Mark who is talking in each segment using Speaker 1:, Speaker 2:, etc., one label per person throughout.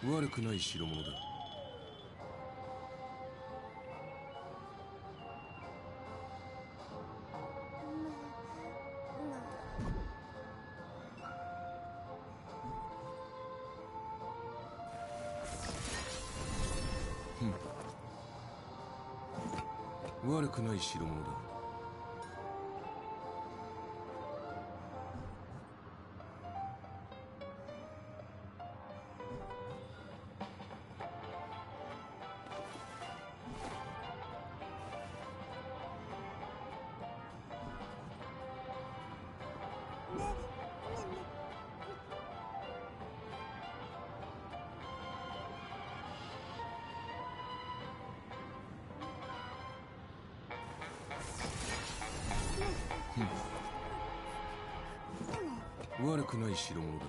Speaker 1: 悪くない代物だ。悪くない代物だ。悪くない代物だ。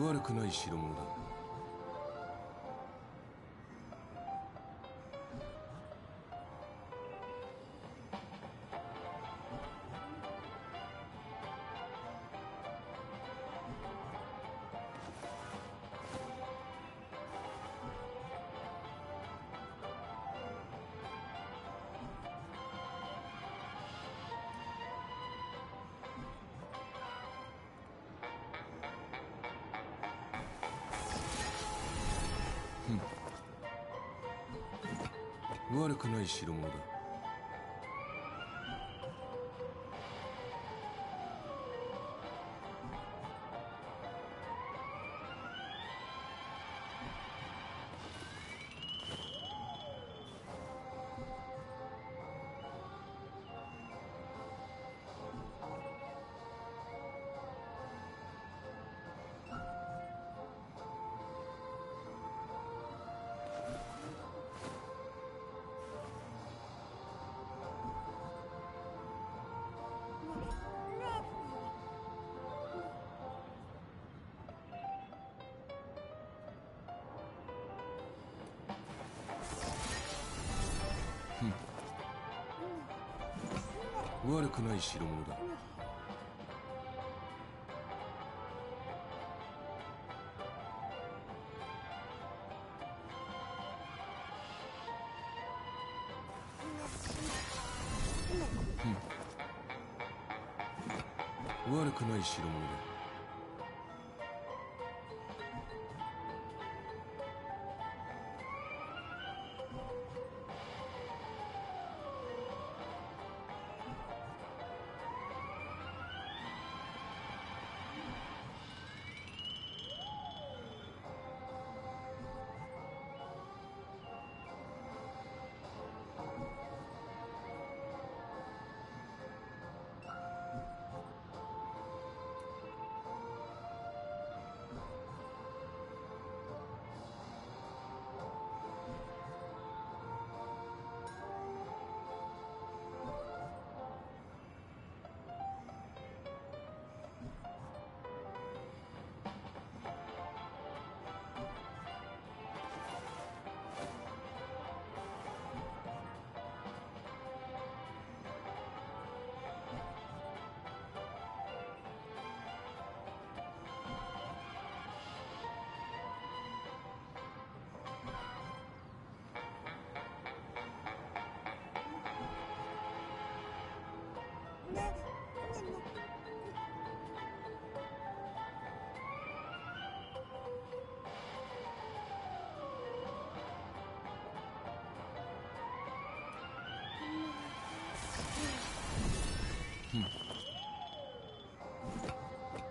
Speaker 1: 悪くない代物だ。悪くない代物だ。悪くない代物だ。悪くない代物だ。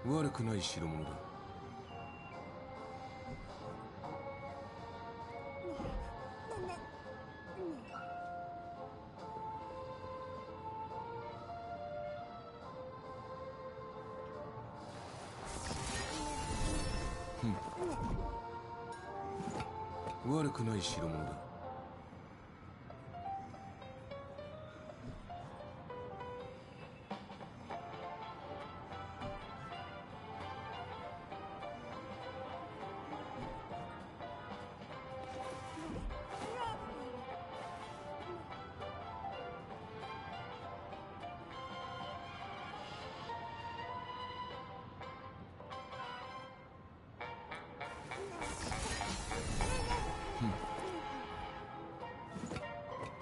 Speaker 1: 悪くない代物だ。悪くない代物だ。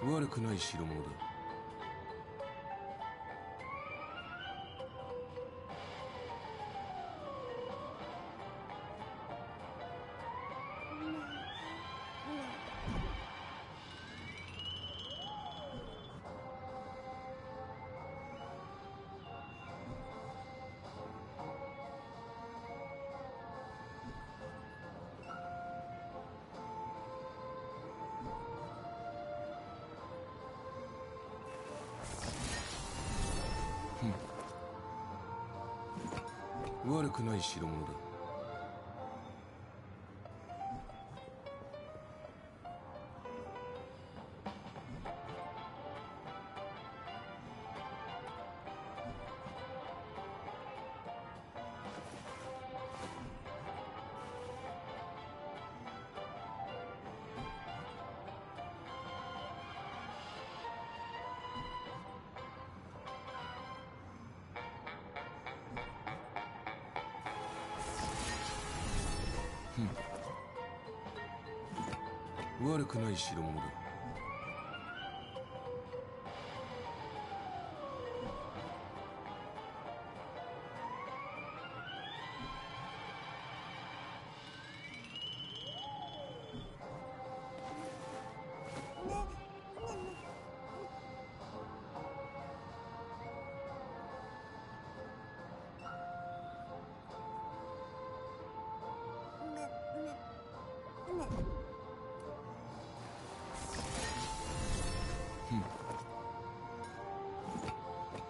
Speaker 1: 悪くない代物だ。悪くない代物だ。悪くない代物だ。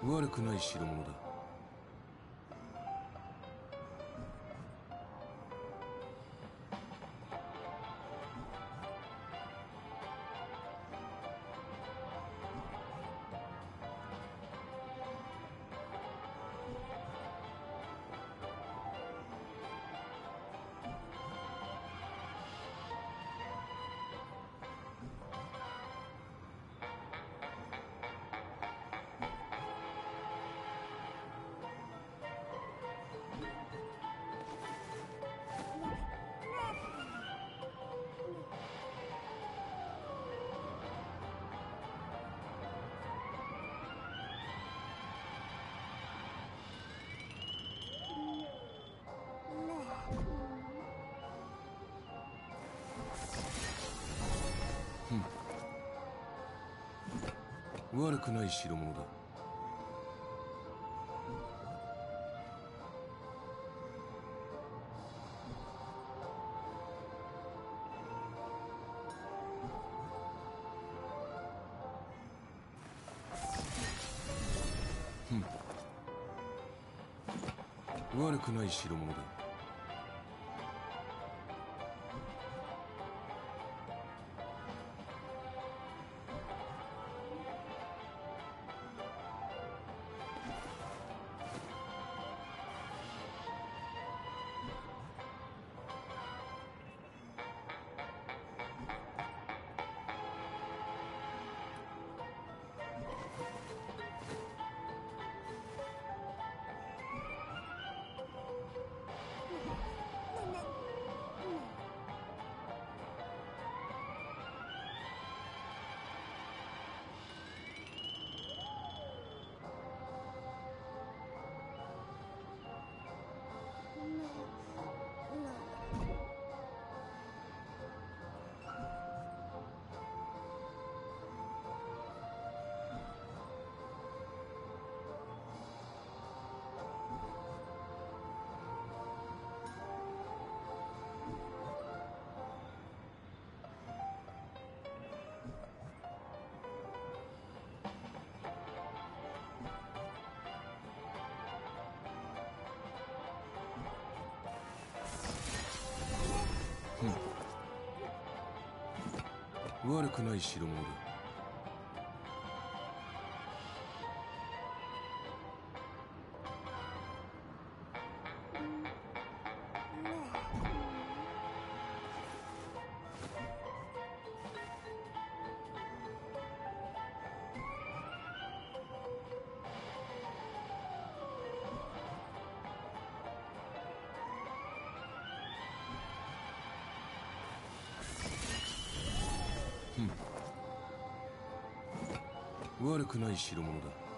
Speaker 1: 悪くない代物だ。悪くない代物だ。悪くない代物だ。悪くない代物だ。悪くない代物だ。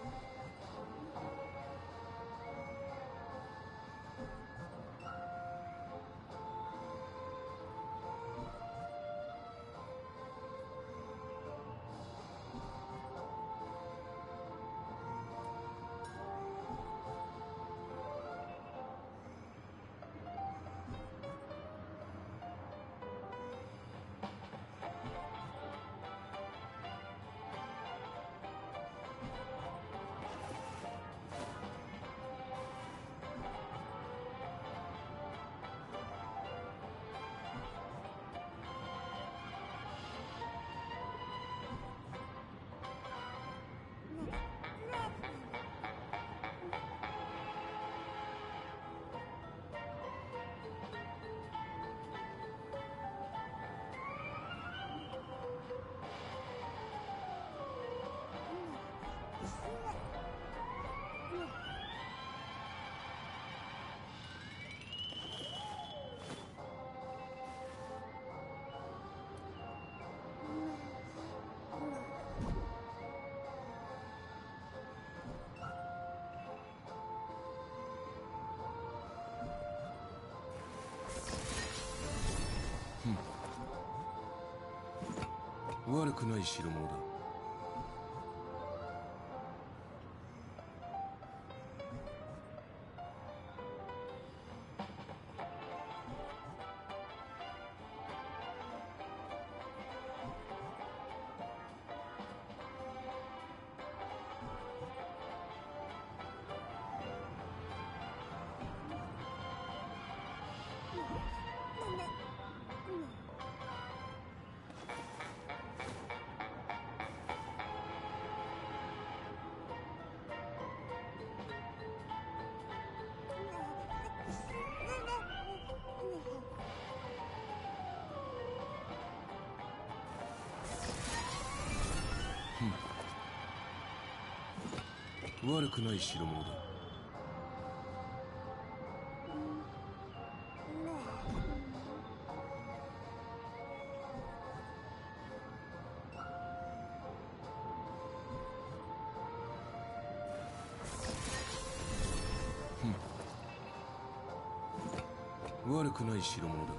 Speaker 1: 悪くない代物だ。悪くない代物だ。悪くない代物だ。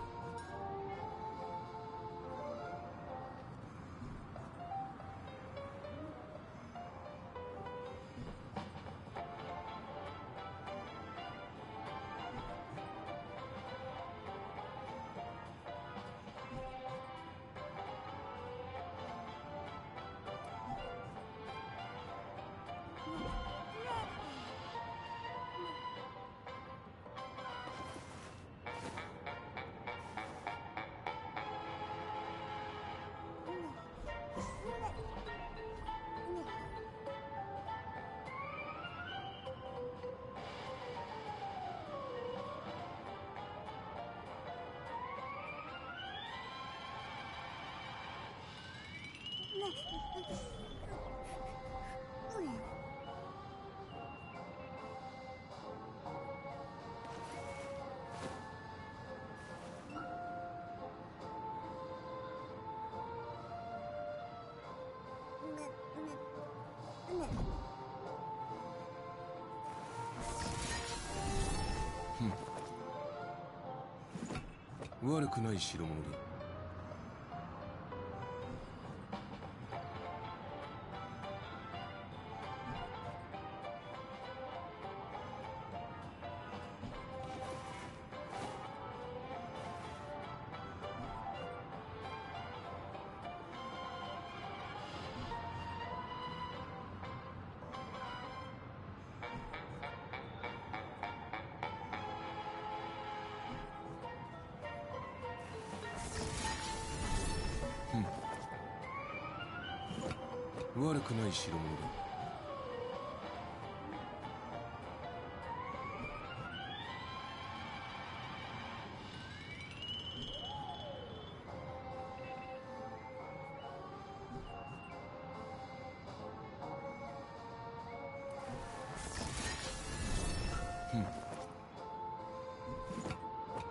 Speaker 1: 悪くない代物だ。悪くない代物だ。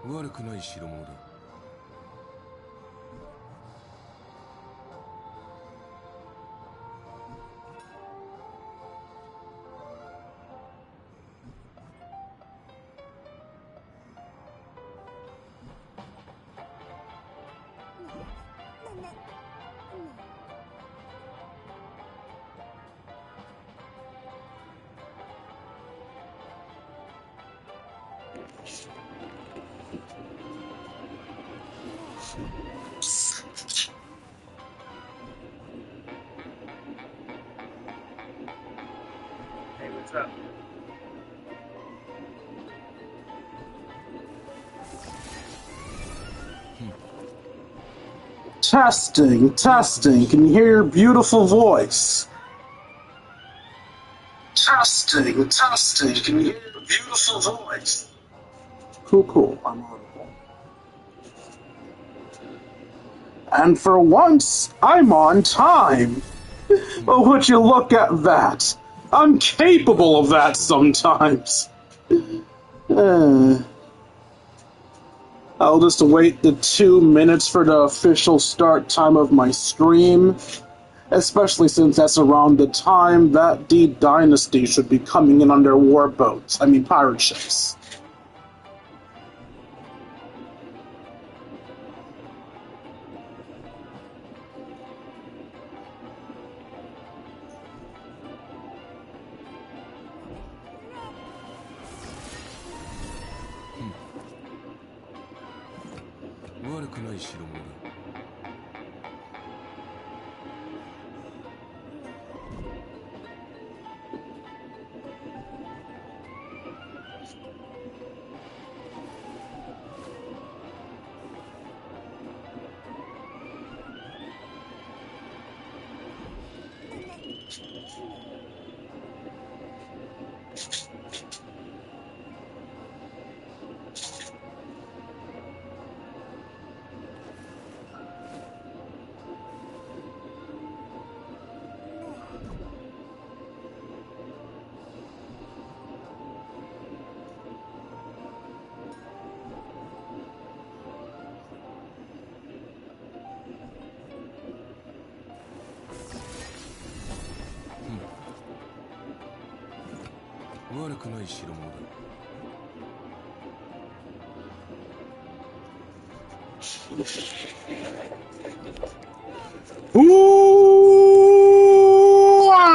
Speaker 1: 悪くない代物だ。
Speaker 2: Hey, what's up?
Speaker 3: Testing, testing. Can you hear your beautiful voice? Testing, testing. Can you hear your beautiful voice? Cool, cool. I'm audible. And for once, I'm on time. Oh, would you look at that? I'm capable of that sometimes. I'll just wait the 2 minutes for the official start time of my stream, especially since that's around the time that the Dynasty should be coming in on their warboats. I mean, pirate ships.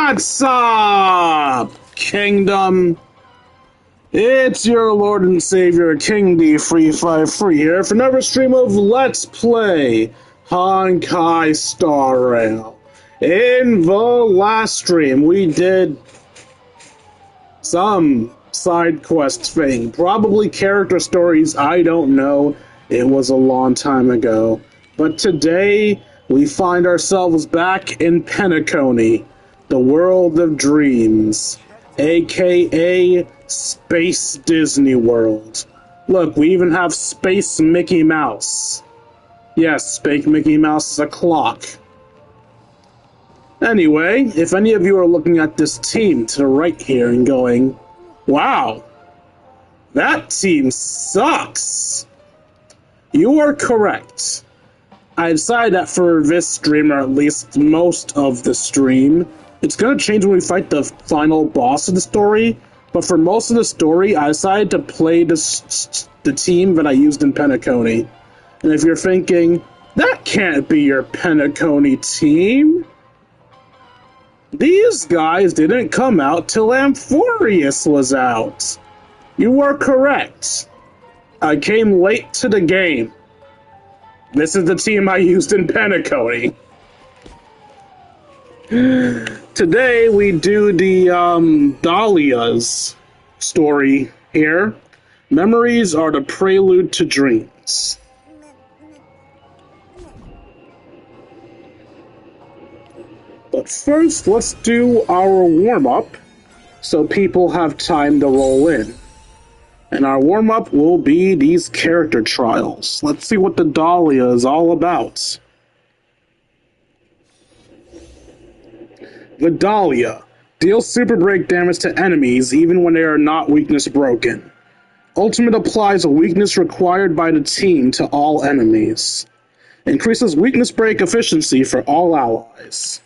Speaker 3: What's up, Kingdom? It's your Lord and Savior, King D353 here for another stream of Let's Play Honkai Star Rail. In the last stream, we did some side quest thing, probably character stories, I don't know. It was a long time ago. But today, we find ourselves back in Penacony, the world of dreams, aka Space Disney World. Look, we even have Space Mickey Mouse. Yes, Space Mickey Mouse is a clock. Anyway, if any of you are looking at this team to the right here and going, wow, that team sucks, you are correct. I decided that for this stream, or at least most of the stream, it's going to change when we fight the final boss of the story, but for most of the story, I decided to play the team that I used in Penacony. And if you're thinking, that can't be your Penacony team, these guys didn't come out till Amphorius was out. You are correct. I came late to the game. This is the team I used in Penacony. Today we do the Dahlia's story here. Memories are the prelude to dreams. But first, let's do our warm-up so people have time to roll in. And our warm-up will be these character trials. Let's see what the Dahlia is all about. The Dahlia deals super break damage to enemies even when they are not weakness broken. Ultimate applies a weakness required by the team to all enemies. Increases weakness break efficiency for all allies.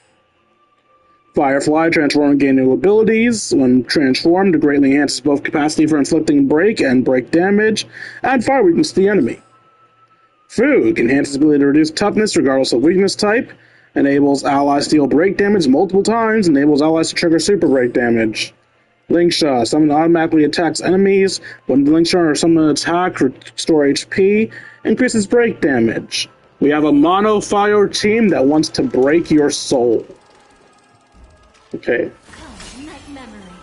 Speaker 3: Firefly, transform and gain new abilities. When transformed, it greatly enhances both capacity for inflicting break and break damage, and fire weakness to the enemy. Food enhances ability to reduce toughness regardless of weakness type, enables allies to deal break damage multiple times, enables allies to trigger super break damage. Linkshot, summon automatically attacks enemies. When the Linkshot or summon an attack, restore HP, increases break damage. We have a mono fire team that wants to break your soul. Okay.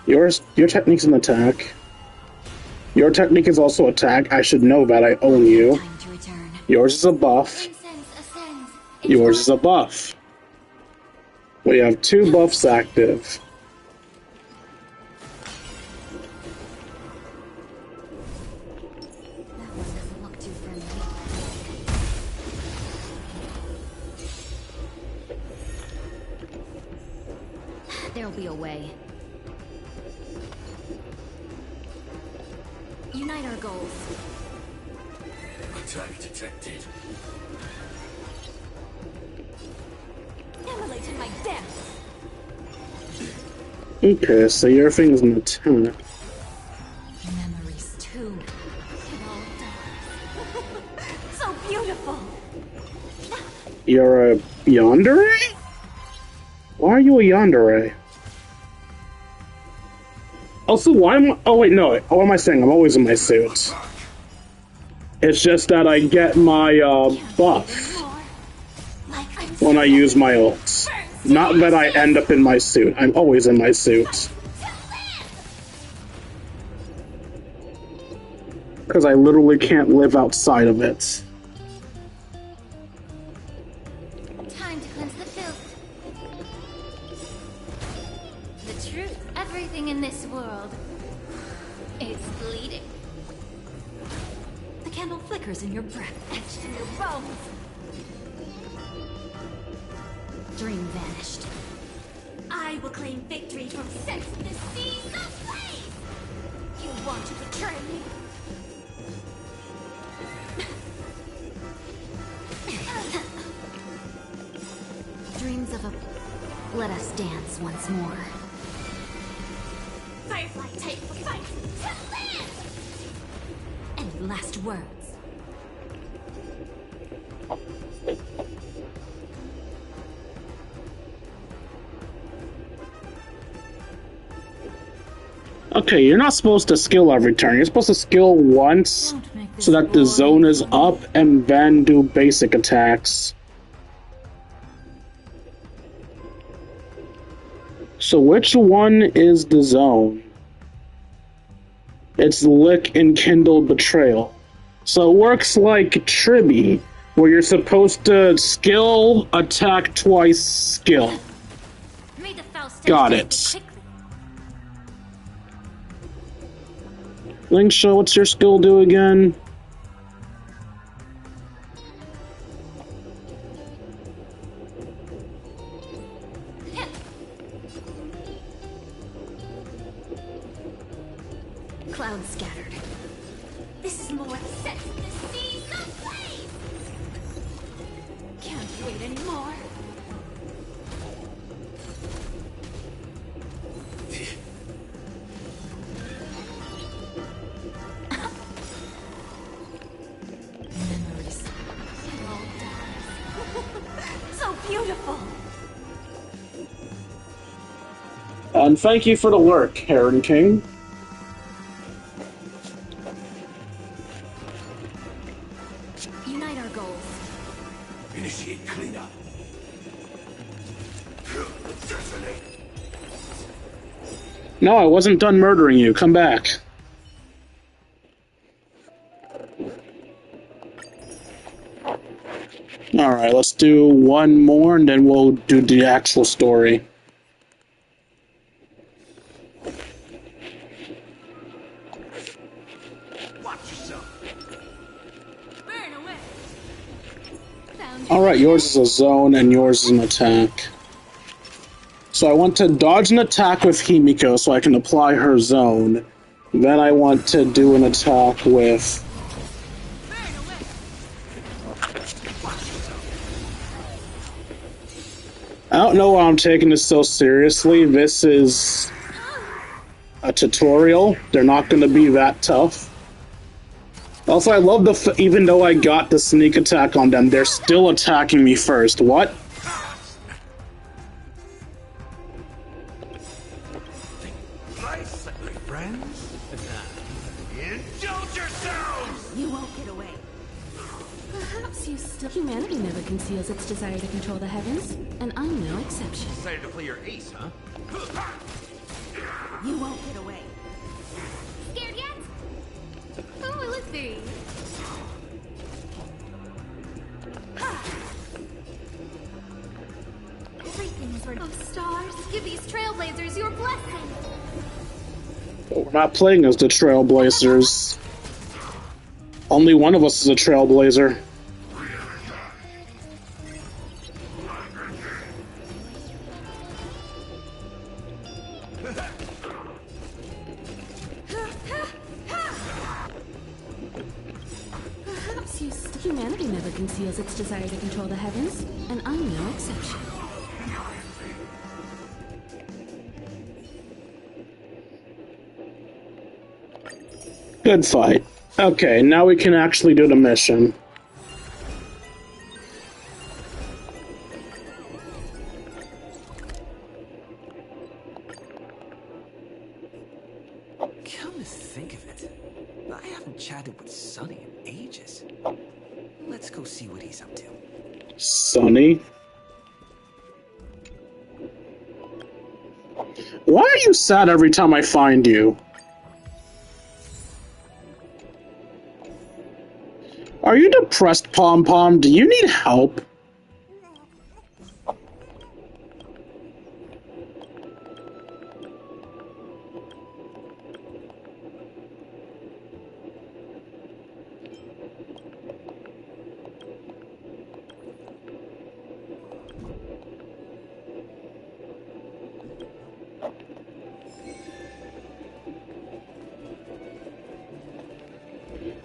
Speaker 3: Your technique's an attack. Your technique is also attack. I should know that. I own you. Yours is a buff. Yours is a buff. We have 2 buffs active.
Speaker 2: There'll be a way. Unite our goals.
Speaker 1: Attack detected.
Speaker 2: Immolate in my death.
Speaker 3: Okay, so your thing's an attack.
Speaker 2: Memories too. It all dies. So beautiful.
Speaker 3: You're a yandere? Why are you a yandere? Also, why am I... Oh, wait, no. What am I saying? I'm always in my suit. It's just that I get my, buff when I use my ult. Not that I end up in my suit. I'm always in my suit. Because I literally can't live outside of it.
Speaker 2: Time to cleanse the filth. The truth, everything in this world is bleeding. The candle flickers in your breath, etched in your bones. Dream vanished. I will claim victory from sense the seas of flame. You want to betray me? Dreams of a... Let us dance once more. Firefly take the fight to land! Any last words?
Speaker 3: Okay, you're not supposed to skill every turn. You're supposed to skill once so that the zone is up and then do basic attacks. So which one is the zone? It's Lick and Kindle Betrayal. So it works like Tribby, where you're supposed to skill, attack twice, skill. Got it. Linkshot, what's your skill do again?
Speaker 2: Clouds scattered. This is more set the seas of flame. Can't wait anymore. Memories. It all dies. So beautiful.
Speaker 3: And thank you for the work, Heron King.
Speaker 2: Unite our goals.
Speaker 1: Initiate cleanup. Detonate.
Speaker 3: No, I wasn't done murdering you. Come back. Alright, let's do one more and then we'll do the actual story.
Speaker 1: Watch yourself.
Speaker 2: Burn away.
Speaker 3: Alright, yours is a zone and yours is an attack. So I want to dodge an attack with Himiko so I can apply her zone. Then I want to do an attack with... I don't know why I'm taking this so seriously. This is a tutorial. They're not going to be that tough. Also, I love even though I got the sneak attack on them, they're still attacking me first. What?
Speaker 1: Nice, my friends. Indulge yourselves!
Speaker 2: You won't get away.
Speaker 4: Perhaps you still... Humanity never conceals its desire to control the heavens, and I'm no exception.
Speaker 1: Decided to play your ace, huh?
Speaker 2: You won't get away. Scared yet? Oh, let's see. Everything is ready. Oh, stars, give these trailblazers your blessing.
Speaker 3: But we're not playing as the Trailblazers. Only one of us is a Trailblazer.
Speaker 4: Perhaps you still... Humanity never conceals its desire to control the heavens, and I'm no exception.
Speaker 3: Good fight. Okay, now we can actually do the mission.
Speaker 5: Come to think of it, I haven't chatted with Sonny in ages. Let's go see what he's up to.
Speaker 3: Sonny? Why are you sad every time I find you? Are you depressed, Pom Pom? Do you need help?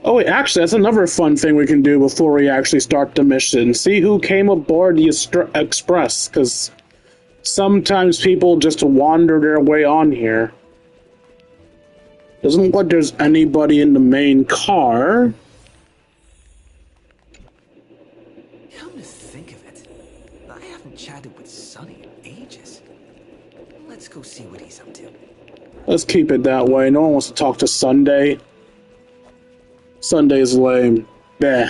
Speaker 3: Oh wait, actually, that's another fun thing we can do before we actually start the mission. See who came aboard the Express, because sometimes people just wander their way on here. Doesn't look like there's anybody in the main car.
Speaker 5: Come to think of it, I haven't chatted with Sonny in ages. Let's go see what he's up to.
Speaker 3: Let's keep it that way. No one wants to talk to Sunday. Sunday's lame. Bah.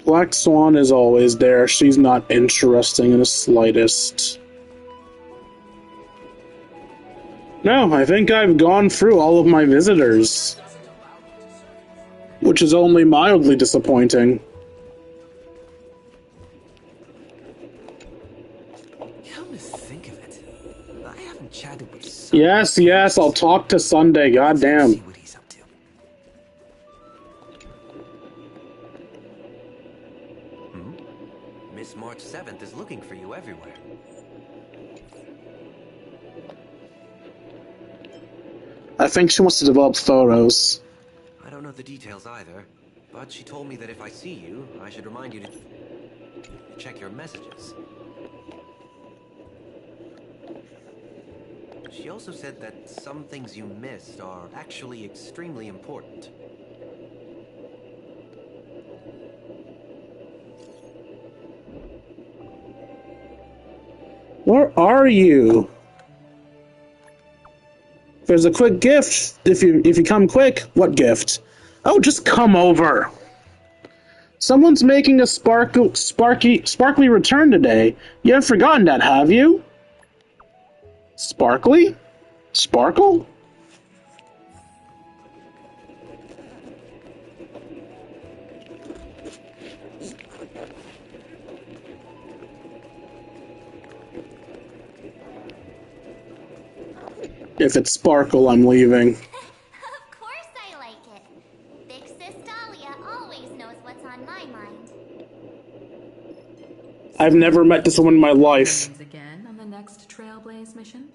Speaker 3: Black Swan is always there. She's not interesting in the slightest. No, I think I've gone through all of my visitors. Which is only mildly disappointing. Yes, yes, I'll talk to Sunday, goddamn.
Speaker 5: See what he's up to.
Speaker 6: Miss March 7th is looking for you everywhere.
Speaker 3: I think she wants to develop photos.
Speaker 6: I don't know the details either, but she told me that if I see you, I should remind you to check your messages. She also said that some things you missed are actually extremely important.
Speaker 3: Where are you? There's a quick gift. If you come quick, what gift? Oh, just come over. Someone's making a sparkly return today. You haven't forgotten that, have you? Sparkly? Sparkle? If it's Sparkle, I'm leaving.
Speaker 2: Of course I like it. Big Sis Dahlia always knows what's on my mind.
Speaker 3: I've never met this woman in my life.
Speaker 4: Again on the next Trailblaze mission?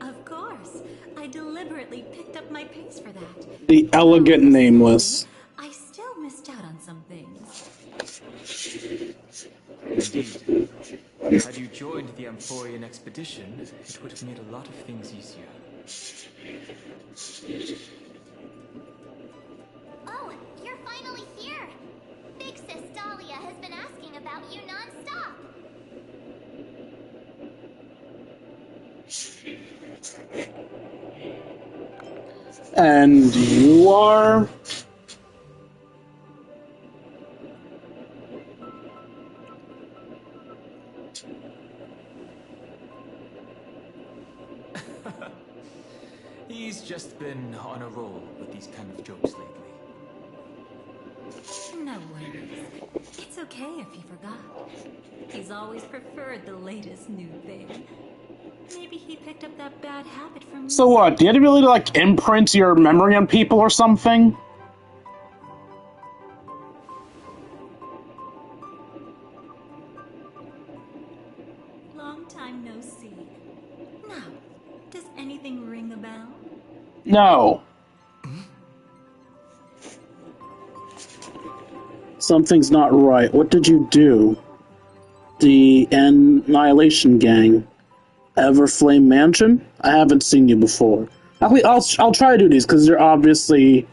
Speaker 2: Of course. I deliberately picked up my pace for that.
Speaker 3: The elegant nameless.
Speaker 2: I still missed out on some things.
Speaker 7: Indeed. Had you joined the Amphorian expedition, it would have made a lot of things easier.
Speaker 2: Oh, you're finally here. Big Sis Dahlia has been asking about you non-stop.
Speaker 3: And you are?
Speaker 7: He's just been on a roll with these kind of jokes lately.
Speaker 2: No worries. It's okay if he forgot. He's always preferred the latest new thing. Maybe he picked up that bad habit from me.
Speaker 3: So what? Do you have to really like imprint your memory on people or something?
Speaker 2: Long time no see. Now, does anything ring a bell?
Speaker 3: No. Something's not right. What did you do? The Annihilation Gang. Everflame Mansion? I haven't seen you before. I'll try to do these because they're obviously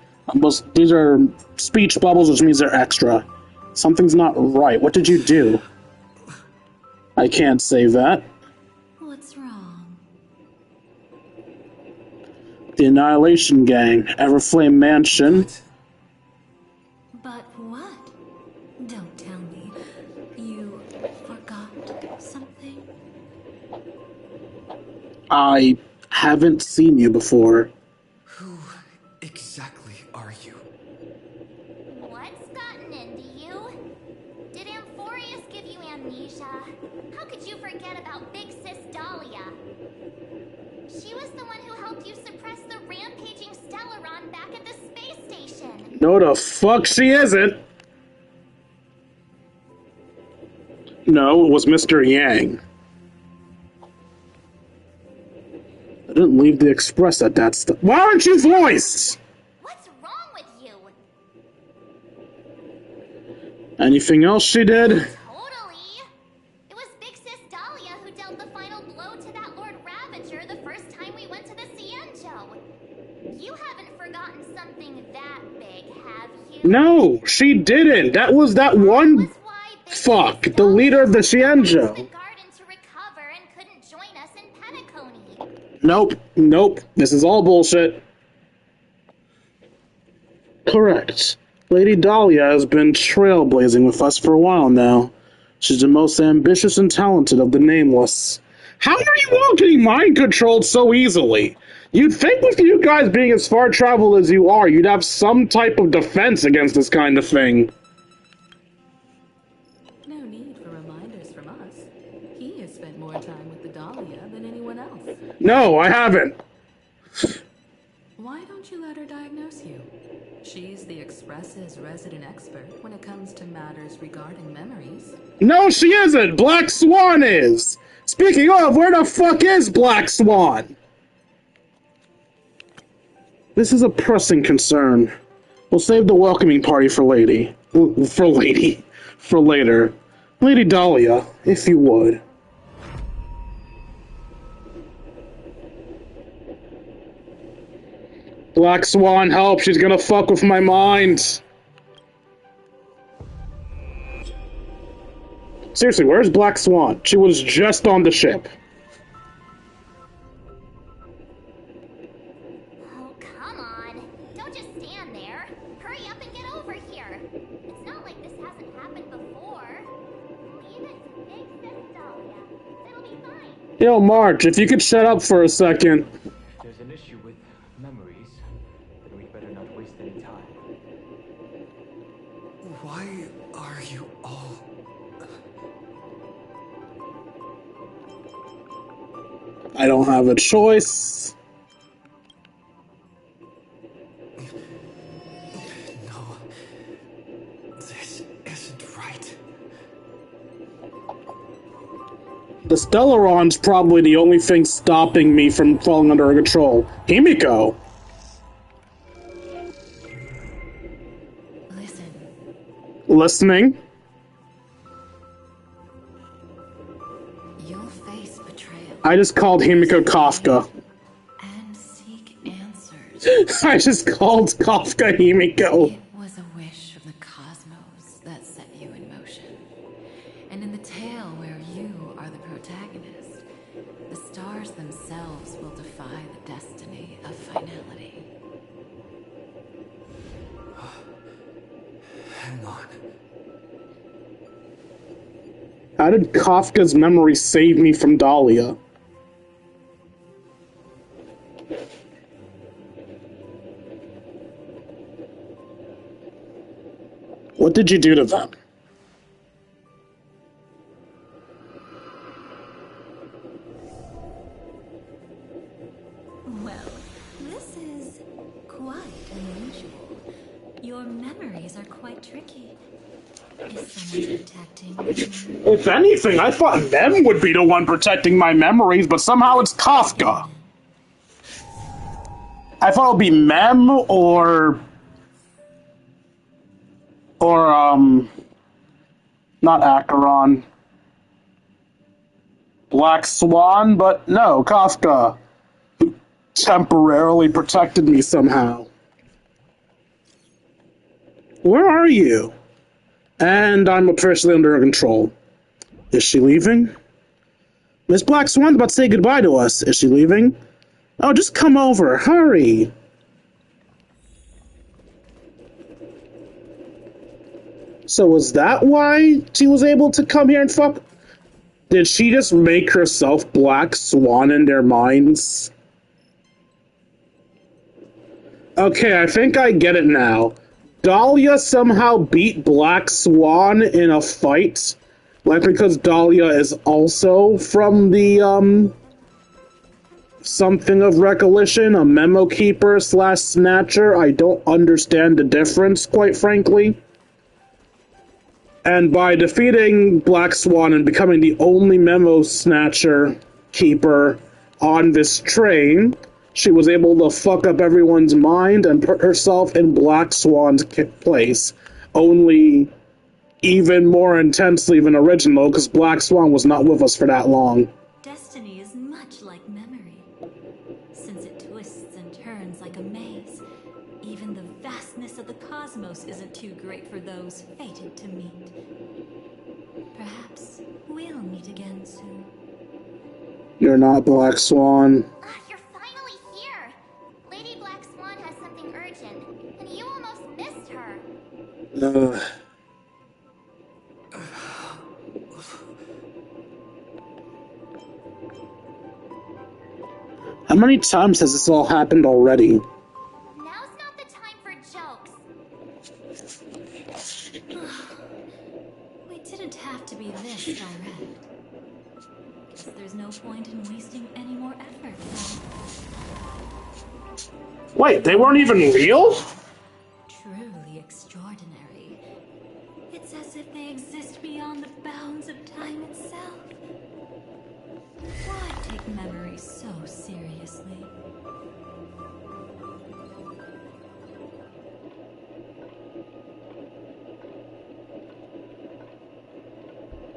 Speaker 3: these are speech bubbles, which means they're extra. Something's not right. What did you do? I can't save that.
Speaker 2: What's wrong?
Speaker 3: The Annihilation Gang. Everflame Mansion.
Speaker 2: But what? Don't tell me. You forgot something?
Speaker 3: I haven't seen you before.
Speaker 7: Who exactly are you?
Speaker 2: What's gotten into you? Did Amphorius give you amnesia? How could you forget about Big Sis Dahlia? She was the one who helped you suppress the rampaging Stellaron back at the space station.
Speaker 3: No, the fuck she isn't. No, it was Mr. Yang. I didn't leave the express at that stuff. Why aren't you voiced?
Speaker 2: What's wrong with you?
Speaker 3: Anything else she did?
Speaker 2: Totally. It was Big Sis Dahlia who dealt the final blow to that Lord Ravager the first time we went to the Cienjo. You haven't forgotten something that big, have you?
Speaker 3: No, she didn't. That was that one.
Speaker 2: Was why Big
Speaker 3: Fuck,
Speaker 2: Sis
Speaker 3: the leader of the
Speaker 2: Dahlia went to
Speaker 3: Cienjo.
Speaker 2: the garden to recover and couldn't join us in Penacony.
Speaker 3: Nope. This is all bullshit. Correct. Lady Dahlia has been trailblazing with us for a while now. She's the most ambitious and talented of the Nameless. How are you all getting mind controlled so easily? You'd think with you guys being as far traveled as you are, you'd have some type of defense against this kind of thing.
Speaker 4: No need for reminders from us. He has spent more time with the Dahlia than anyone else.
Speaker 3: No, I haven't.
Speaker 4: Why don't you let her diagnose you? She's the Express's resident expert when it comes to matters regarding memories.
Speaker 3: No, she isn't! Black Swan is! Speaking of, where the fuck is Black Swan? This is a pressing concern. We'll save the welcoming party for For later. Lady Dahlia, if you would. Black Swan, help! She's gonna fuck with my mind! Seriously, where's Black Swan? She was just on the ship.
Speaker 2: Oh, come on. Don't just stand there. Hurry up and get over here. It's not like this hasn't happened before. Leave it to Big Sis Dahlia. It'll be fine.
Speaker 3: Yo, March, if you could shut up for a second.
Speaker 7: If there's an issue with memories, then we'd better not waste any time.
Speaker 5: Why are you all...
Speaker 3: I don't have a choice.
Speaker 5: No. This isn't right.
Speaker 3: The Stellaron's probably the only thing stopping me from falling under her control. Himiko!
Speaker 4: Listen,
Speaker 3: Listening?
Speaker 4: you'll face betrayal
Speaker 3: I just called Himiko Kafka.
Speaker 4: and seek answers.
Speaker 3: I just called Kafka Himiko.
Speaker 4: It was a wish of the cosmos that set you in motion. And in the tale where you are the protagonist, the stars themselves will defy the destiny of finality.
Speaker 5: Hang on.
Speaker 3: How did Kafka's memory save me from Dahlia? What did you do to them?
Speaker 8: Well, this is quite unusual. Your memories are quite tricky. Is someone protecting your memories?
Speaker 3: If anything, I thought Mem would be the one protecting my memories, but somehow it's Kafka. I thought it would be Mem or not Acheron. Black Swan, but no, Kafka. Who temporarily protected me somehow. Where are you? And I'm officially under her control. Is she leaving? Miss Black Swan's about to say goodbye to us. Is she leaving? Oh, just come over. Hurry. So was that why she was able to come here and fuck? Did she just make herself Black Swan in their minds? Okay, I think I get it now. Dahlia somehow beat Black Swan in a fight. Like, because Dahlia is also from the, something of recollection, a memo keeper / snatcher. I don't understand the difference, quite frankly. And by defeating Black Swan and becoming the only memo snatcher keeper on this train, she was able to fuck up everyone's mind and put herself in Black Swan's place. Only even more intensely than original, because Black Swan was not with us for that long.
Speaker 8: Destiny is much like memory. Since it twists and turns like a maze, even the vastness of the cosmos isn't too great for those fated to meet. Perhaps we'll meet again soon.
Speaker 3: You're not Black Swan.
Speaker 2: You're finally here. Lady Black Swan has something urgent, and you almost missed her.
Speaker 3: How many times has this all happened already?
Speaker 2: Now's not the time for jokes.
Speaker 8: We didn't have to be this direct. Guess there's no point in wasting any more effort.
Speaker 3: Wait, they weren't even real?
Speaker 8: Truly extraordinary. It's as if they exist beyond the bounds of time itself. Why take memory so seriously?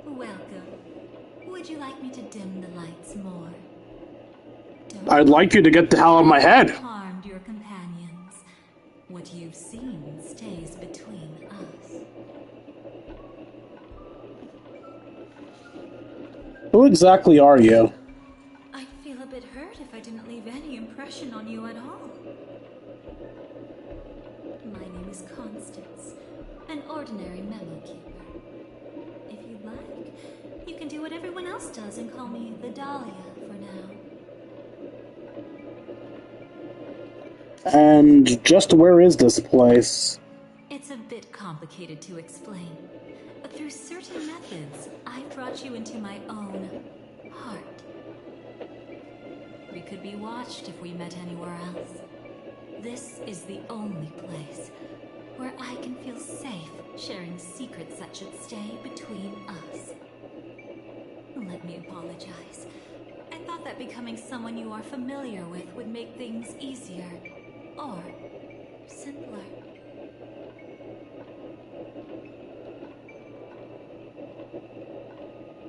Speaker 8: Welcome. Would you like me to dim the lights more? Don't
Speaker 3: I'd like you to get the hell out of my head.
Speaker 8: harmed your companions. What you've seen stays between us.
Speaker 3: Who exactly are you?
Speaker 8: I'd feel a bit hurt if I didn't leave any impression on you at all. My name is Constance, an ordinary memo keeper. If you like, you can do else does and call me the Dahlia for now.
Speaker 3: And just where is this place?
Speaker 8: It's a bit complicated to explain, but through certain methods, I've brought you into my own heart. We could be watched if we met anywhere else. This is the only place where I can feel safe sharing secrets that should stay between us. Let me apologize. I thought that becoming someone you are familiar with would make things easier, or simpler.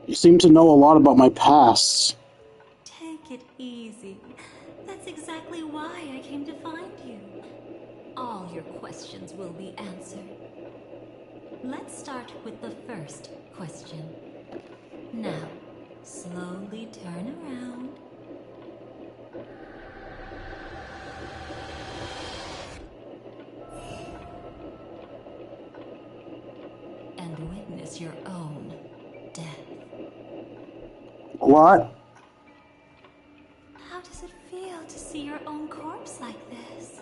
Speaker 3: You seem to know a lot about my past.
Speaker 8: Take it easy. That's exactly why I came to find you. All your questions will be answered. Let's start with the first question. Now, slowly turn around. And witness your own death.
Speaker 3: What?
Speaker 8: How does it feel to see your own corpse like this?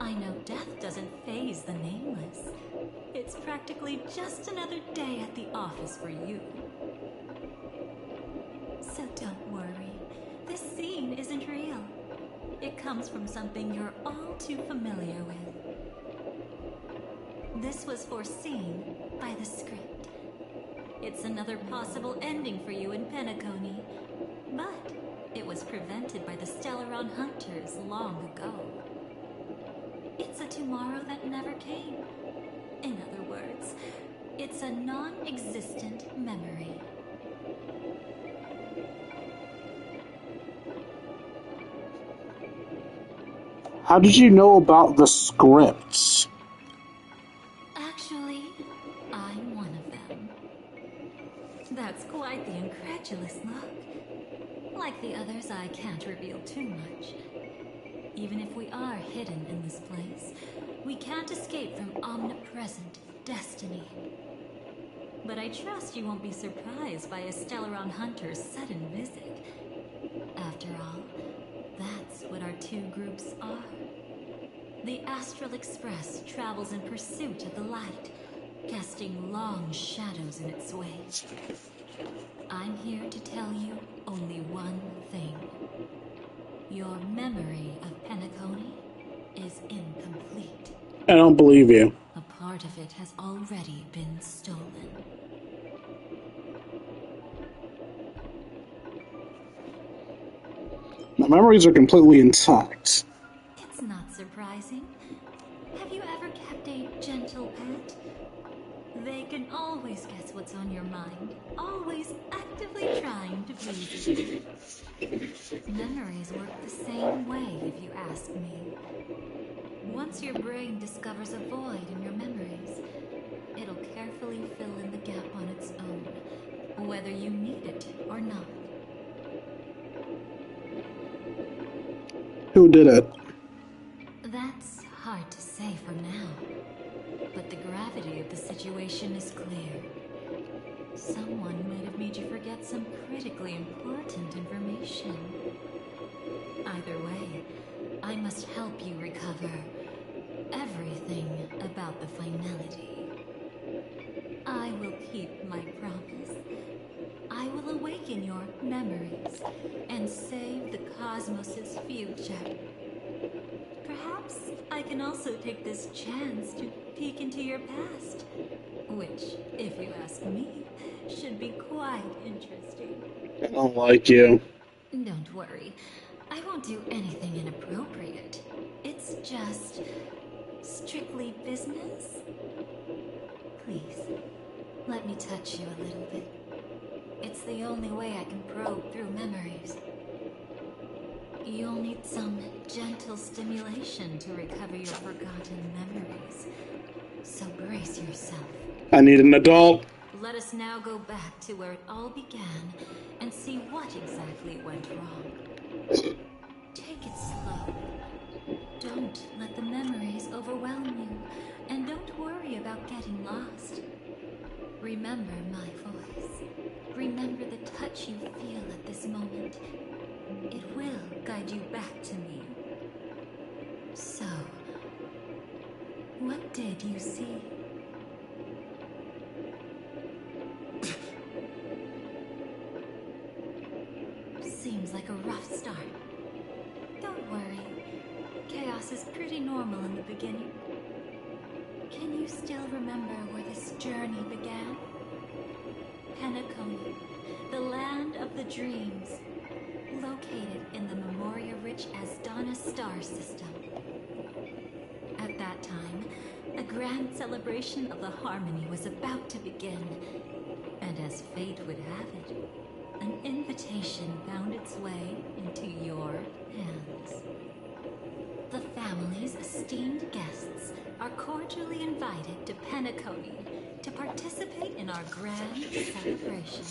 Speaker 8: I know death doesn't faze the nameless. It's practically just another day at the office for you. So don't worry. This scene isn't real. It comes from something you're all too familiar with. This was foreseen by the script. It's another possible ending for you in Penacony, but it was prevented by the Stellaron Hunters long ago. It's a tomorrow that never came. In other words, it's a non-existent memory.
Speaker 3: How did you know about the scripts?
Speaker 8: Actually, I'm one of them. That's quite the incredulous look. Like the others, I can't reveal too much. Even if we are hidden in this place, we can't escape from omnipresent destiny. But I trust you won't be surprised by a Stellaron Hunter's sudden visit. After all, that's what our two groups are. The Astral Express travels in pursuit of the light, casting long shadows in its wake. I'm here to tell you only one thing. Your memory of Penacony is incomplete.
Speaker 3: I don't believe you.
Speaker 8: A part of it has already been stolen.
Speaker 3: My memories are completely intact.
Speaker 8: It's not surprising. Have you ever kept a gentle pet? They can always guess what's on your mind, always actively trying to please you. Memories work the same way, if you ask me. Once your brain discovers a void in your memories, it'll carefully fill in the gap on its own, whether you need it or not.
Speaker 3: Who did it?
Speaker 8: That's hard to say for now, but the gravity of the situation is clear. Someone might have made you forget some critically important information. Either way, I must help you recover everything about the finality. I will keep my promise. I will awaken your memories and save the cosmos's future. Perhaps I can also take this chance to peek into your past, which, if you ask me, should be quite interesting.
Speaker 3: I don't like you.
Speaker 8: Don't worry. I won't do anything inappropriate. It's just strictly business. Please, let me touch you a little bit. It's the only way I can probe through memories. You'll need some gentle stimulation to recover your forgotten memories. So brace yourself.
Speaker 3: I need an adult.
Speaker 8: Let us now go back to where it all began and see what exactly went wrong. Take it slow. Don't let the memories overwhelm you, and don't worry about getting lost. Remember my voice. Remember the touch you feel at this moment. It will guide you back to me. So, what did you see? Seems like a rough start. Don't worry. Chaos is pretty normal in the beginning. Can you still remember where this journey began? Penacony, the land of the dreams, located in the Memoria-rich Asdana star system. At that time, a grand celebration of the harmony was about to begin, and as fate would have it, an invitation found its way into your hands. The family's esteemed guests are cordially invited to Penacony to participate in our grand celebration.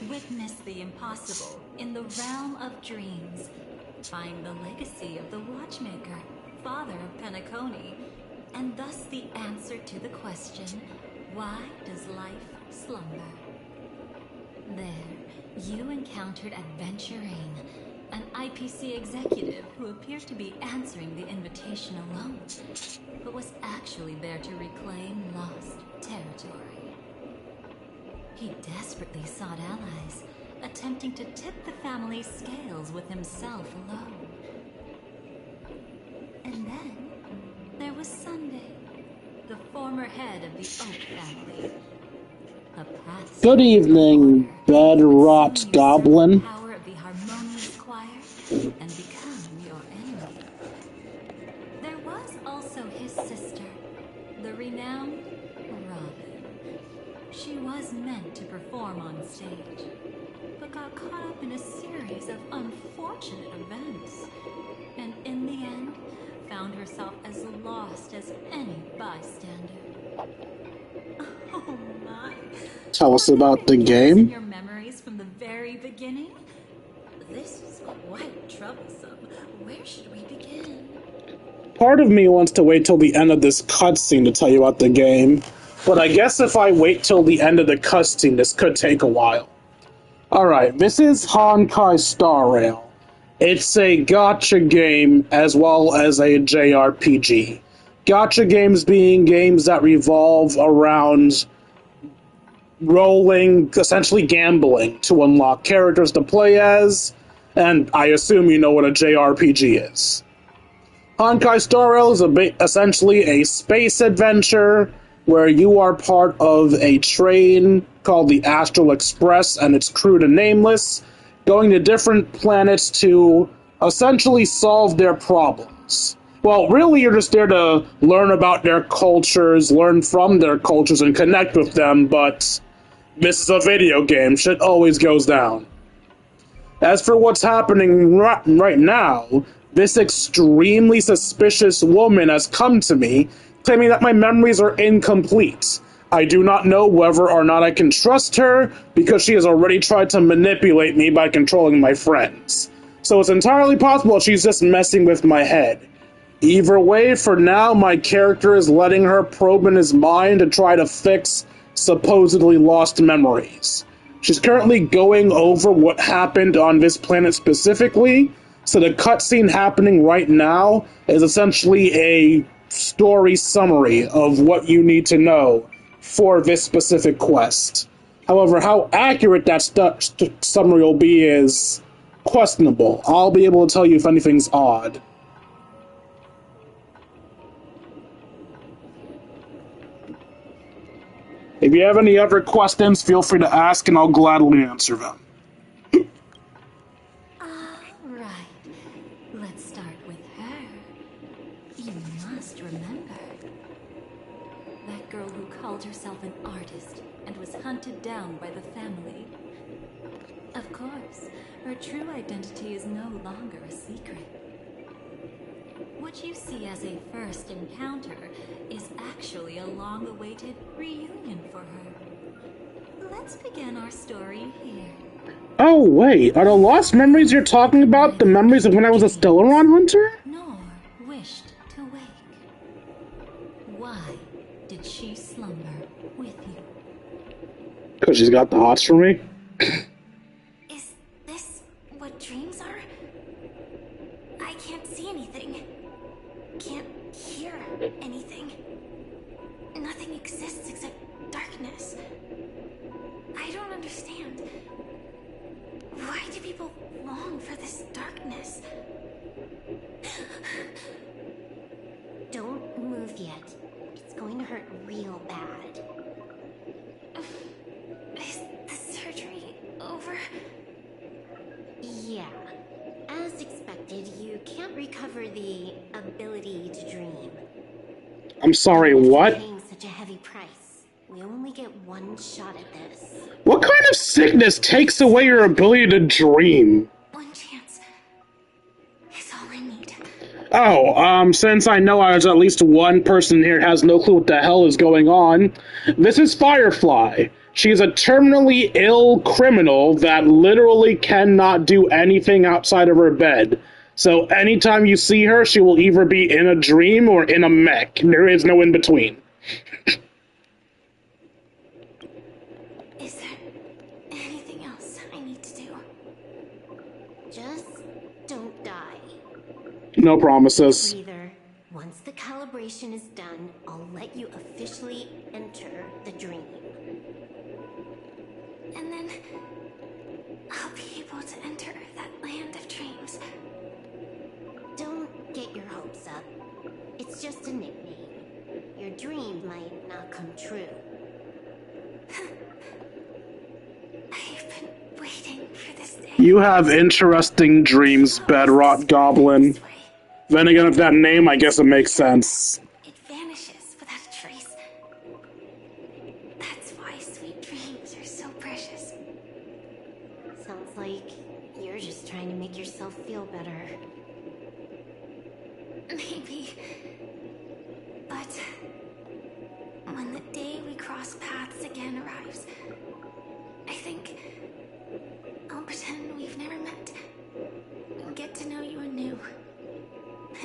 Speaker 8: Witness the impossible in the realm of dreams. Find the legacy of the Watchmaker, father of Penacony, and thus the answer to the question, why does life slumber? There, you encountered Adventurine, an IPC executive who appeared to be answering the invitation alone, but was actually there to reclaim lost territory. He desperately sought allies, attempting to tip the family's scales with himself alone. And then, there was Sunday, the former head of the Oak family. A path
Speaker 3: Good evening, bed-rot goblin.
Speaker 8: power of the harmonious choir and become your enemy. There was also his sister, the renowned Robin. She was meant to perform on stage, but got caught up in a series of unfortunate events, and in the end, found herself as lost as any bystander. Oh my.
Speaker 3: Tell us about the
Speaker 8: In
Speaker 3: game.
Speaker 8: your memories from the very beginning? This is quite troublesome. Where should we begin?
Speaker 3: Part of me wants to wait till the end of this cutscene to tell you about the game, but I guess if I wait till the end of the cutscene, this could take a while. Alright, this is Honkai Star Rail. It's a gacha game as well as a JRPG. Gacha games being games that revolve around rolling, essentially gambling, to unlock characters to play as, and I assume you know what a JRPG is. Honkai Star Rail is essentially a space adventure where you are part of a train called the Astral Express and its crew to Nameless, going to different planets to essentially solve their problems. Well, really, you're just there to learn about their cultures, learn from their cultures, and connect with them, but this is a video game. Shit always goes down. As for what's happening right now, this extremely suspicious woman has come to me, claiming that my memories are incomplete. I do not know whether or not I can trust her, because she has already tried to manipulate me by controlling my friends. So it's entirely possible she's just messing with my head. Either way, for now, my character is letting her probe in his mind to try to fix supposedly lost memories. She's currently going over what happened on this planet specifically, so the cutscene happening right now is essentially a story summary of what you need to know for this specific quest. However, how accurate that summary will be is questionable. I'll be able to tell you if anything's odd. If you have any other questions, feel free to ask and I'll gladly answer them.
Speaker 8: Right. Let's start with her. You must remember. That girl who called herself an artist and was hunted down by the family. Of course, her true identity is no longer a secret. What you see as a first encounter is actually a long-awaited reunion for her. Let's begin our story here.
Speaker 3: Oh, wait, are the lost memories you're talking about the memories of when I was a Stellaron hunter?
Speaker 8: Nor wished to wake. Why did she slumber with you?
Speaker 3: Because she's got the hots for me?
Speaker 8: Is this what dreams are? I can't see anything. Can't hear anything. Nothing exists except darkness. I don't understand. Why do people long for this darkness?
Speaker 2: Don't move yet. It's going to hurt real bad.
Speaker 8: Is the surgery over?
Speaker 2: Yeah. As expected, you can't recover the ability to dream.
Speaker 3: I'm sorry,
Speaker 2: Thanks for
Speaker 3: what?
Speaker 2: paying such a heavy price. We only get one shot at this.
Speaker 3: What kind of sickness takes away your ability to dream?
Speaker 8: One chance is all I need.
Speaker 3: Oh, since I know there's at least one person here has no clue what the hell is going on, this is Firefly. She's a terminally ill criminal that literally cannot do anything outside of her bed. So anytime you see her, she will either be in a dream or in a mech. There is no in between.
Speaker 8: Is there anything else I need to do?
Speaker 2: Just don't die.
Speaker 3: No promises.
Speaker 2: Breather. Once the calibration is done, I'll let you officially enter the dream.
Speaker 8: And then I'll be able to enter that land of dreams.
Speaker 2: Don't get your hopes up. It's just a nickname. Your dream might not come true.
Speaker 8: I've been waiting for this day.
Speaker 3: You have interesting dreams, Bedrot Goblin.
Speaker 8: This way.
Speaker 3: Then again, with that name, I guess it makes sense.
Speaker 8: It vanishes without a trace. That's why sweet dreams are so precious.
Speaker 2: Sounds like you're just trying to make yourself feel better.
Speaker 8: Maybe. But when the day we cross paths again arrives, I think I'll pretend we've never met and get to know you anew.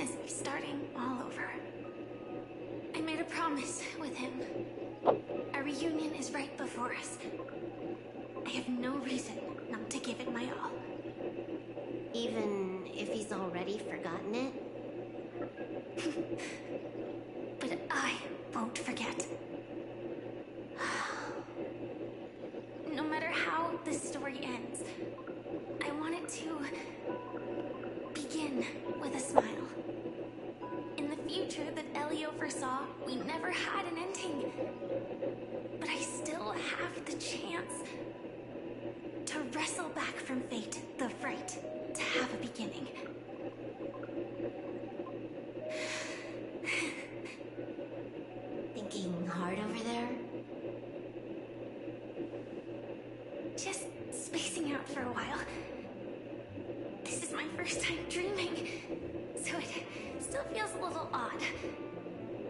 Speaker 8: As if starting all over. I made a promise with him. Our reunion is right before us. I have no reason not to give it my all.
Speaker 2: Even if he's already forgotten it?
Speaker 8: But I won't forget. No matter how this story ends, I want it to begin with a smile. In the future that Elio foresaw, we never had an ending. But I still have the chance to wrestle back from fate the right to have a beginning.
Speaker 2: Thinking hard over there?
Speaker 8: Just spacing out for a while. This is my first time dreaming, so it still feels a little odd.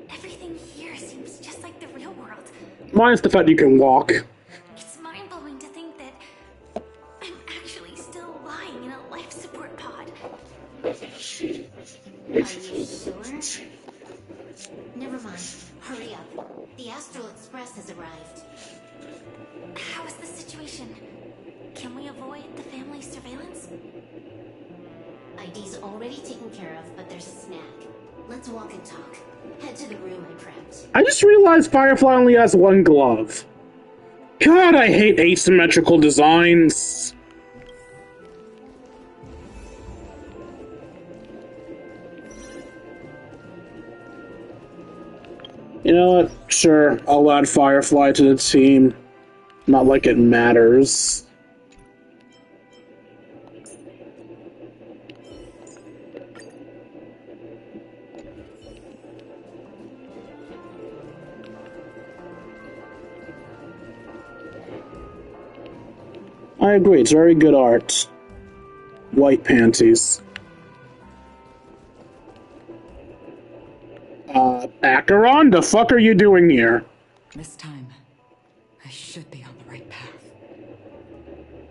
Speaker 8: Everything here seems just like the real world.
Speaker 3: Minus the fact you can walk.
Speaker 8: It's mind-blowing to think that I'm actually still lying in a life support pod.
Speaker 2: Are you sure? Never mind. Hurry up. The Astral Express has arrived.
Speaker 8: How is the situation? Can we avoid the family surveillance?
Speaker 2: ID's already taken care of, but there's a snag. Let's walk and talk. Head to the room I prepped.
Speaker 3: I just realized Firefly only has one glove. God, I hate asymmetrical designs. You know what? Sure, I'll add Firefly to the team. Not like it matters. I agree, it's very good art. White panties. Acheron, the fuck are you doing here?
Speaker 4: This time, I should be on the right path.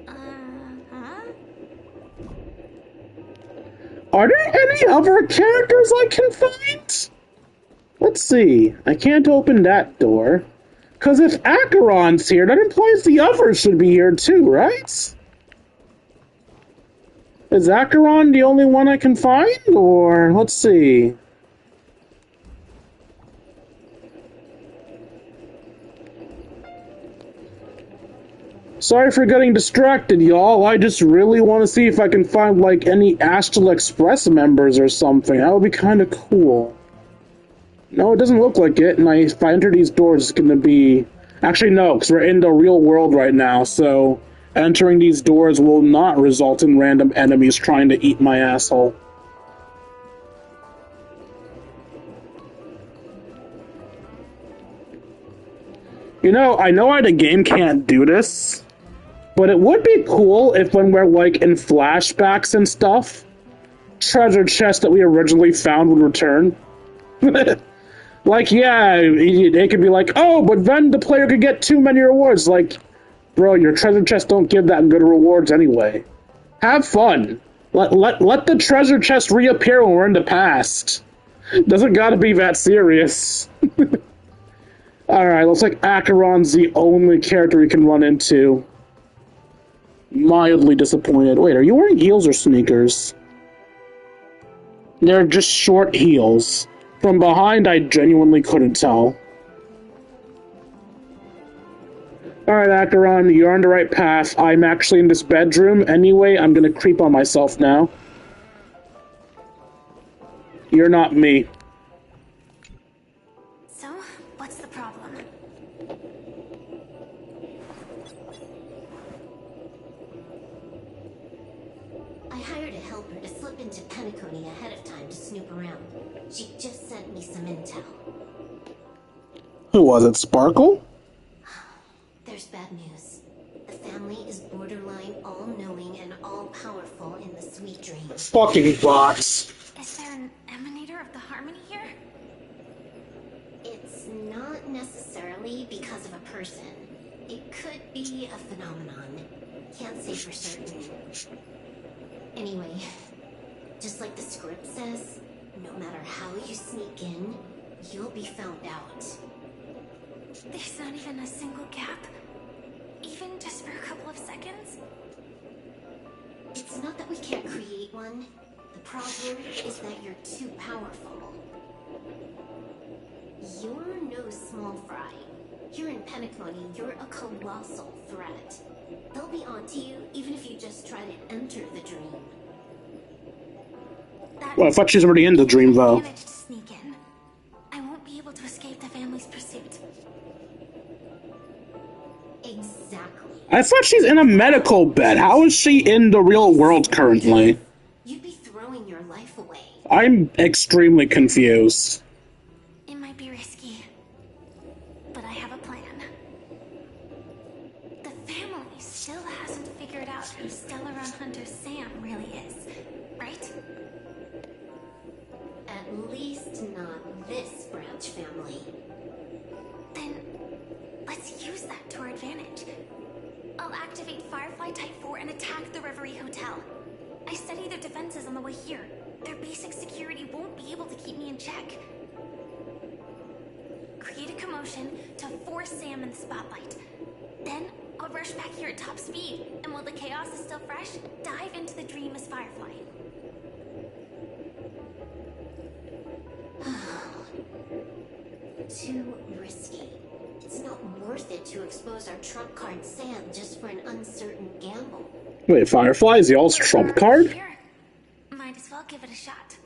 Speaker 2: Uh-huh.
Speaker 3: Are there any other characters I can find? Let's see. I can't open that door. Because if Acheron's here, that implies the others should be here too, right? Is Acheron the only one I can find? Or, let's see. Sorry for getting distracted, y'all. I just really want to see if I can find, like, any Astral Express members or something. That would be kind of cool. No, it doesn't look like it, and if I enter these doors, it's gonna be... Actually, no, because we're in the real world right now, so entering these doors will not result in random enemies trying to eat my asshole. You know why the game can't do this, but it would be cool if when we're, like, in flashbacks and stuff, treasure chests that we originally found would return. Like, yeah, they could be like, oh, but then the player could get too many rewards. Like, bro, your treasure chests don't give that good rewards anyway. Have fun. Let the treasure chest reappear when we're in the past. Doesn't gotta be that serious. Alright, looks like Acheron's the only character we can run into. Mildly disappointed. Wait, are you wearing heels or sneakers? They're just short heels. From behind, I genuinely couldn't tell. Alright, Acheron, you're on the right path. I'm actually in this bedroom. Anyway, I'm gonna creep on myself now. You're not me.
Speaker 2: So, what's the problem? I hired a helper to slip into Penacony ahead of time to snoop around. She just sent me some intel.
Speaker 3: Who was it, Sparkle?
Speaker 2: There's bad news. The family is borderline all-knowing and all-powerful in the sweet dream.
Speaker 3: Fucking bots.
Speaker 2: Is there an emanator of the harmony here? It's not necessarily because of a person. It could be a phenomenon. Can't say for certain. Anyway, just like the script says, no matter how you sneak in, you'll be found out. There's not even a single gap? Even just for a couple of seconds? It's not that we can't create one. The problem is that you're too powerful. You're no small fry. Here in Penacony, you're a colossal threat. They'll be onto you even if you just try to enter the dream.
Speaker 3: Well, I thought she was already in the dream, though.
Speaker 2: I managed to sneak in. I won't be able to escape the family's pursuit. Exactly.
Speaker 3: I thought she's in a medical bed. How is she in the real world currently?
Speaker 2: You'd be throwing your life away.
Speaker 3: I'm extremely confused.
Speaker 2: It might be risky, but I have a plan. The family still hasn't figured out who Stellaron Hunter Sam really is, right? At least not this branch family. Then, let's use that to our advantage. I'll activate Firefly Type 4 and attack the Reverie Hotel. I studied their defenses on the way here. Their basic security won't be able to keep me in check. Create a commotion to force Sam in the spotlight. Then, I'll rush back here at top speed, and while the chaos is still fresh, dive into the dream as Firefly. Too risky. It's not worth it to expose our trump card Sam just for an uncertain gamble.
Speaker 3: Wait, Firefly is y'all's trump card?
Speaker 2: Here. Might as well give it a shot.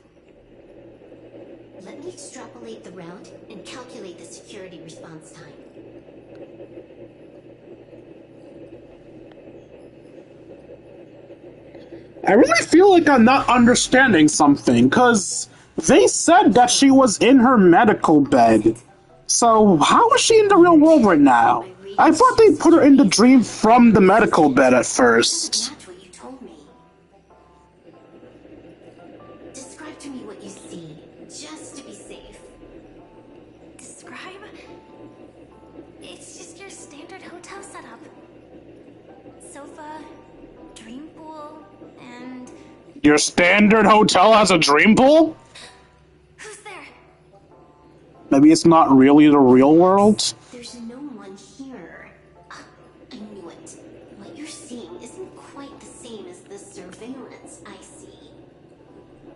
Speaker 2: Let me extrapolate the route and calculate the security response time.
Speaker 3: I really feel like I'm not understanding something, because they said that she was in her medical bed. So, how is she in the real world right now? I thought they put her in the dream from the medical bed at first.
Speaker 2: Match what you told me. Describe to me what you see, just to be safe. Describe? It's just your standard hotel setup. Sofa, dream pool, and...
Speaker 3: Your standard hotel has a dream pool?
Speaker 2: Who's there?
Speaker 3: Maybe it's not really the real world?
Speaker 2: There's no one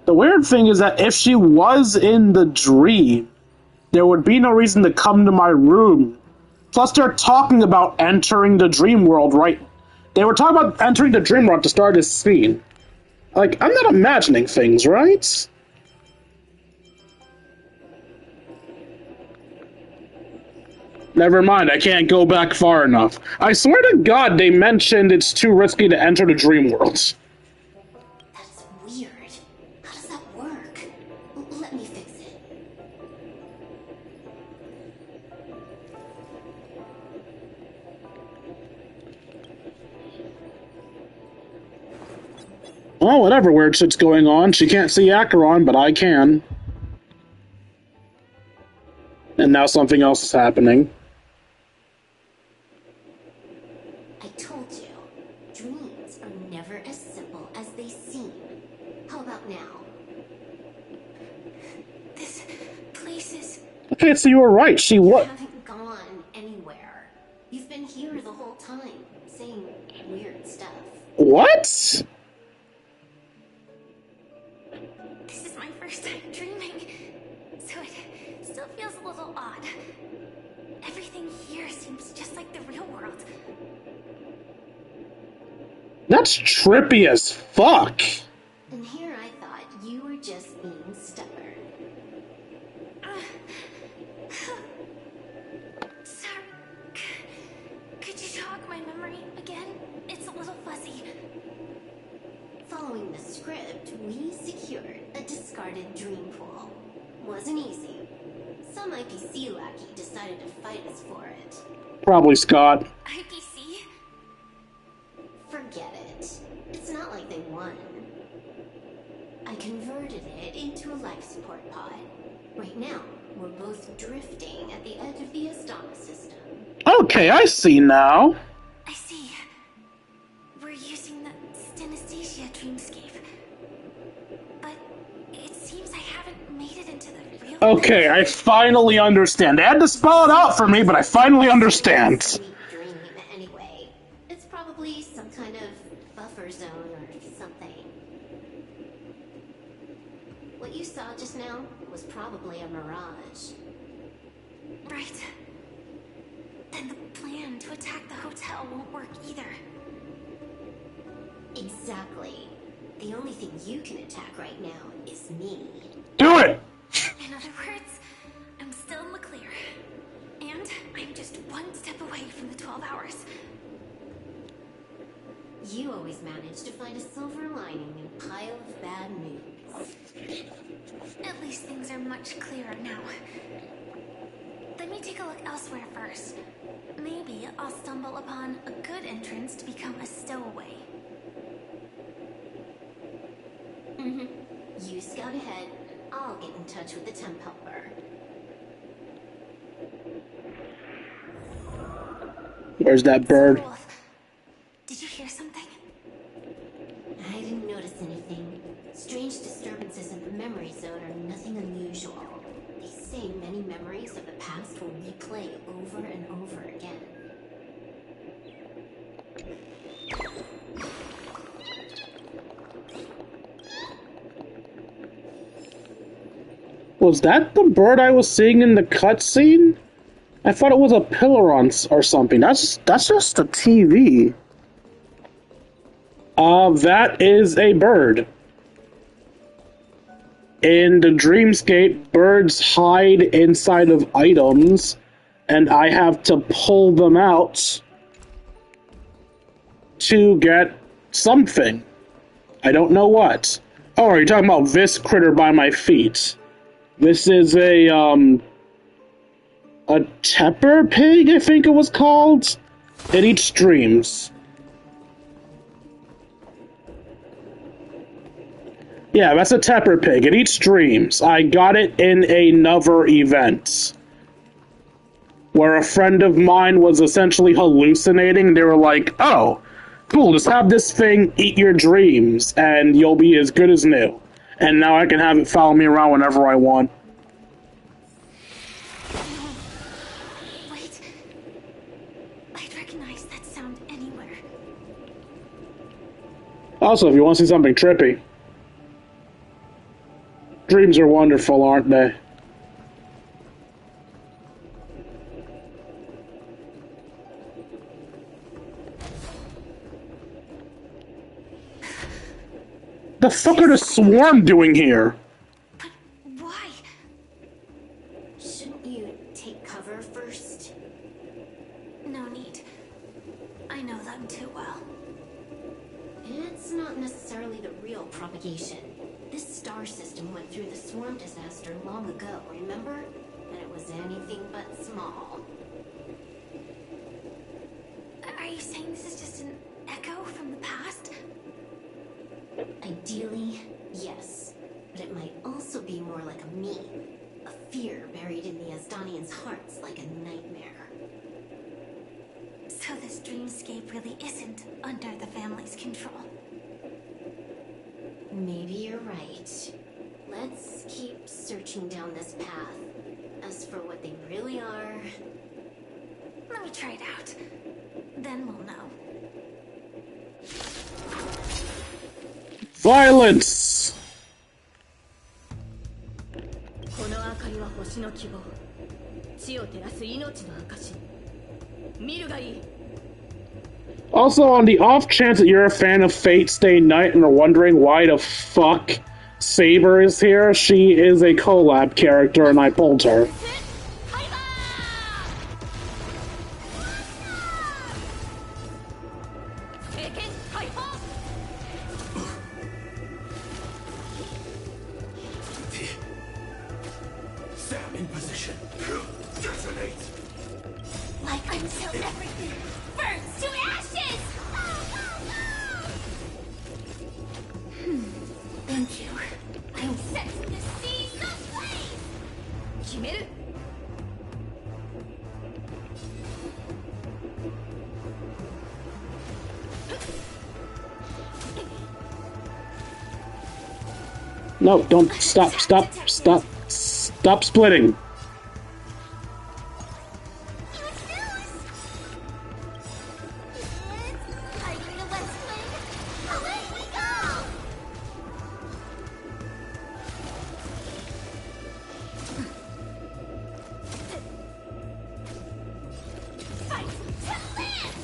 Speaker 3: The weird thing is that if she was in the dream, there would be no reason to come to my room. Plus, they're talking about entering the dream world, right? They were talking about entering the dream world to start this scene. Like, I'm not imagining things, right? Never mind, I can't go back far enough. I swear to God, they mentioned it's too risky to enter the dream world.
Speaker 2: That's weird. How does that work? Let me fix it.
Speaker 3: Oh, whatever weird shit's going on. She can't see Acheron, but I can. And now something else is happening.
Speaker 2: I told you, dreams are never as simple as they seem. How about now?
Speaker 8: This place is...
Speaker 3: Okay, so you were right. She
Speaker 2: You
Speaker 3: what?
Speaker 2: haven't gone anywhere. You've been here the whole time, saying weird stuff.
Speaker 3: What?
Speaker 8: This is my first time dreaming, so it still feels a little odd. Everything here seems just like the real world.
Speaker 3: That's trippy as fuck.
Speaker 2: And here I thought you were just being stubborn.
Speaker 8: Sorry. Could you jog my memory again? It's a little fuzzy.
Speaker 2: Following the script, we secured a discarded dream pool. Wasn't easy. Some IPC lackey decided to fight us for it.
Speaker 3: Probably Scott.
Speaker 8: IPC?
Speaker 2: Forget it. It's not like they won. I converted it into a life support pod. Right now, we're both drifting at the edge of the Astana system.
Speaker 3: Okay, I see now.
Speaker 8: I see. We're using the Synesthesia dreamscape. But it seems I haven't made it into the real...
Speaker 3: Okay, I finally understand. They had to spell it out for me, but I finally understand.
Speaker 2: Sweet dream, anyway. It's probably some kind of buffer zone or something. What you saw just now was probably a mirage.
Speaker 8: Right. Then the plan to attack the hotel won't work either.
Speaker 2: Exactly. The only thing you can attack right now is me.
Speaker 3: Do it!
Speaker 8: In other words, I'm still in the clear. And I'm just one step away from the 12 hours.
Speaker 2: You always manage to find a silver lining in a pile of bad news.
Speaker 8: At least things are much clearer now. Let me take a look elsewhere first. Maybe I'll stumble upon a good entrance to become a stowaway.
Speaker 2: You scout ahead. I'll get in touch with the temp helper.
Speaker 3: Where's that bird?
Speaker 8: Wolf, did you hear something?
Speaker 2: I didn't notice anything. Strange disturbances in the memory zone are nothing unusual. They say many memories of the past will replay over and over again.
Speaker 3: Was that the bird I was seeing in the cutscene? I thought it was a pillar on or something. That's just a TV. That is a bird. In the dreamscape, birds hide inside of items, and I have to pull them out to get something. I don't know what. Oh, are you talking about this critter by my feet? This is a tepper pig, I think it was called. It eats dreams. Yeah, that's a tepper pig. It eats dreams. I got it in another event where a friend of mine was essentially hallucinating. They were like, oh, cool, just have this thing eat your dreams and you'll be as good as new. And now I can have it follow me around whenever I want.
Speaker 8: Wait. I'd recognize that sound anywhere.
Speaker 3: Also, if you want to see something trippy, Dreams are wonderful, aren't they? The fuck are the swarm doing here?
Speaker 8: But why?
Speaker 9: Shouldn't you take cover first?
Speaker 8: No need. I know them too well.
Speaker 9: It's not necessarily the real propagation. This star system went through the swarm disaster long ago, remember? And it was anything but small.
Speaker 8: Are you saying this is just an echo from the past?
Speaker 9: Ideally, yes. But it might also be more like a meme. A fear buried in the Asdanians' hearts like a nightmare.
Speaker 8: So this dreamscape really isn't under the family's control.
Speaker 9: Maybe you're right. Let's keep searching down this path. As for what they really are...
Speaker 8: Let me try it out. Then we'll know.
Speaker 3: Violence!
Speaker 10: この明かりは星の希望。地を照らす命の証。見るがいい。
Speaker 3: Also, on the off chance that you're a fan of Fate Stay Night and are wondering why the fuck Saber is here, she is a collab character and I pulled her.
Speaker 1: Sam in position. Detonate.
Speaker 2: Like until everything burns to ashes! Thank you. I'm setting the seas ablaze!
Speaker 10: 決める。
Speaker 3: No, don't stop splitting.
Speaker 2: Hiding the West Wing! Away we go! Fight to live!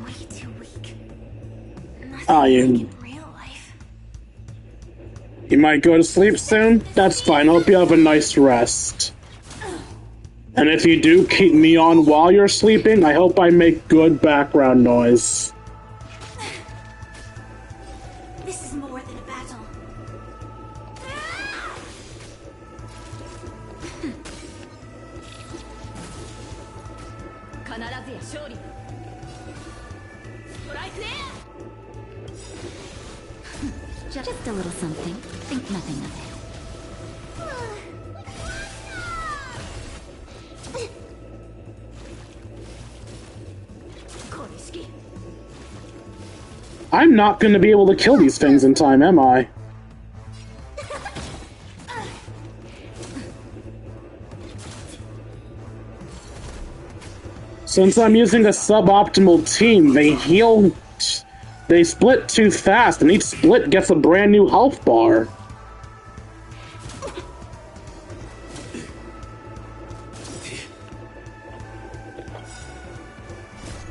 Speaker 8: Way too weak. Nothing
Speaker 3: Ah,
Speaker 8: like
Speaker 3: you
Speaker 8: in real life.
Speaker 3: might go to sleep soon? That's fine, I hope you have a nice rest. And if you do keep me on while you're sleeping, I hope I make good background noise.
Speaker 8: This is more than a battle. Just a little something. Think nothing of it.
Speaker 3: I'm not gonna be able to kill these things in time, am I? Since I'm using a suboptimal team, they split too fast, and each split gets a brand new health bar.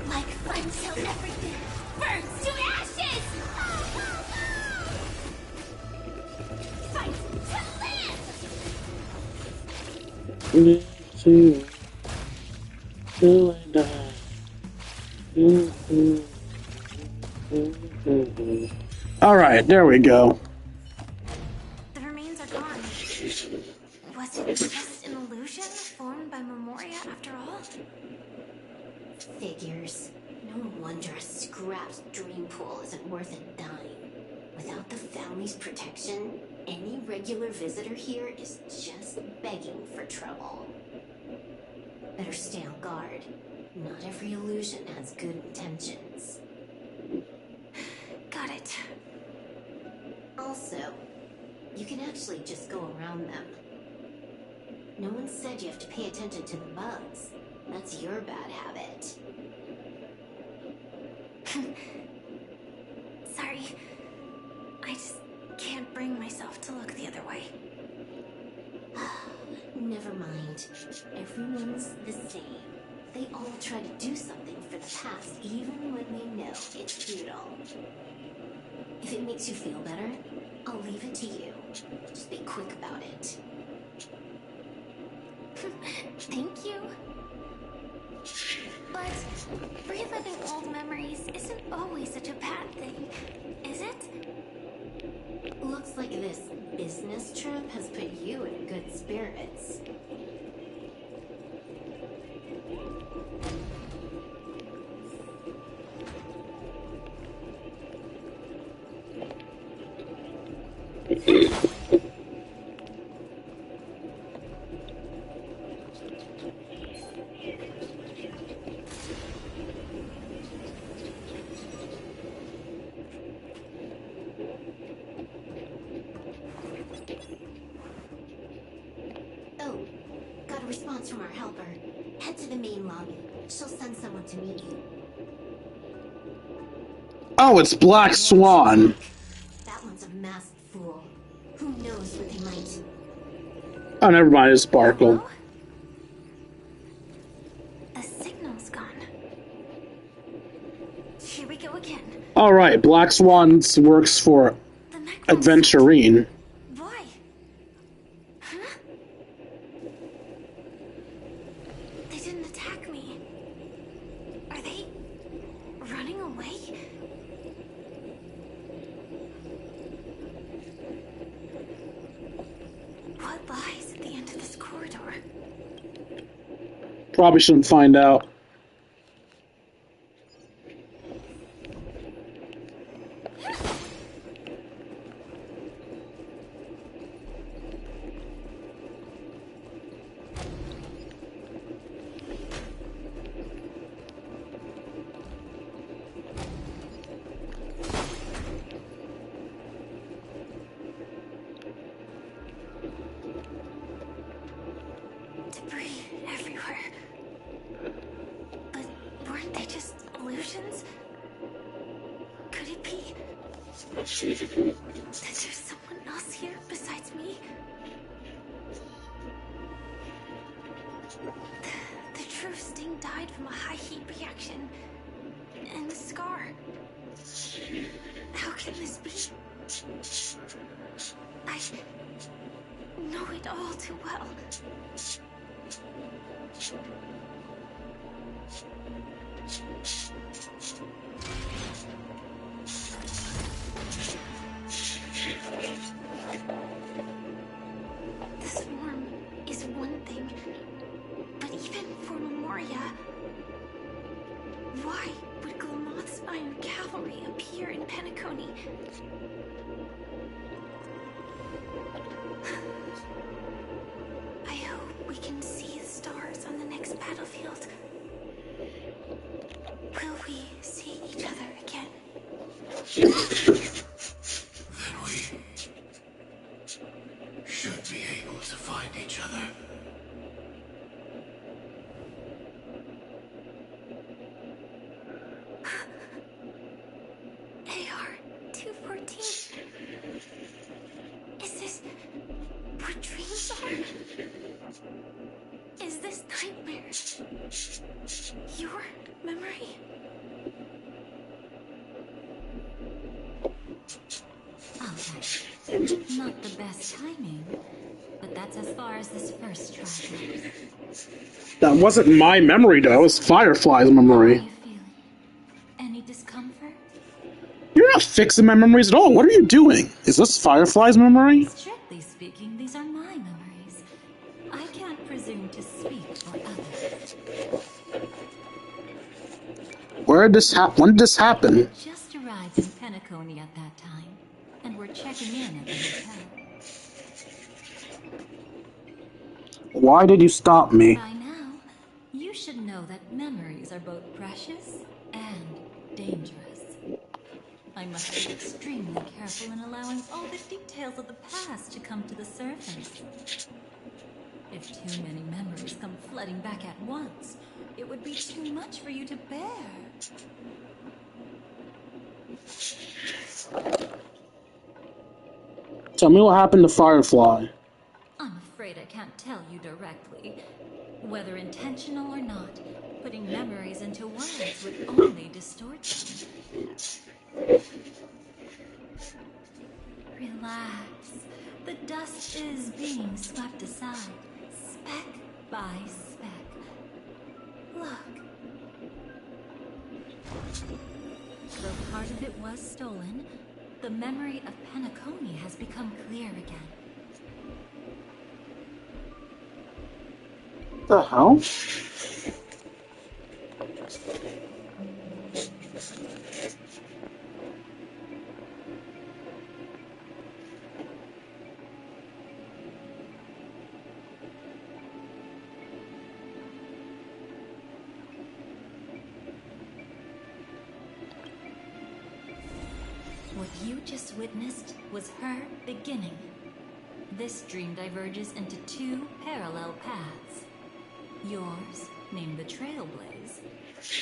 Speaker 2: Like fun till everything burns to ashes! Fight to live!
Speaker 3: Alright, there we go.
Speaker 8: The remains are gone. Was it just an illusion formed by Memoria after all?
Speaker 9: Figures. No wonder a scrapped dream pool isn't worth a dime. Without the family's protection, any regular visitor here is just begging for trouble. Better stay on guard. Not every illusion has good intentions.
Speaker 8: Got it.
Speaker 9: Also, you can actually just go around them. No one said you have to pay attention to the bugs. That's your bad habit.
Speaker 8: Sorry. I just can't bring myself to look the other way.
Speaker 9: Never mind. Everyone's the same. They all try to do something for the past, even when they know it's futile. If it makes you feel better, I'll leave it to you. Just be quick about it.
Speaker 2: Thank you. But reliving old memories isn't always such a bad thing, is it?
Speaker 9: Looks like this business trip has put you in good spirits. Oh, got a response from our helper. Head to the main lobby. She'll send someone to meet you.
Speaker 3: Oh, it's Black Swan.
Speaker 9: That one's a masked fool. Who knows what they might...
Speaker 3: Oh, never mind, it's Sparkle.
Speaker 2: Hello? The signal's gone. Here we go again.
Speaker 3: Alright, Black Swan works for
Speaker 2: The mech
Speaker 3: Adventurine.
Speaker 2: Boy. Huh? They didn't attack me. Are they running away? What lies at the end of this corridor?
Speaker 3: Probably shouldn't find out.
Speaker 2: Debris everywhere. But weren't they just illusions? Could it be that there's someone else here besides me? The true Sting died from a high heat reaction. And the scar. How can this be? I know it all too well. The swarm is one thing, but even for Memoria, why would Glamoth's Iron Cavalry appear in Penacony? I hope we can see the stars on the next battlefield. Will we see each other again?
Speaker 1: Then we should be able to find each other.
Speaker 2: AR-214. Is this what dreams are? Is this nightmare your memory?
Speaker 8: Okay. Not the best timing, but that's as far as this first try goes.
Speaker 3: That wasn't my memory, though. It was Firefly's
Speaker 8: How are
Speaker 3: memory.
Speaker 8: you feeling? Any discomfort?
Speaker 3: You're not fixing my memories at all. What are you doing? Is this Firefly's memory?
Speaker 8: Strictly speaking, these are my memories. I can't presume to speak for others.
Speaker 3: When did this happen?
Speaker 8: Just arrived in Penacony at that time, and we're checking in at the hotel.
Speaker 3: Why did you stop me?
Speaker 8: By now, you should know that memories are both precious and dangerous. I must be extremely careful in allowing all the details of the past to come to the surface. If too many memories come flooding back at once, it would be too much for you to bear.
Speaker 3: Tell me what happened to Firefly.
Speaker 8: I'm afraid I can't tell you directly. Whether intentional or not, putting memories into words would only distort them. Relax. The dust is being swept aside, speck by speck. Look. Though part of it was stolen, the memory of Penacony has become clear again.
Speaker 3: The hell?
Speaker 8: What you just witnessed was her beginning. This dream diverges into two parallel paths. Yours, named the Trailblaze,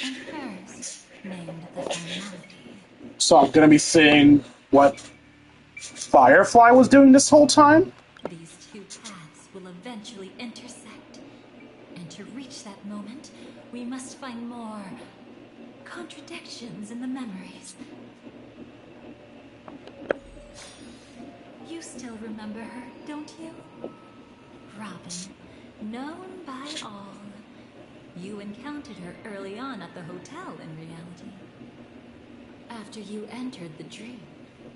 Speaker 8: and hers, named the Finality.
Speaker 3: So I'm gonna be seeing what Firefly was doing this whole time?
Speaker 8: These two paths will eventually intersect. And to reach that moment, we must find more contradictions in the memories. You still remember her, don't you? Robin, known by all. You encountered her early on at the hotel in reality. After you entered the dream,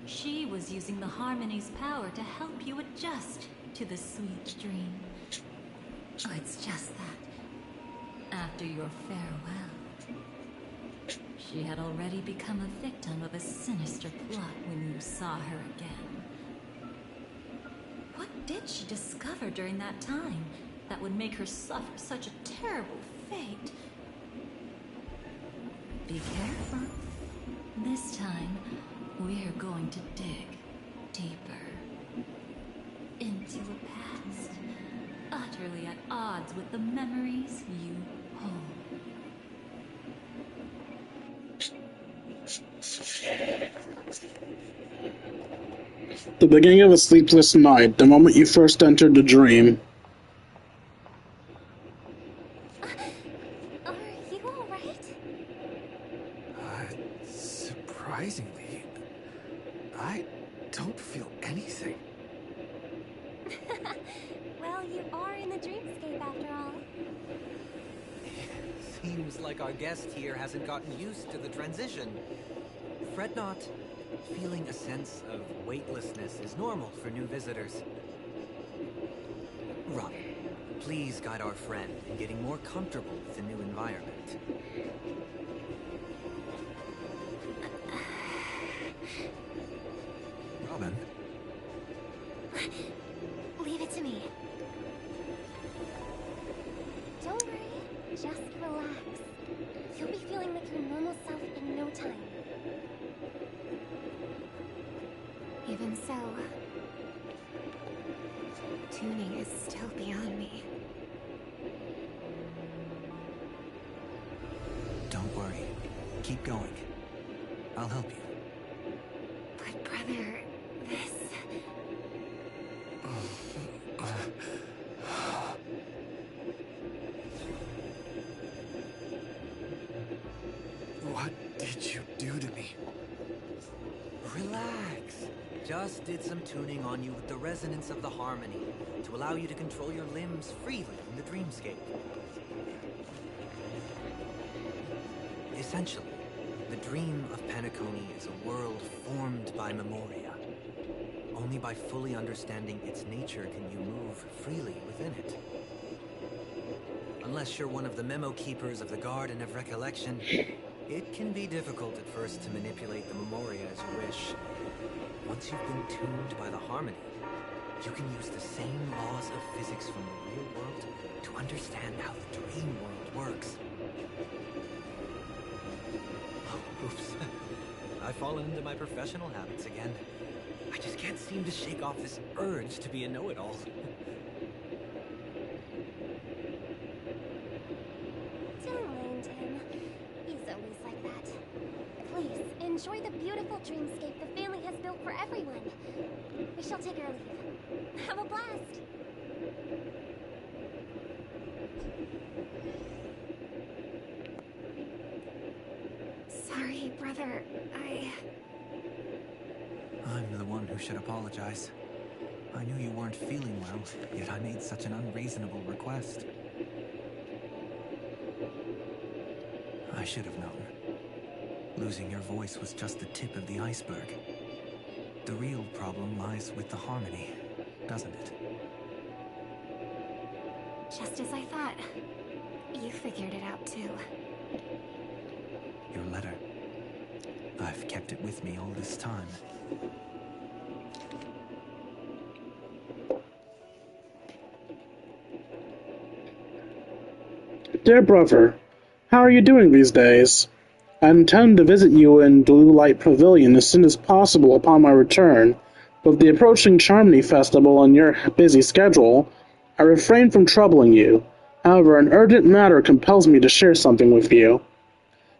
Speaker 8: she was using the Harmony's power to help you adjust to the sweet dream. Oh, it's just that. After your farewell, she had already become a victim of a sinister plot when you saw her again. What did she discover during that time that would make her suffer such a terrible fate? Be careful. This time, we're going to dig deeper into a past utterly at odds with the memories you hold.
Speaker 3: The beginning of a sleepless night, the moment you first entered the dream.
Speaker 2: Are you alright?
Speaker 5: Surprisingly, I don't feel anything.
Speaker 2: Well, you are in the dreamscape after all.
Speaker 6: Seems like our guest here hasn't gotten used to the transition. Fret not. Feeling a sense of weightlessness is normal for new visitors. Robin, please guide our friend in getting more comfortable with the new environment. Robin?
Speaker 2: Leave it to me. Don't worry, just relax. You'll be feeling like your normal self in no time. Even so, tuning is still beyond me.
Speaker 6: Don't worry. Keep going. I'll help you.
Speaker 2: But brother, this...
Speaker 5: What did you do to me?
Speaker 6: Relax. Just did some tuning on you with the resonance of the harmony to allow you to control your limbs freely in the dreamscape. Essentially, the dream of Penacony is a world formed by memoria. Only by fully understanding its nature can you move freely within it. Unless you're one of the memo keepers of the Garden of Recollection, it can be difficult at first to manipulate the memoria as you wish. Once you've been tuned by the harmony, you can use the same laws of physics from the real world to understand how the dream world works. Oh, oops. I've fallen into my professional habits again. I just can't seem to shake off this urge to be a know-it-all.
Speaker 2: enjoy the beautiful dreamscape the family has built for everyone. We shall take our leave. Have a blast! Sorry, brother.
Speaker 5: I'm the one who should apologize. I knew you weren't feeling well, yet I made such an unreasonable request. I should have known. Losing your voice was just the tip of the iceberg. The real problem lies with the harmony, doesn't it?
Speaker 2: Just as I thought. You figured it out too.
Speaker 5: Your letter. I've kept it with me all this time.
Speaker 3: Dear brother, how are you doing these days? I intend to visit you in Blue Light Pavilion as soon as possible upon my return, but with the approaching Charmony Festival and your busy schedule, I refrain from troubling you. However, an urgent matter compels me to share something with you.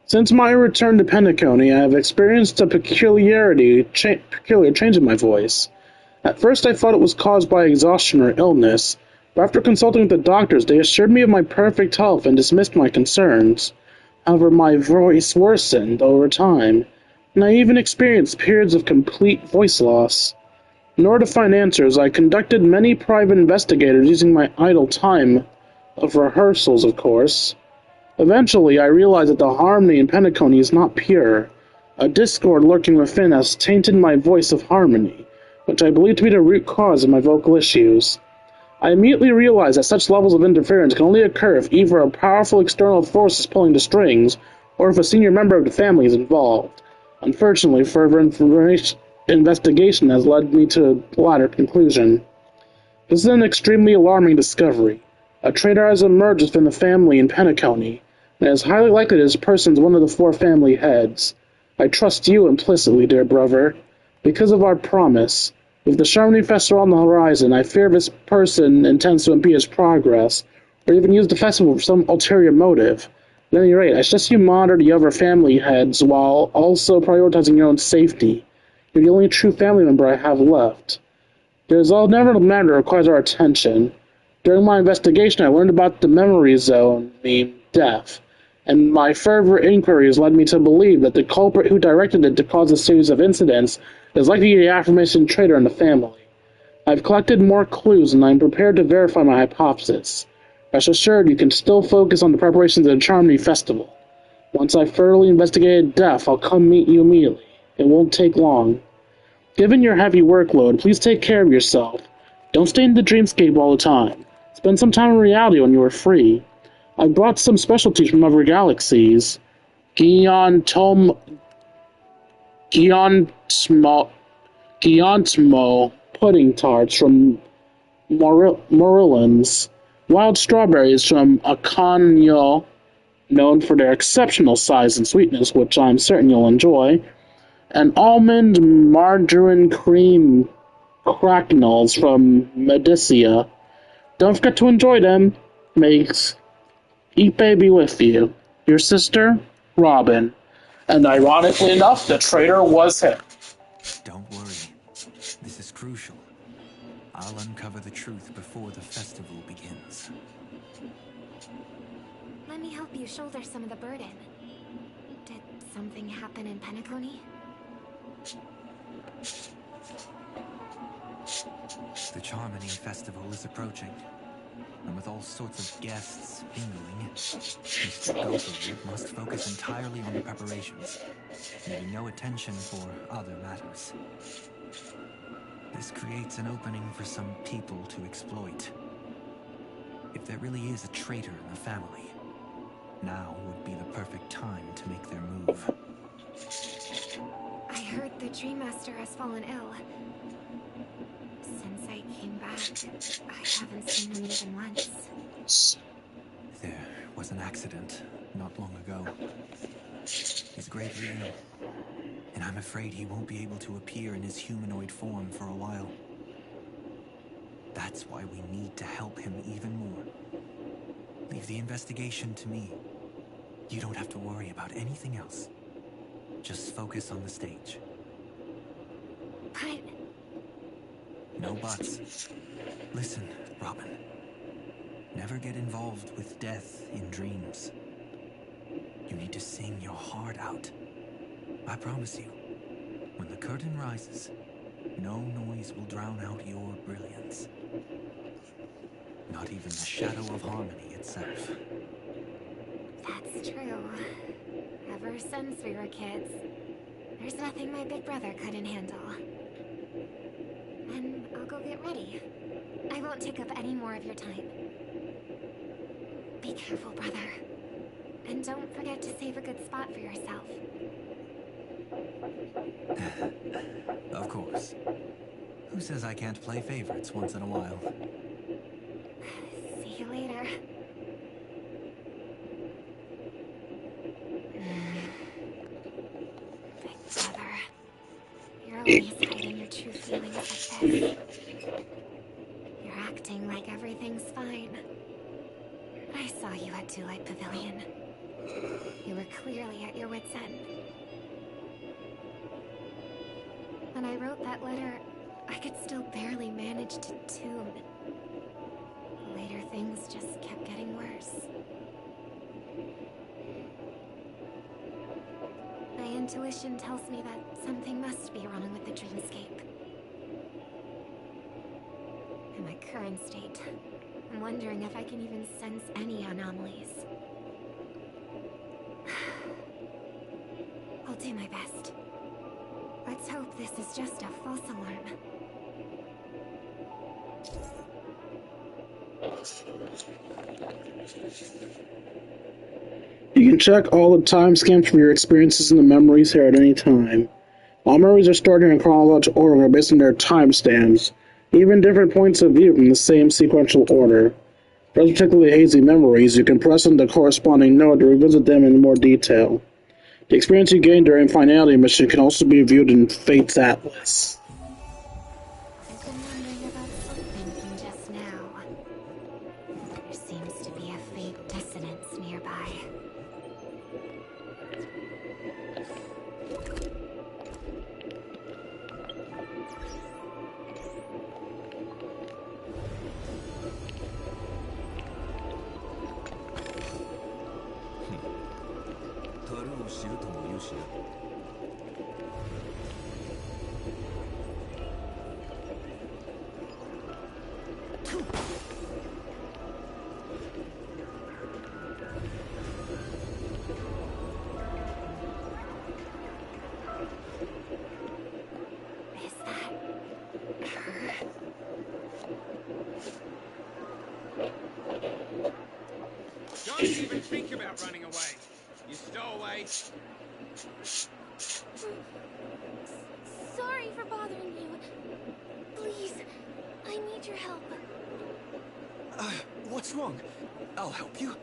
Speaker 3: Since my return to Penacony, I have experienced a peculiar change in my voice. At first I thought it was caused by exhaustion or illness, but after consulting with the doctors, they assured me of my perfect health and dismissed my concerns. However, my voice worsened over time, and I even experienced periods of complete voice loss. In order to find answers, I conducted many private investigators using my idle time of rehearsals, of course. Eventually, I realized that the harmony in Penacony is not pure. A discord lurking within has tainted my voice of harmony, which I believe to be the root cause of my vocal issues. I immediately realized that such levels of interference can only occur if either a powerful external force is pulling the strings, or if a senior member of the family is involved. Unfortunately, further investigation has led me to the latter conclusion. This is an extremely alarming discovery. A traitor has emerged within the family in Penacony, and it is highly likely that this person is one of the 4 family heads. I trust you implicitly, dear brother. Because of our promise, with the Charmony Festival on the horizon, I fear this person intends to impede its progress, or even use the festival for some ulterior motive. At any rate, I suggest you monitor the other family heads while also prioritizing your own safety. You're the only true family member I have left. There is never a matter that requires our attention. During my investigation, I learned about the memory zone, named Death, and my further inquiries led me to believe that the culprit who directed it to cause a series of incidents is likely the aforementioned traitor in the family. I've collected more clues, and I am prepared to verify my hypothesis. Rest assured, you can still focus on the preparations of the Charmony Festival. Once I've thoroughly investigated Death, I'll come meet you immediately. It won't take long. Given your heavy workload, please take care of yourself. Don't stay in the dreamscape all the time. Spend some time in reality when you are free. I've brought some specialties from other galaxies. Giontmo pudding tarts from Morillans, wild strawberries from Acanio, known for their exceptional size and sweetness, which I'm certain you'll enjoy, and almond margarine cream cracknels from Medicia. Don't forget to enjoy them. May Ipe be with you. Your sister, Robin. And ironically enough, the traitor was him.
Speaker 5: Don't worry. This is crucial. I'll uncover the truth before the festival begins.
Speaker 2: Let me help you shoulder some of the burden. Did something happen in Penacony?
Speaker 5: The Charmony Festival is approaching, and with all sorts of guests mingling, Mr. Belford must focus entirely on the preparations, leaving no attention for other matters. This creates an opening for some people to exploit. If there really is a traitor in the family, now would be the perfect time to make their move.
Speaker 2: I heard the Dream Master has fallen ill. Since I came back, I haven't seen him even once.
Speaker 5: There was an accident not long ago. He's gravely ill, and I'm afraid he won't be able to appear in his humanoid form for a while. That's why we need to help him even more. Leave the investigation to me. You don't have to worry about anything else. Just focus on the stage.
Speaker 2: But...
Speaker 5: No buts. Listen, Robin. Never get involved with death in dreams. You need to sing your heart out. I promise you, when the curtain rises, no noise will drown out your brilliance. Not even the shadow of harmony itself.
Speaker 2: That's true. Ever since we were kids, there's nothing my big brother couldn't handle. And I'll go get ready. I won't take up any more of your time. Be careful, brother. And don't forget to save a good spot for yourself.
Speaker 5: Of course. Who says I can't play favorites once in a while?
Speaker 2: See you later. Big brother, you're always hiding your true feelings like this. You're acting like everything's fine. I saw you at Daylight Pavilion. You were clearly at your wit's end. When I wrote that letter, I could still barely manage to tune. Later things just kept getting worse. My intuition tells me that something must be wrong with the dreamscape. In my current state, I'm wondering if I can even sense any anomalies. I'll do my best. Let's hope this is just a false alarm.
Speaker 3: You can check all the timestamps from your experiences in the memories here at any time. All memories are stored in chronological order based on their timestamps, even different points of view from the same sequential order. For those particularly hazy memories, you can press on the corresponding node to revisit them in more detail. The experience you gain during Finality Mission can also be viewed in Fate's Atlas.
Speaker 2: I've been wondering about something from just now. There seems to be a faint dissonance nearby. Is that her?
Speaker 1: Don't even think about running away. You stowaway.
Speaker 2: Sorry for bothering you. Please, I need your help.
Speaker 1: What's wrong? I'll help you.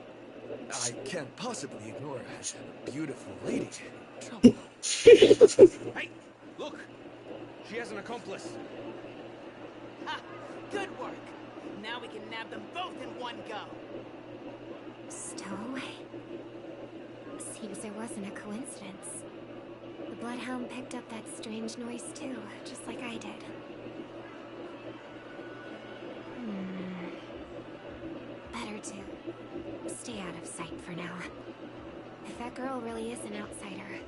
Speaker 1: I can't possibly ignore a beautiful lady in trouble. Hey, look! She has an accomplice.
Speaker 11: Ha! Good work! Now we can nab them both in one go!
Speaker 2: Stowaway? Seems there wasn't a coincidence. The Bloodhound picked up that strange noise too, just like I did. Better to stay out of sight for now. If that girl really is an outsider,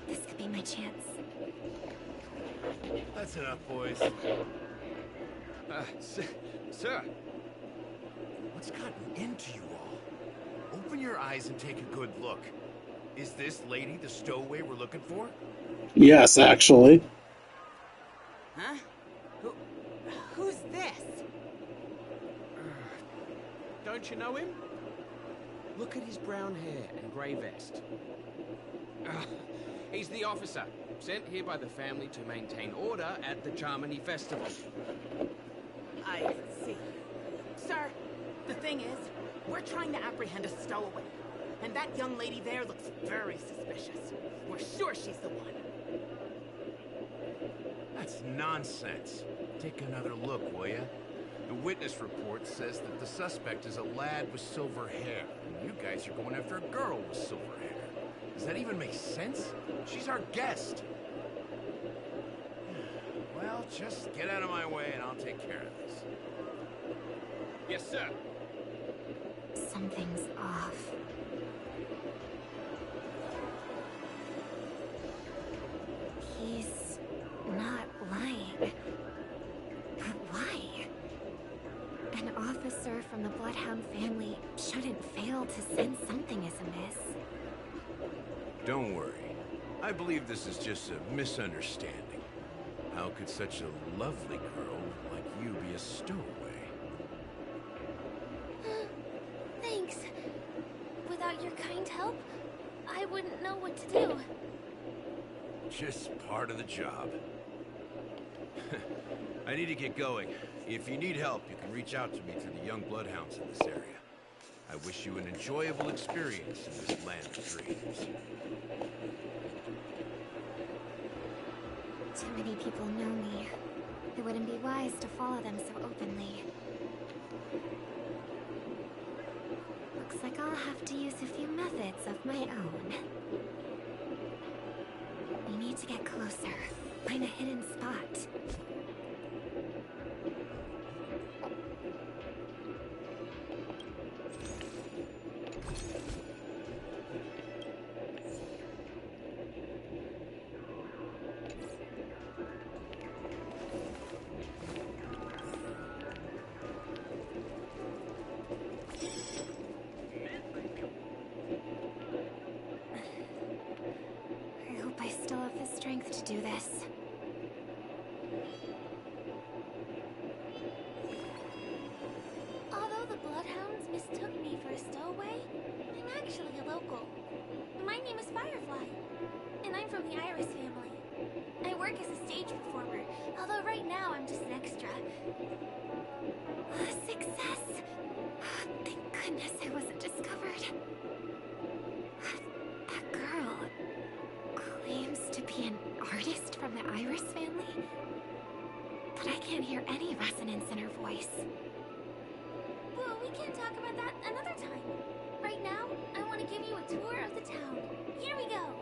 Speaker 2: this could be my chance.
Speaker 12: That's enough, boys.
Speaker 1: Sir.
Speaker 12: What's gotten into you all? Open your eyes and take a good look. Is this lady the stowaway we're looking for?
Speaker 3: Yes, actually.
Speaker 11: Huh? Who's this?
Speaker 1: Don't you know him? Look at his brown hair and grey vest. He's the officer, sent here by the family to maintain order at the Charmony Festival.
Speaker 11: I see. Sir, the thing is, we're trying to apprehend a stowaway. And that young lady there looks very suspicious. We're sure she's the one.
Speaker 12: That's nonsense. Take another look, will ya? The witness report says that the suspect is a lad with silver hair, and you guys are going after a girl with silver hair. Does that even make sense? She's our guest. Well, just get out of my way and I'll take care of this. Yes, sir.
Speaker 13: Something's off. He's not lying. But why? An officer from the Bloodhound family shouldn't fail to sense something is amiss.
Speaker 12: Don't worry. I believe this is just a misunderstanding. How could such a lovely girl like you be a stowaway?
Speaker 2: Thanks. Without your kind help, I wouldn't know what to do.
Speaker 12: Just part of the job. I need to get going. If you need help, you can reach out to me through the young bloodhounds in this area. I wish you an enjoyable experience in this land of dreams.
Speaker 13: Too many people know me. It wouldn't be wise to follow them so openly. Looks like I'll have to use a few methods of my own. We need to get closer. Find a hidden spot. I hope I still have the strength to do this.
Speaker 2: Although the Bloodhounds mistook me for a stowaway, I'm actually a local. My name is Firefly, and I'm from the Iris family. I work as a stage performer, although right now I'm just an extra. Success! Thank goodness I wasn't discovered. That girl claims to be an artist from the Iris family, but I can't hear any resonance in her voice. Well, we can talk about that another time. Right now, I want to give you a tour of the town. Here we go.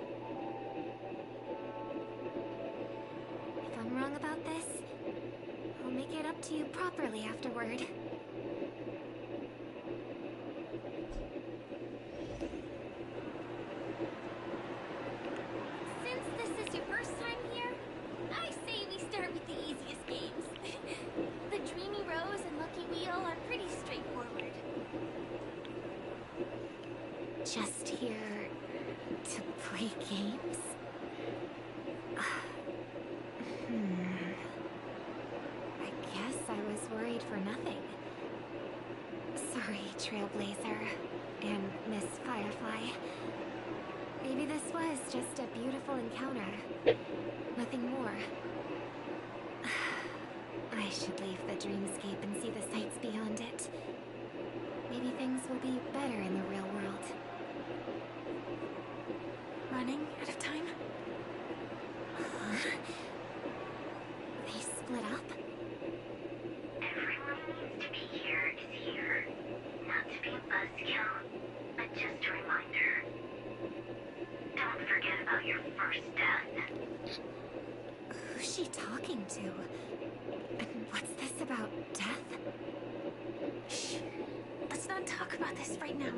Speaker 13: If I'm wrong about this, I'll make it up to you properly afterward.
Speaker 2: Since this is your first time here, I say we start with the easiest games. The Dreamy Rose and Lucky Wheel are pretty straightforward.
Speaker 13: Just here to play games? I guess I was worried for nothing. Sorry, Trailblazer and Miss Firefly. Maybe this was just a beautiful encounter. Nothing more. I should leave the dreamscape and see the sights beyond it. Maybe things will be better in the real world.
Speaker 2: Running out of time?
Speaker 13: They split up?
Speaker 14: Everyone needs to be here is here. Not to be a buzzkill, but just a reminder. Don't forget about your first death.
Speaker 13: Who's she talking to? And what's this about death?
Speaker 2: Shh. Let's not talk about this right now.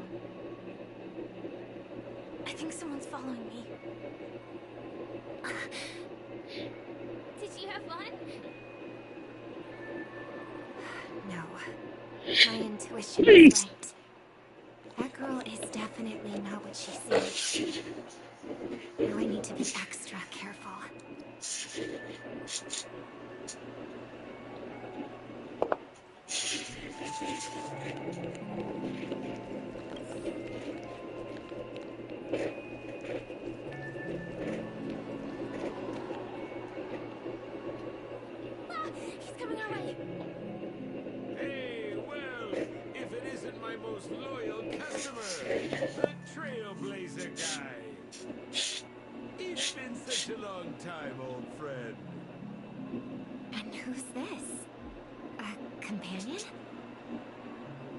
Speaker 2: I think someone's following me. Did you have fun?
Speaker 13: No. My intuition is right. That girl is definitely not what she seems. Now I need to be extra careful.
Speaker 2: Ah, he's coming our way.
Speaker 1: Hey, well, if it isn't my most loyal customer, the Trailblazer guy. It's been such a long time, old friend.
Speaker 13: And who's this? A companion?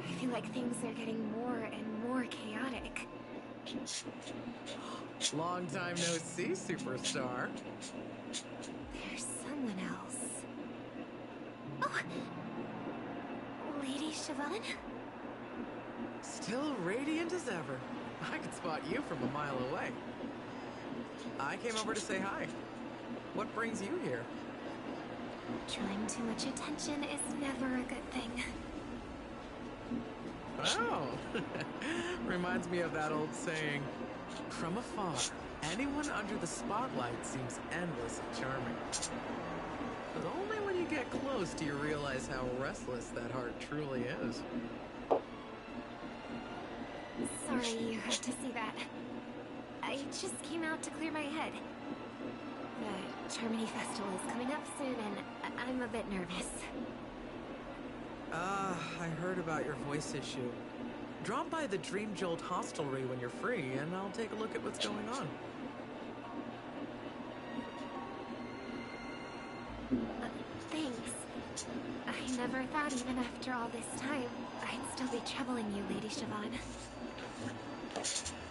Speaker 13: I feel like things are getting more and more chaotic.
Speaker 11: Long time no see, superstar.
Speaker 13: There's someone else. Oh! Lady Siobhan?
Speaker 11: Still radiant as ever. I could spot you from a mile away. I came over to say hi. What brings you here?
Speaker 13: Drawing too much attention is never a good thing.
Speaker 11: Oh, reminds me of that old saying, from afar, anyone under the spotlight seems endlessly charming. But only when you get close do you realize how restless that heart truly is.
Speaker 13: Sorry you have to see that. I just came out to clear my head. The Charmony Festival is coming up soon and I'm a bit nervous.
Speaker 11: I heard about your voice issue. Drop by the Dream Jolt hostelry when you're free, and I'll take a look at what's going on.
Speaker 13: Thanks. I never thought even after all this time, I'd still be troubling you, Lady Siobhan.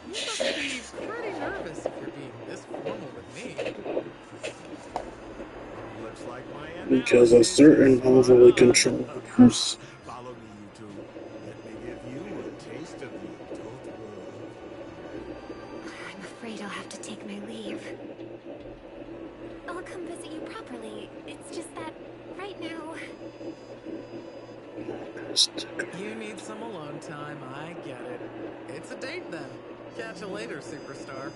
Speaker 11: You must be pretty nervous if you're being this formal with me.
Speaker 1: Looks like my
Speaker 3: Because a certain overly controllers.
Speaker 1: Follow me, you two. Let me give you a taste of the adult world.
Speaker 13: I'm afraid I'll have to take my leave. I'll come visit you properly. It's just that, right now...
Speaker 11: You need some alone time, I get it. It's a date then. Catch you later, superstar.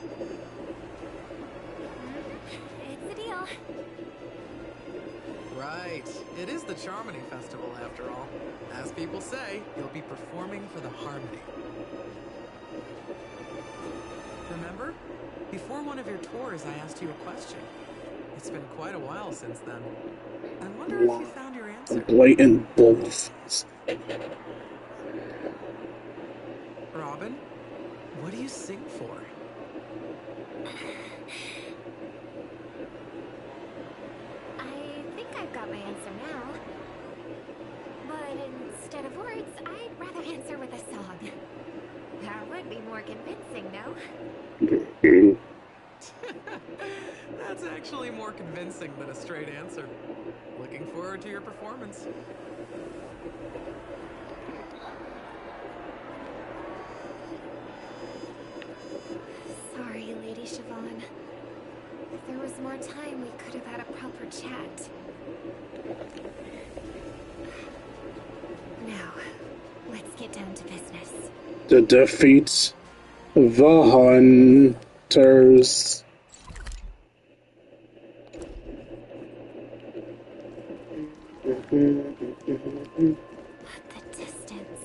Speaker 13: It's a deal.
Speaker 11: Right. It is the Charmony Festival, after all. As people say, you'll be performing for the Harmony. Remember? Before one of your tours, I asked you a question. It's been quite a while since then. I wonder if you found your answer.
Speaker 3: Blatant bullshit.
Speaker 11: Robin, what do you sing for?
Speaker 13: I think I've got my answer now. But instead of words, I'd rather answer with a song. That would be more convincing, no?
Speaker 11: That's actually more convincing than a straight answer. Looking forward to your performance.
Speaker 13: Sorry, Lady Siobhan. If there was more time, we could have had a proper chat. Now, let's get down to business.
Speaker 3: To defeat the hunters.
Speaker 13: The distance.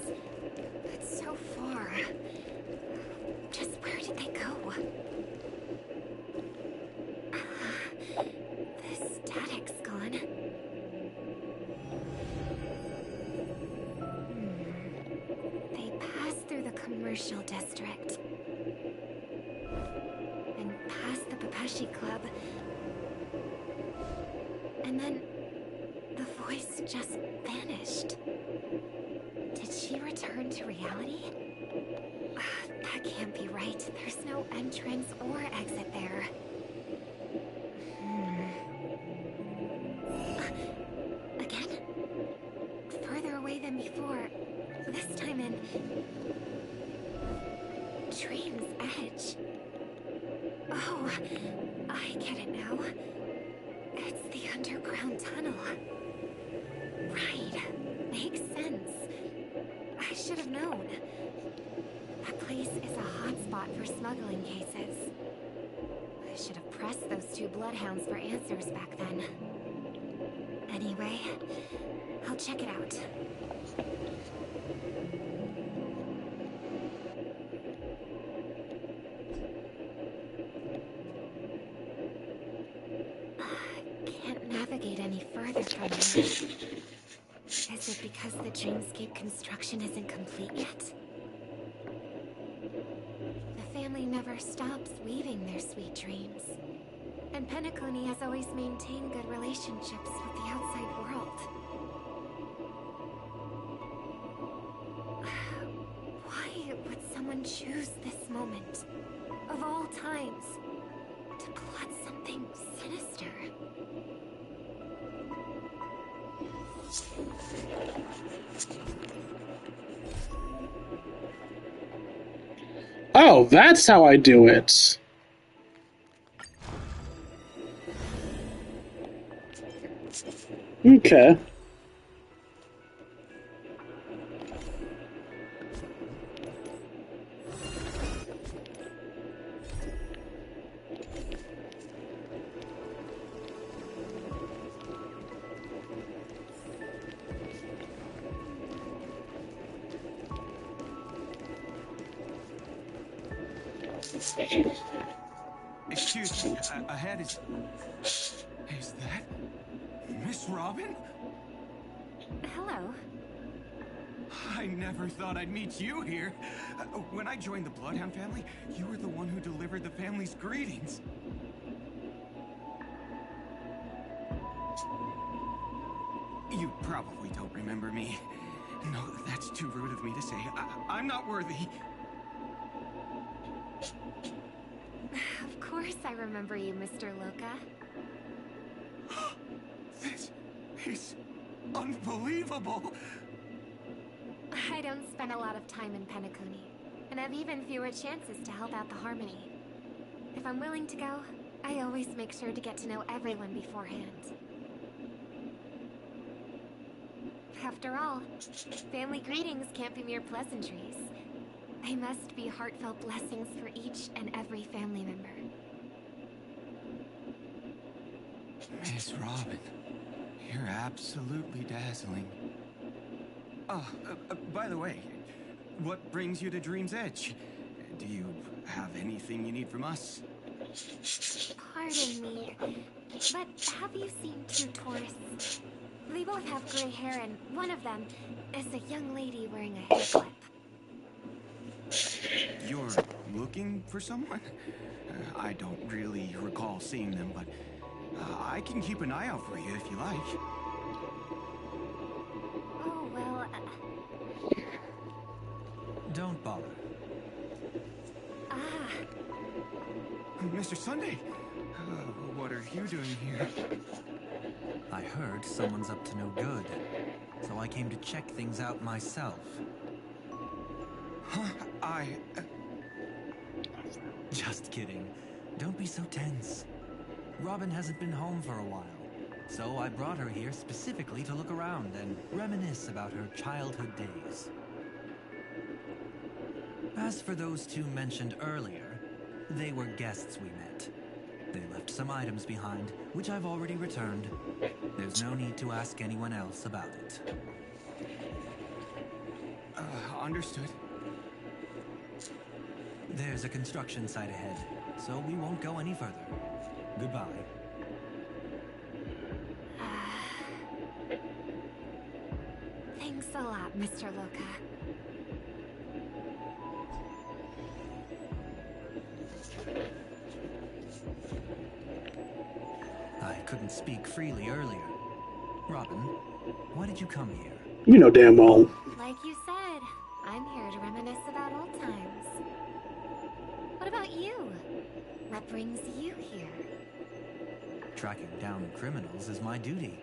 Speaker 13: It's so far. Just where did they go? The static's gone. They passed through the commercial district. And past the Papashi Club. And then the voice just vanished. Did she return to reality? That can't be right. There's no entrance or exit there. Again? Further away than before. This time in... Dream's Edge. Oh, I get it now. It's the underground tunnel. Right. Makes sense. I should have known. That place is a hotspot for smuggling cases. I should have pressed those two bloodhounds for answers back then. Anyway, I'll check it out. Can't navigate any further from here. Is it because the dreamscape construction isn't complete yet? The family never stops weaving their sweet dreams. And Penacony has always maintained good relationships with the outside world. Why would someone choose this moment, of all times, to plot something sinister?
Speaker 3: Oh, that's how I do it. Okay.
Speaker 5: Excuse me, ahead is... Is that... Miss Robin?
Speaker 13: Hello.
Speaker 5: I never thought I'd meet you here. When I joined the Bloodhound family, you were the one who delivered the family's greetings. You probably don't remember me. No, that's too rude of me to say. I'm not worthy.
Speaker 13: Of course I remember you, Mr. Loka.
Speaker 5: This is unbelievable.
Speaker 13: I don't spend a lot of time in Penacony, and have even fewer chances to help out the Harmony. If I'm willing to go, I always make sure to get to know everyone beforehand. After all, family greetings can't be mere pleasantries. They must be heartfelt blessings for each and every family member.
Speaker 5: Miss Robin, you're absolutely dazzling. Oh, by the way, what brings you to Dream's Edge? Do you have anything you need from us?
Speaker 13: Pardon me, but have you seen two tourists? They both have gray hair, and one of them is a young lady wearing a hair clip.
Speaker 5: You're looking for someone? I don't really recall seeing them, but I can keep an eye out for you if you like.
Speaker 13: Oh, well...
Speaker 5: Don't bother.
Speaker 13: Ah.
Speaker 5: Mr. Sunday, what are you doing here? I heard someone's up to no good, so I came to check things out myself. Huh? Just kidding. Don't be so tense. Robin hasn't been home for a while, so I brought her here specifically to look around and reminisce about her childhood days. As for those two mentioned earlier, they were guests we met. They left some items behind, which I've already returned. There's no need to ask anyone else about it. Understood. There's a construction site ahead, so we won't go any further. Goodbye.
Speaker 13: Thanks a lot, Mr. Loka.
Speaker 5: I couldn't speak freely earlier. Robin, why did you come here?
Speaker 3: You know damn well.
Speaker 13: Like you said, I'm here to reminisce about old times. What about you? What brings you here?
Speaker 5: Tracking down criminals is my duty.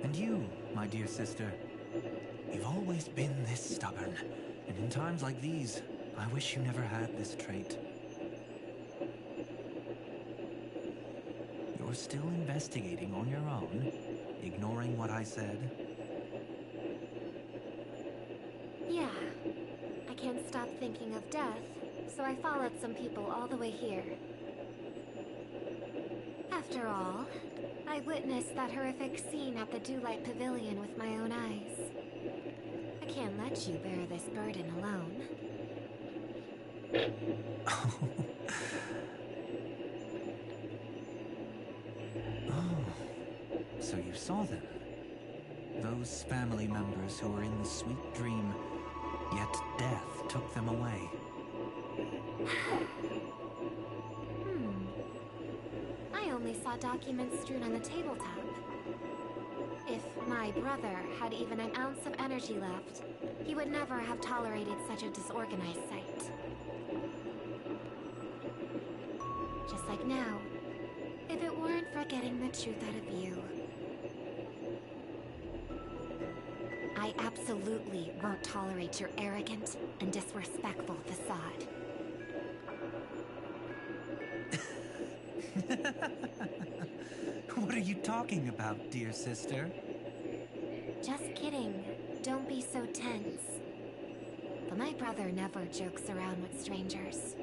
Speaker 5: And you, my dear sister, you've always been this stubborn. And in times like these, I wish you never had this trait. You're still investigating on your own, ignoring what I said?
Speaker 13: Yeah. I can't stop thinking of death, so I followed some people all the way here. After all, I witnessed that horrific scene at the Dewlight Pavilion with my own eyes. I can't let you bear this burden alone.
Speaker 5: So you saw them? Those family members who were in the sweet dream, yet death took them away.
Speaker 13: I only saw documents strewn on the tabletop. If my brother had even an ounce of energy left, he would never have tolerated such a disorganized sight. like now, if it weren't for getting the truth out of you. I absolutely won't tolerate your arrogant and disrespectful facade.
Speaker 5: What are you talking about, dear sister?
Speaker 13: Just kidding. Don't be so tense. But my brother never jokes around with strangers.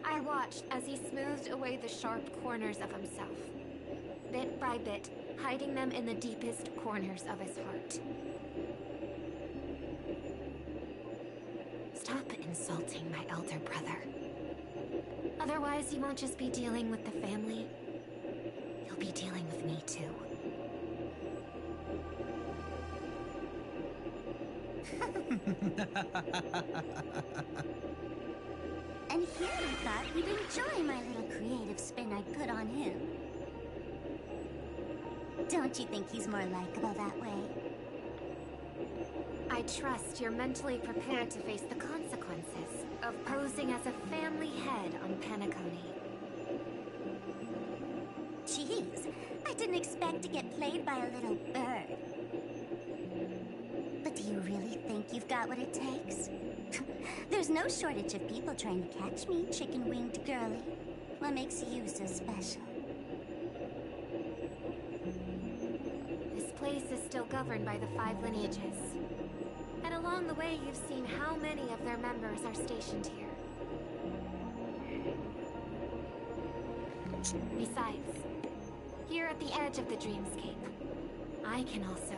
Speaker 13: I watched as he smoothed away the sharp corners of himself, bit by bit, hiding them in the deepest corners of his heart. Stop insulting my elder brother. Otherwise, you won't just be dealing with the family. You'll be dealing with me too.
Speaker 2: And here I thought he'd enjoy my little creative spin I put on him. Don't you think he's more likable that way?
Speaker 13: I trust you're mentally prepared to face the consequences of posing as a family head on Penacony.
Speaker 2: Jeez, I didn't expect to get played by a little bird. But do you really think you've got what it takes? There's no shortage of people trying to catch me, chicken-winged girlie. What makes you so special?
Speaker 13: This place is still governed by the 5 lineages. And along the way, you've seen how many of their members are stationed here. Besides, here at the edge of the dreamscape, I can also...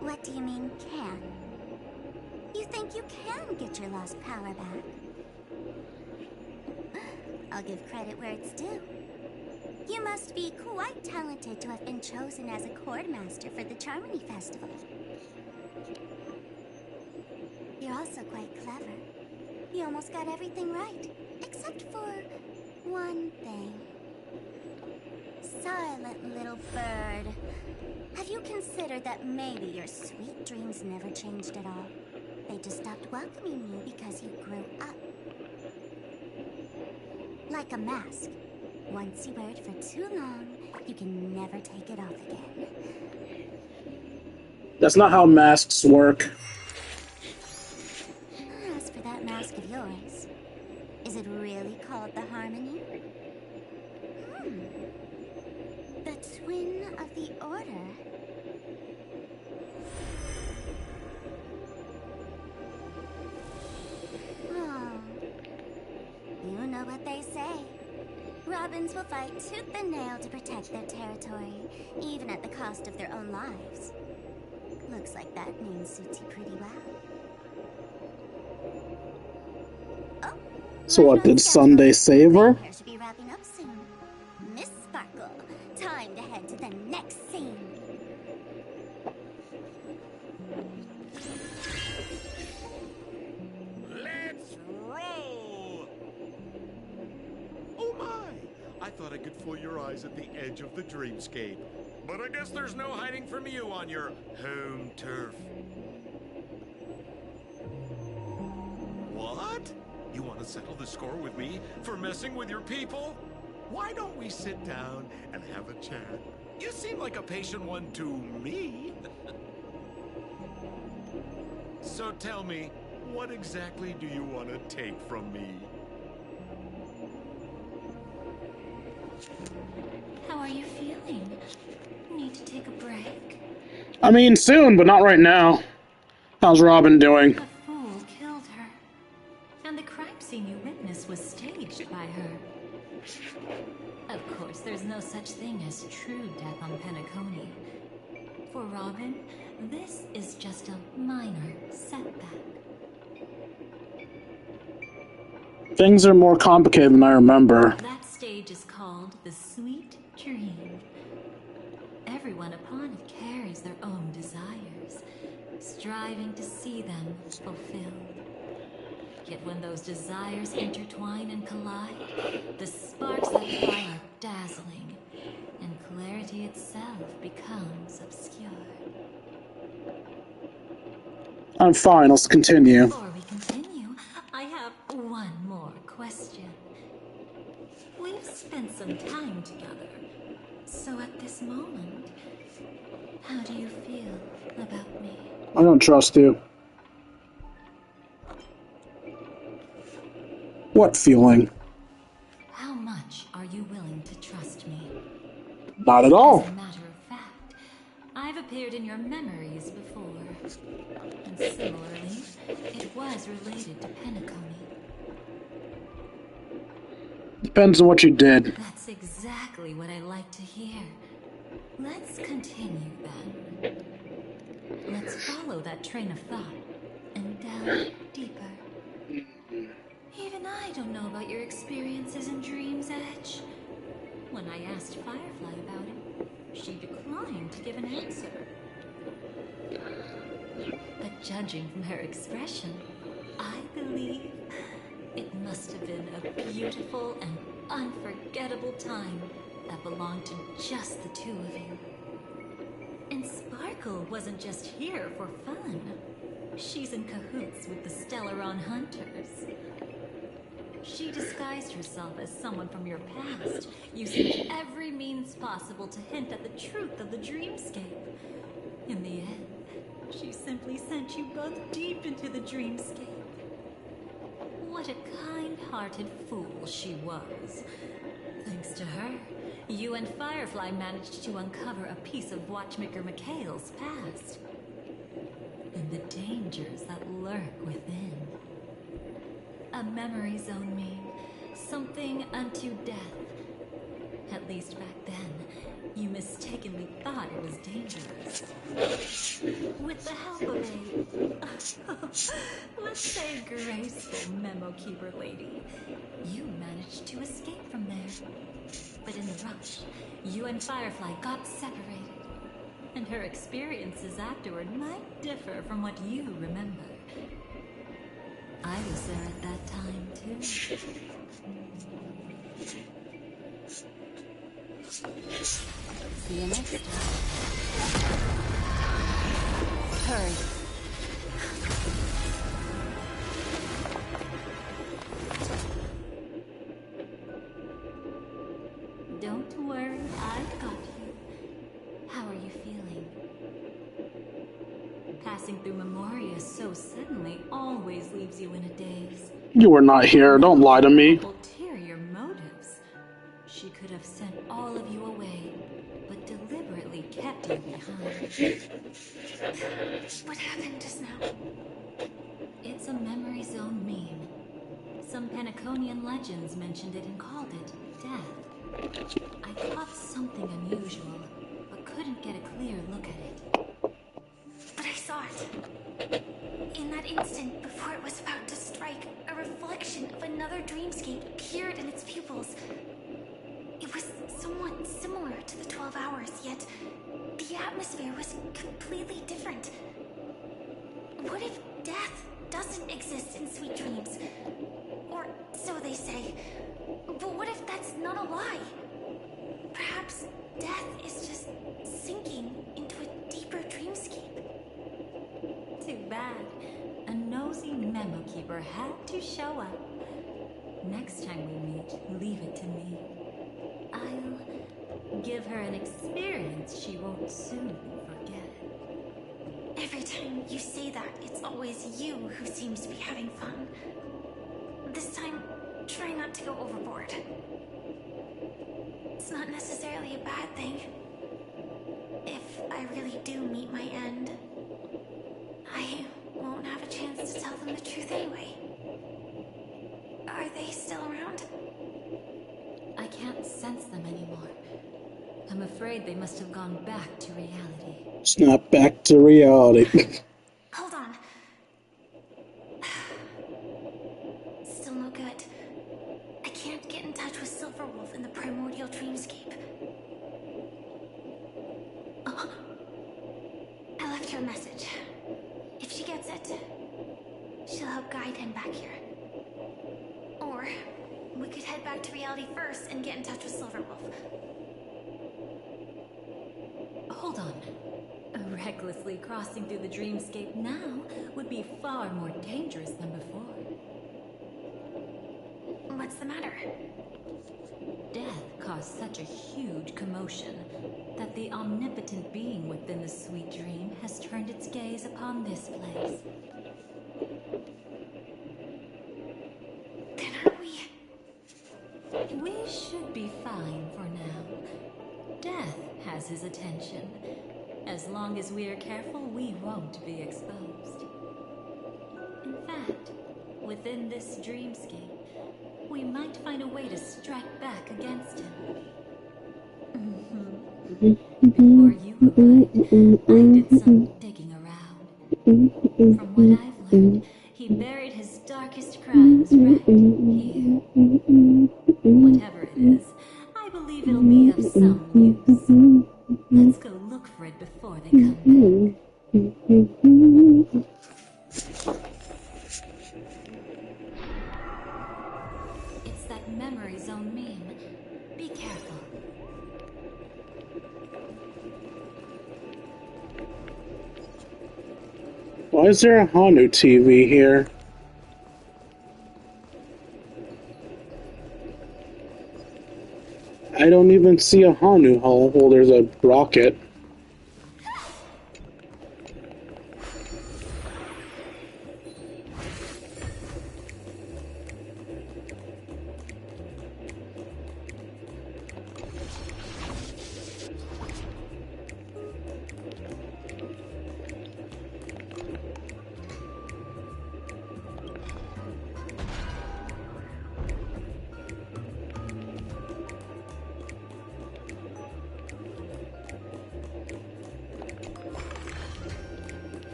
Speaker 2: What do you mean, can? You think you can get your lost power back? I'll give credit where it's due. You must be quite talented to have been chosen as a Chordmaster for the Charmony Festival. You're also quite clever. You almost got everything right, except for one thing. Silent little bird. Have you considered that maybe your sweet dreams never changed at all? They just stopped welcoming you because you grew up. Like a mask. Once you wear it for too long, you can never take it off again.
Speaker 3: That's not how masks work.
Speaker 2: As for that mask of yours, is it really called the Harmony? The twin of the Order. Oh. You know what they say. Robins will fight tooth and nail to protect their territory, even at the cost of their own lives. Looks like that name suits you pretty well. Oh,
Speaker 3: So what, did Sunday save her?
Speaker 2: Here should be wrapping up soon. Miss Sparkle, time to head to the next scene.
Speaker 1: Let's roll! Oh my! I thought I could fool your eyes at the edge of the dreamscape. But I guess there's no hiding from you on your home turf. What? You want to settle the score with me for messing with your people? Why don't we sit down and have a chat? You seem like a patient one to me. So tell me, what exactly do you want to take from me?
Speaker 8: How are you feeling? Need to take a break?
Speaker 3: I mean, soon, but not right now. How's Robin doing?
Speaker 8: The fool killed her. And the crime scene you witnessed was staged by her. Of course, there's no such thing as true death on Penacony. For Robin, this is just a minor setback.
Speaker 3: Things are more complicated than I remember.
Speaker 8: That stage is called the Sweet Dream. Everyone upon it carries their own desires, striving to see them fulfilled. Yet when those desires intertwine and collide, the sparks that fly are dazzling, and clarity itself becomes obscure.
Speaker 3: I'm fine, let's continue.
Speaker 8: Before we continue, I have one more question. We've spent some time together, so at this moment, how do you feel about me?
Speaker 3: I don't trust you. What feeling?
Speaker 8: How much are you willing to trust me?
Speaker 3: Not at all.
Speaker 8: As a matter of fact, I've appeared in your memories before. And similarly, it was related to Penacony.
Speaker 3: Depends on what you did.
Speaker 8: That's exactly what I like to hear. Let's continue then. Let's follow that train of thought and delve deeper. Even I don't know about your experiences in Dream's Edge. When I asked Firefly about it, she declined to give an answer. But judging from her expression, I believe it must have been a beautiful and unforgettable time that belonged to just the two of you. And Sparkle wasn't just here for fun. She's in cahoots with the Stellaron Hunters. She disguised herself as someone from your past, using every means possible to hint at the truth of the dreamscape. In the end, she simply sent you both deep into the dreamscape. What a kind-hearted fool she was. Thanks to her, you and Firefly managed to uncover a piece of Watchmaker Mikhail's past. And the dangers that lurk within. A memory zone mean something unto death. At least back then, you mistakenly thought it was dangerous. With the help of a, let's say, graceful memo keeper lady, you managed to escape from there. But in the rush, you and Firefly got separated. And her experiences afterward might differ from what you remember. I was there at that time, too. See you next time. Hurry. Don't worry, I've got you. How are you feeling? Passing through Memoria so suddenly always leaves you in a daze.
Speaker 3: You were not here, don't lie to me.
Speaker 8: Ulterior motives. She could have sent all of you away, but deliberately kept you behind.
Speaker 2: What happened just now?
Speaker 8: It's a memory zone meme. Some Penaconian legends mentioned it and called it death. I caught something unusual, but couldn't get a clear look at it.
Speaker 2: But I saw it. In that instant, before it was about to strike, a reflection of another dreamscape appeared in its pupils. It was somewhat similar to the 12 hours, yet the atmosphere was completely different. What if death doesn't exist in Sweet Dreams? Or so they say. But what if that's not a lie? Perhaps death is just sinking into a deeper dreamscape.
Speaker 8: Too bad. A nosy memo keeper had to show up. Next time we meet, leave it to me. I'll give her an experience she won't soon forget.
Speaker 2: Every time you say that, it's always you who seems to be having fun. This time, try not to go overboard. It's not necessarily a bad thing. If I really do meet my end, I won't have a chance to tell them the truth anyway. Are they still around?
Speaker 8: I can't sense them anymore. I'm afraid they must have gone back to reality.
Speaker 3: Snap back to reality.
Speaker 2: Hold on. Still no good. I can't get in touch with Silverwolf in the primordial dreamscape. Oh. I left her a message. If she gets it, she'll help guide him back here. Or we could head back to reality first and get in touch with Silverwolf.
Speaker 8: Hold on. recklessly crossing through the dreamscape now would be far more dangerous than before.
Speaker 13: What's the matter?
Speaker 8: Death caused such a huge commotion that the omnipotent being within the sweet dream has turned its gaze upon this place.
Speaker 13: Then are we...
Speaker 8: We should be fine for now. Death has his attention. As long as we are careful, we won't be exposed. In fact, within this dreamscape, we might find a way to strike back against him. Before you arrived, I did some digging around. From what I've learned, he buried his darkest crimes right here. Whatever it is, I believe it'll be of some use. Let's go look for it before they come back. It's that memory zone meme. Be careful.
Speaker 3: Why is there a Hanu TV here? I don't even see a Hanu hull. Well, there's a rocket.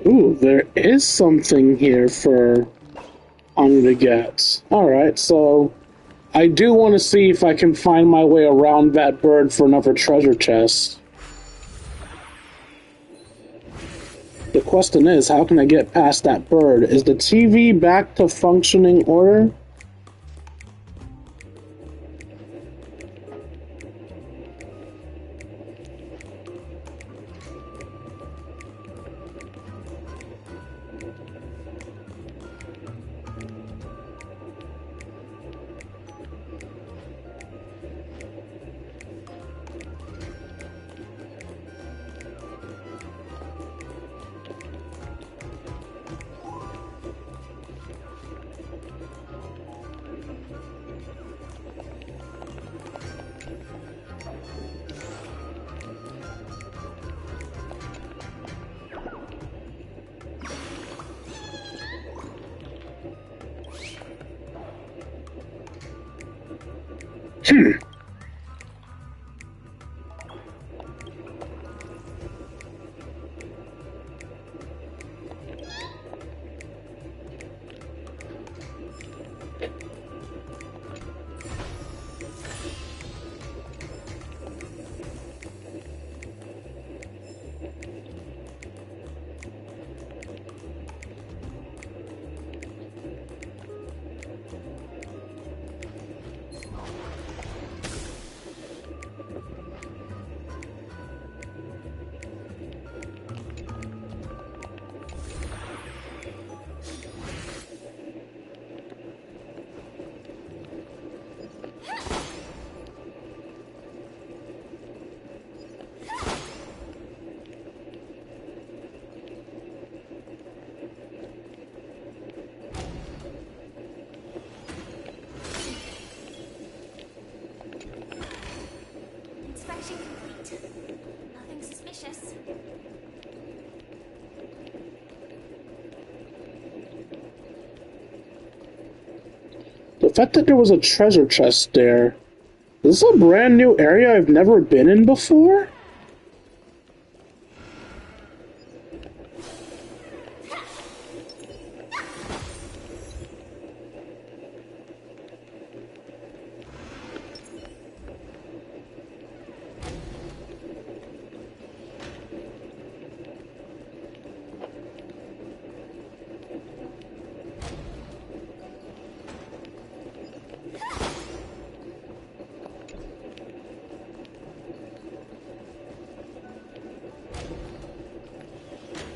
Speaker 3: Ooh, there is something here for Anu to get. Alright, so I do want to see if I can find my way around that bird for another treasure chest. The question is, how can I get past that bird? Is the TV back to functioning order? The fact that there was a treasure chest there. Is this a brand new area I've never been in before?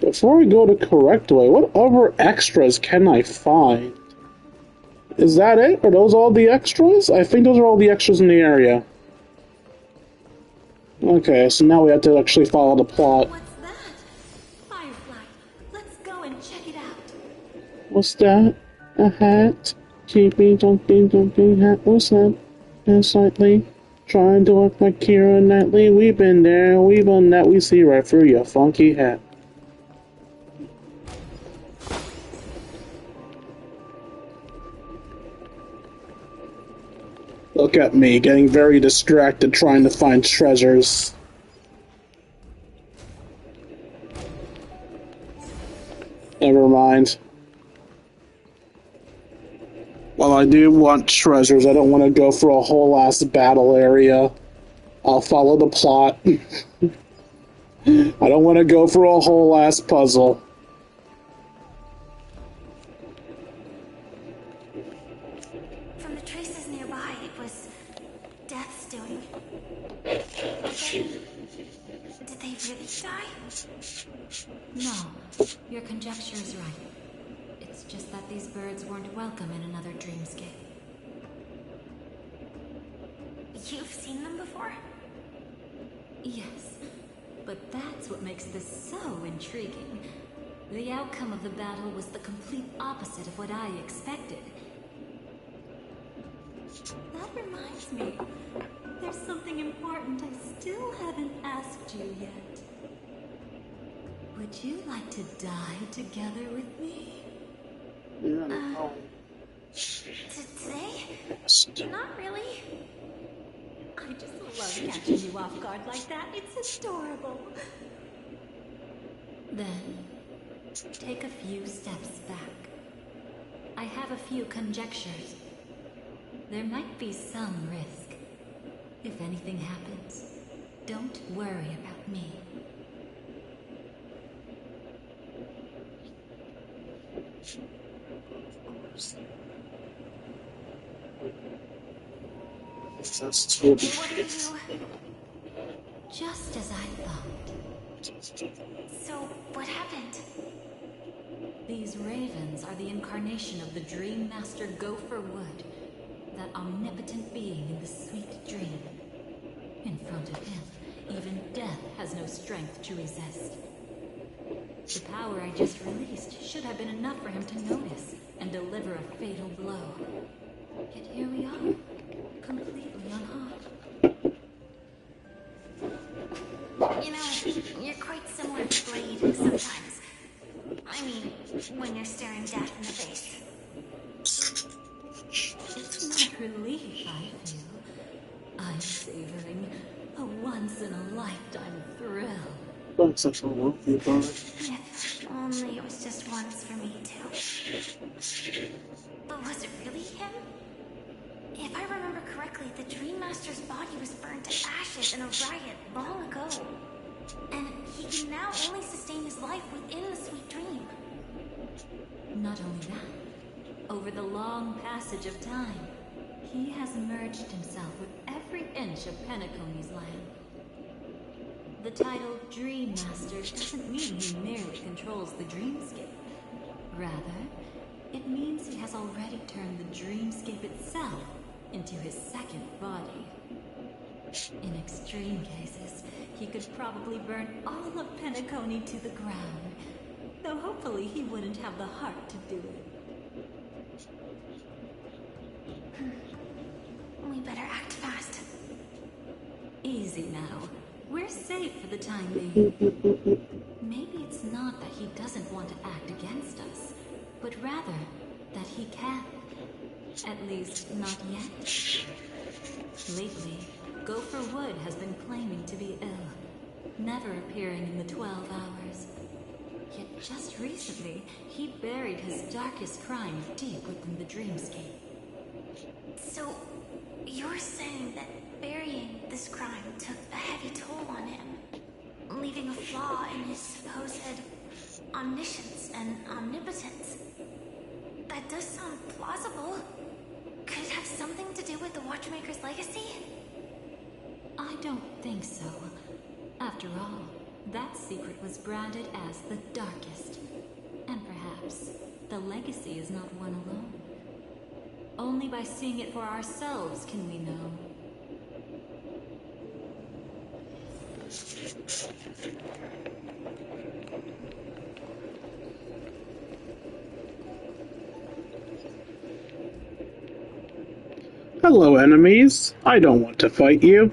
Speaker 3: Before we go to correct way, what other extras can I find? Is that it? Are those all the extras? I think those are all the extras in the area. Okay, so now we have to actually follow the plot.
Speaker 8: What's that? Firefly, let's go and check it out.
Speaker 3: What's that? A hat? Keeping jumping hat. What's that? And slightly trying to look like Kira Knightley. We've been there, we've done that. We see right through your funky hat. Look at me, getting very distracted trying to find treasures. Never mind. While I do want treasures, I don't want to go for a whole ass battle area. I'll follow the plot. I don't want to go for a whole ass puzzle.
Speaker 2: From the traces nearby, it was Death's doing. Did they really die?
Speaker 4: No, your conjecture is right. It's just that these birds weren't welcome in another dreamscape.
Speaker 2: You've seen them before?
Speaker 4: Yes, but that's what makes this so intriguing. The outcome of the battle was the complete opposite of what I expected.
Speaker 8: That reminds me. There's something important I still haven't asked you yet. Would you like to die together with me?
Speaker 2: Today? Not really.
Speaker 8: I just love catching you off guard like that. It's adorable.
Speaker 4: Then, take a few steps back. I have a few conjectures. There might be some risk. If anything happens, don't worry about me.
Speaker 3: That's too
Speaker 2: What are you...
Speaker 4: Just as I thought.
Speaker 2: So, what happened?
Speaker 4: These ravens are the incarnation of the Dream Master Gopher Wood, that omnipotent being in the sweet dream. In front of him, even death has no strength to resist. The power I just released should have been enough for him to notice and deliver a fatal blow. Yet here we are, completely unharmed.
Speaker 2: You know, you're quite similar to Blade sometimes. I mean, when you're staring death in the face.
Speaker 8: It's not relief I feel. I'm savoring a once-in-a-lifetime thrill.
Speaker 3: That's such a lovely bird.
Speaker 2: If only it was just once for me, too. But was it really him? If I remember correctly, the Dream Master's body was burned to ashes in a riot long ago. And he can now only sustain his life within the sweet dream.
Speaker 4: Not only that, over the long passage of time, he has merged himself with every inch of Penacony's land. The title Dream Master doesn't mean he merely controls the dreamscape. Rather, it means he has already turned the dreamscape itself into his second body. In extreme cases, he could probably burn all of Penacony to the ground, though hopefully he wouldn't have the heart to do it.
Speaker 2: We better act fast.
Speaker 4: Easy now.
Speaker 8: We're safe for the time being. Maybe it's not that he doesn't want to act against us, but rather that he can. At least, not yet. Lately, Gopher Wood has been claiming to be ill, never appearing in the 12 hours. Yet just recently, he buried his darkest crime deep within the dreamscape.
Speaker 2: So, you're saying that burying this crime took a heavy toll on him, leaving a flaw in his supposed omniscience and omnipotence? That does sound plausible. Could it have something to do with the Watchmaker's legacy?
Speaker 8: I don't think so. After all, that secret was branded as the darkest. And perhaps the legacy is not one alone. Only by seeing it for ourselves can we know.
Speaker 3: Hello, enemies. I don't want to fight you.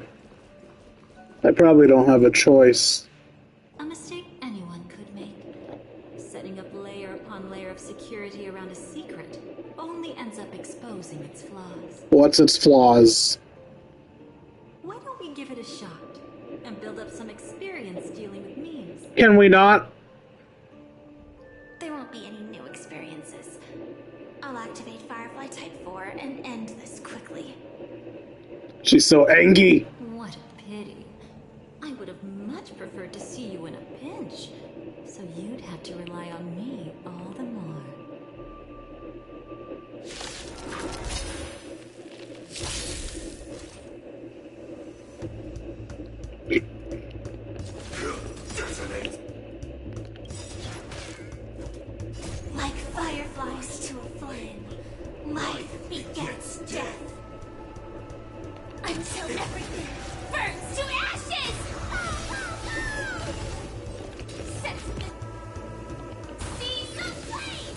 Speaker 3: I probably don't have a choice.
Speaker 8: A mistake anyone could make. Setting up layer upon layer of security around a secret only ends up exposing its flaws.
Speaker 3: What's its flaws?
Speaker 8: Why don't we give it a shot and build up some experience dealing with memes?
Speaker 3: Can we not?
Speaker 2: There won't be any new experiences. I'll activate Firefly Type 4 and end this quickly.
Speaker 3: She's so angry.
Speaker 8: What a pity. I would have much preferred to see you in a pinch, so you'd have to rely on me all the more.
Speaker 2: Like fireflies to a flame, life begets death. Until everything burns to ashes! Set the seas aflame!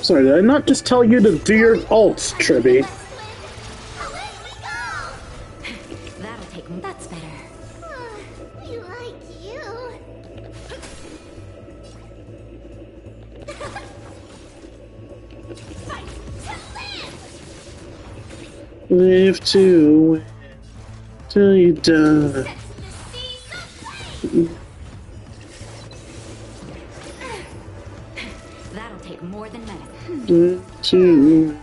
Speaker 3: Sorry, did I not just tell you to do your ults, Tribby?
Speaker 8: That'll take... That's better.
Speaker 2: We like you. Fight to live!
Speaker 3: Live to win till you die.
Speaker 8: That'll take more than medicine.
Speaker 3: Live to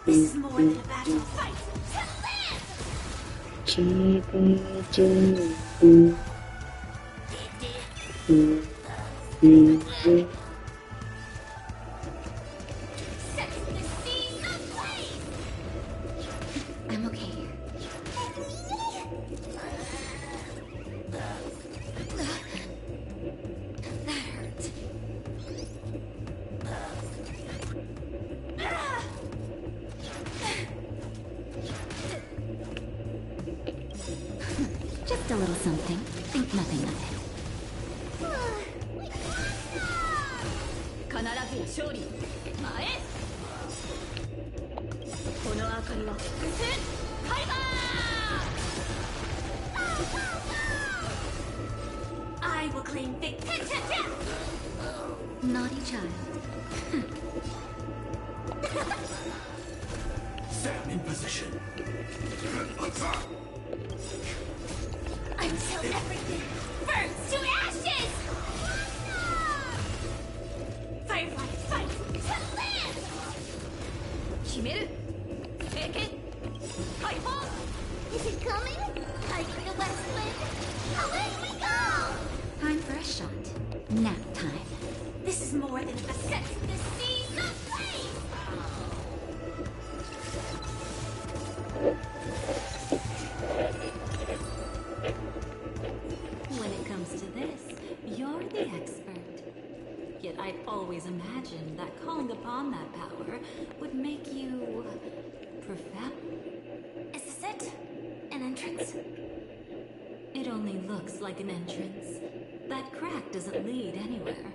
Speaker 2: This is more than a battle. Fight to live! Set the seas aflame!
Speaker 8: I'm okay. That hurt. Just a little something. Think nothing of it.
Speaker 10: 必ずや勝利前へこの明かりは伏線カイバー
Speaker 2: I will claim victory.
Speaker 8: Naughty child.
Speaker 1: Stand in position.
Speaker 2: Until everything burns to ashes! Firefly, fight to live!
Speaker 10: 決める聖剣解放
Speaker 2: Is it coming? Like the west wind? Away we go!
Speaker 8: Time for a shot. Nap time.
Speaker 2: This is more than a set the seas aflame!
Speaker 8: When it comes to this, you're the expert. Yet I'd always imagined that calling upon that power would make you... profound.
Speaker 2: Is this it? An entrance?
Speaker 8: It only looks like an entrance. That crack doesn't lead anywhere.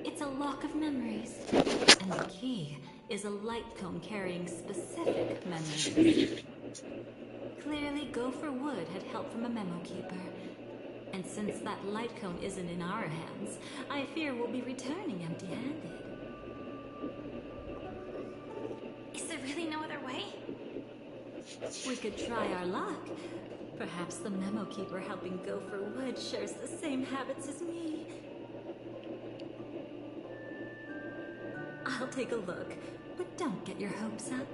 Speaker 8: It's a lock of memories. And the key is a light cone carrying specific memories. Clearly, Gopher Wood had help from a memo keeper. And since that light cone isn't in our hands, I fear we'll be returning empty-handed.
Speaker 13: Is there really no other way?
Speaker 8: We could try our luck. Perhaps the memo keeper helping Gopher Wood shares the same habits as me. I'll take a look, but don't get your hopes up.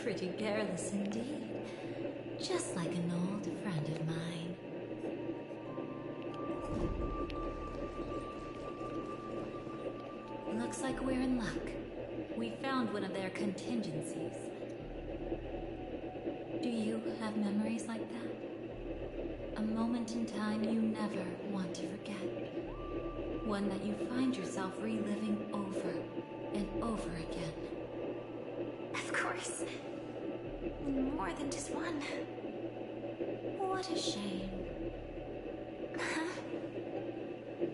Speaker 8: Pretty careless indeed. Just like an old friend of mine. Looks like we're in luck. We found one of their contingencies. Do you have memories like that? A moment in time you never want to forget. One that you find yourself reliving over and over again.
Speaker 13: Of course. More than just one.
Speaker 8: What a shame.
Speaker 13: Huh?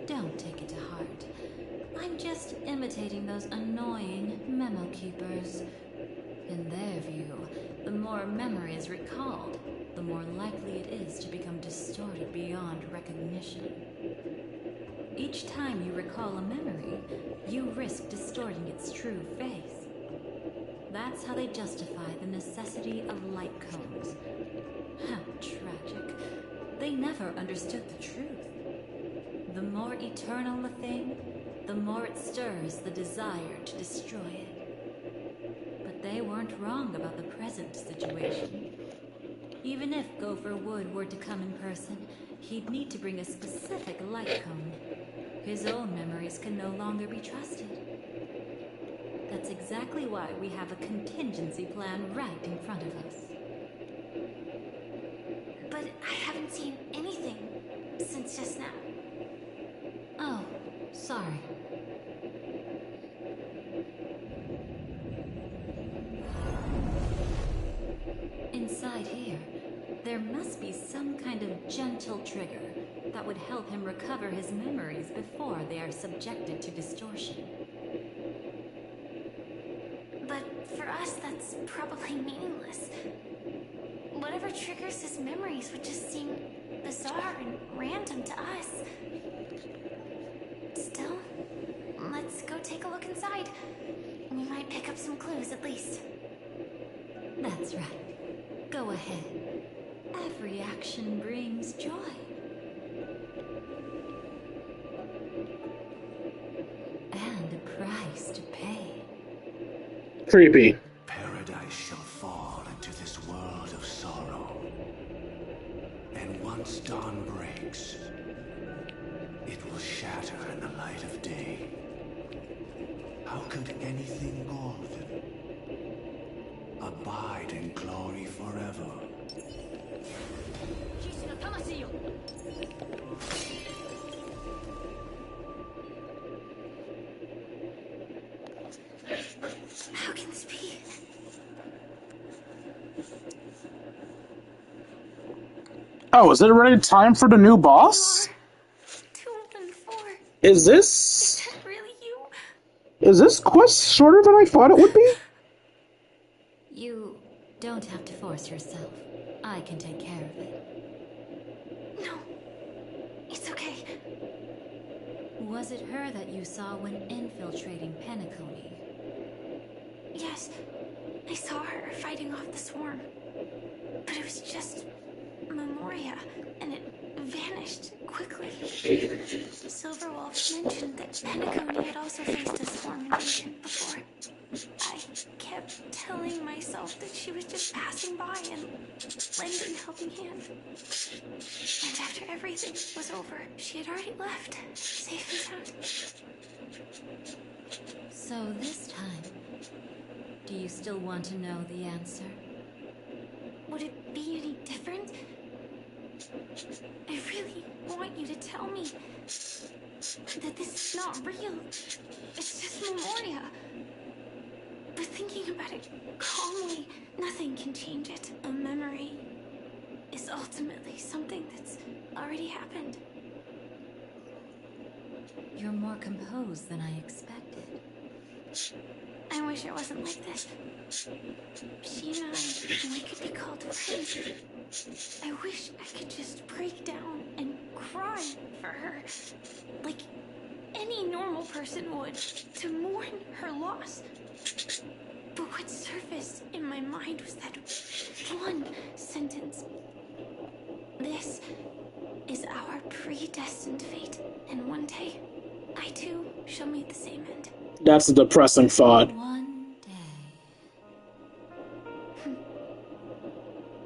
Speaker 8: Don't take it to heart. I'm just imitating those annoying memo keepers. In their view, the more memory is recalled, the more likely it is to become distorted beyond recognition. Each time you recall a memory, you risk distorting its true face. That's how they justify the necessity of light cones. How tragic. They never understood the truth. The more eternal a thing, the more it stirs the desire to destroy it. But they weren't wrong about the present situation. Even if Gopher Wood were to come in person, he'd need to bring a specific light cone. His own memories can no longer be trusted. That's exactly why we have a contingency plan right in front of us.
Speaker 13: But I haven't seen anything since just now.
Speaker 8: Oh, sorry. Inside here, there must be some kind of gentle trigger that would help him recover his memories before they are subjected to distortion.
Speaker 13: But for us, that's probably meaningless. Whatever triggers his memories would just seem bizarre and random to us. Still, let's go take a look inside. We might pick up some clues at least.
Speaker 8: That's right. Go ahead. Every action brings joy. And a price to pay.
Speaker 3: Creepy.
Speaker 15: Paradise shall fall into this world of sorrow. And once dawn breaks, it will shatter in the light of day. How could anything golden abide in glory forever?
Speaker 13: How can this be?
Speaker 3: Oh, is it already time for the new boss?
Speaker 13: 2 and 4.
Speaker 3: Is this...
Speaker 13: Is that really you?
Speaker 3: Is this quest shorter than I thought it would be?
Speaker 8: You don't have to force yourself. I can take care of it.
Speaker 13: No. It's okay.
Speaker 8: Was it her that you saw when infiltrating Penacony?
Speaker 13: Yes. I saw her fighting off the swarm. But it was just Memoria, and it vanished quickly. Silverwolf mentioned that Penacony had also faced a swarm invasion before. I kept telling myself that she was just passing by and lending a helping hand. And after everything was over, she had already left, safe and sound.
Speaker 8: So this time, do you still want to know the answer?
Speaker 13: Would it be any different? I really want you to tell me that this is not real. It's just Memoria. But thinking about it calmly, nothing can change it. A memory is ultimately something that's already happened.
Speaker 8: You're more composed than I expected.
Speaker 13: I wish it wasn't like this. She and we could be called friends. I wish I could just break down and cry for her, like any normal person would, to mourn her loss. But what surfaced in my mind was that one sentence. This is our predestined fate, and one day, I too shall meet the same end.
Speaker 3: That's a depressing thought.
Speaker 8: One day.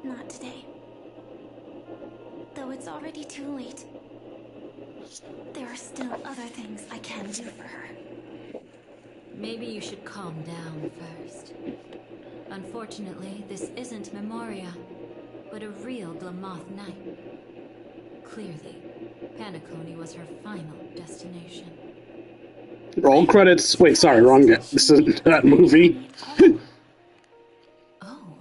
Speaker 13: Not today. Though it's already too late. There are still other things I can do for her.
Speaker 8: Maybe you should calm down first. Unfortunately, this isn't Memoria, but a real Glamoth Knight. Clearly, Paniconi was her final destination.
Speaker 3: Roll credits. Wait, sorry, wrong. This isn't that movie.
Speaker 8: Oh,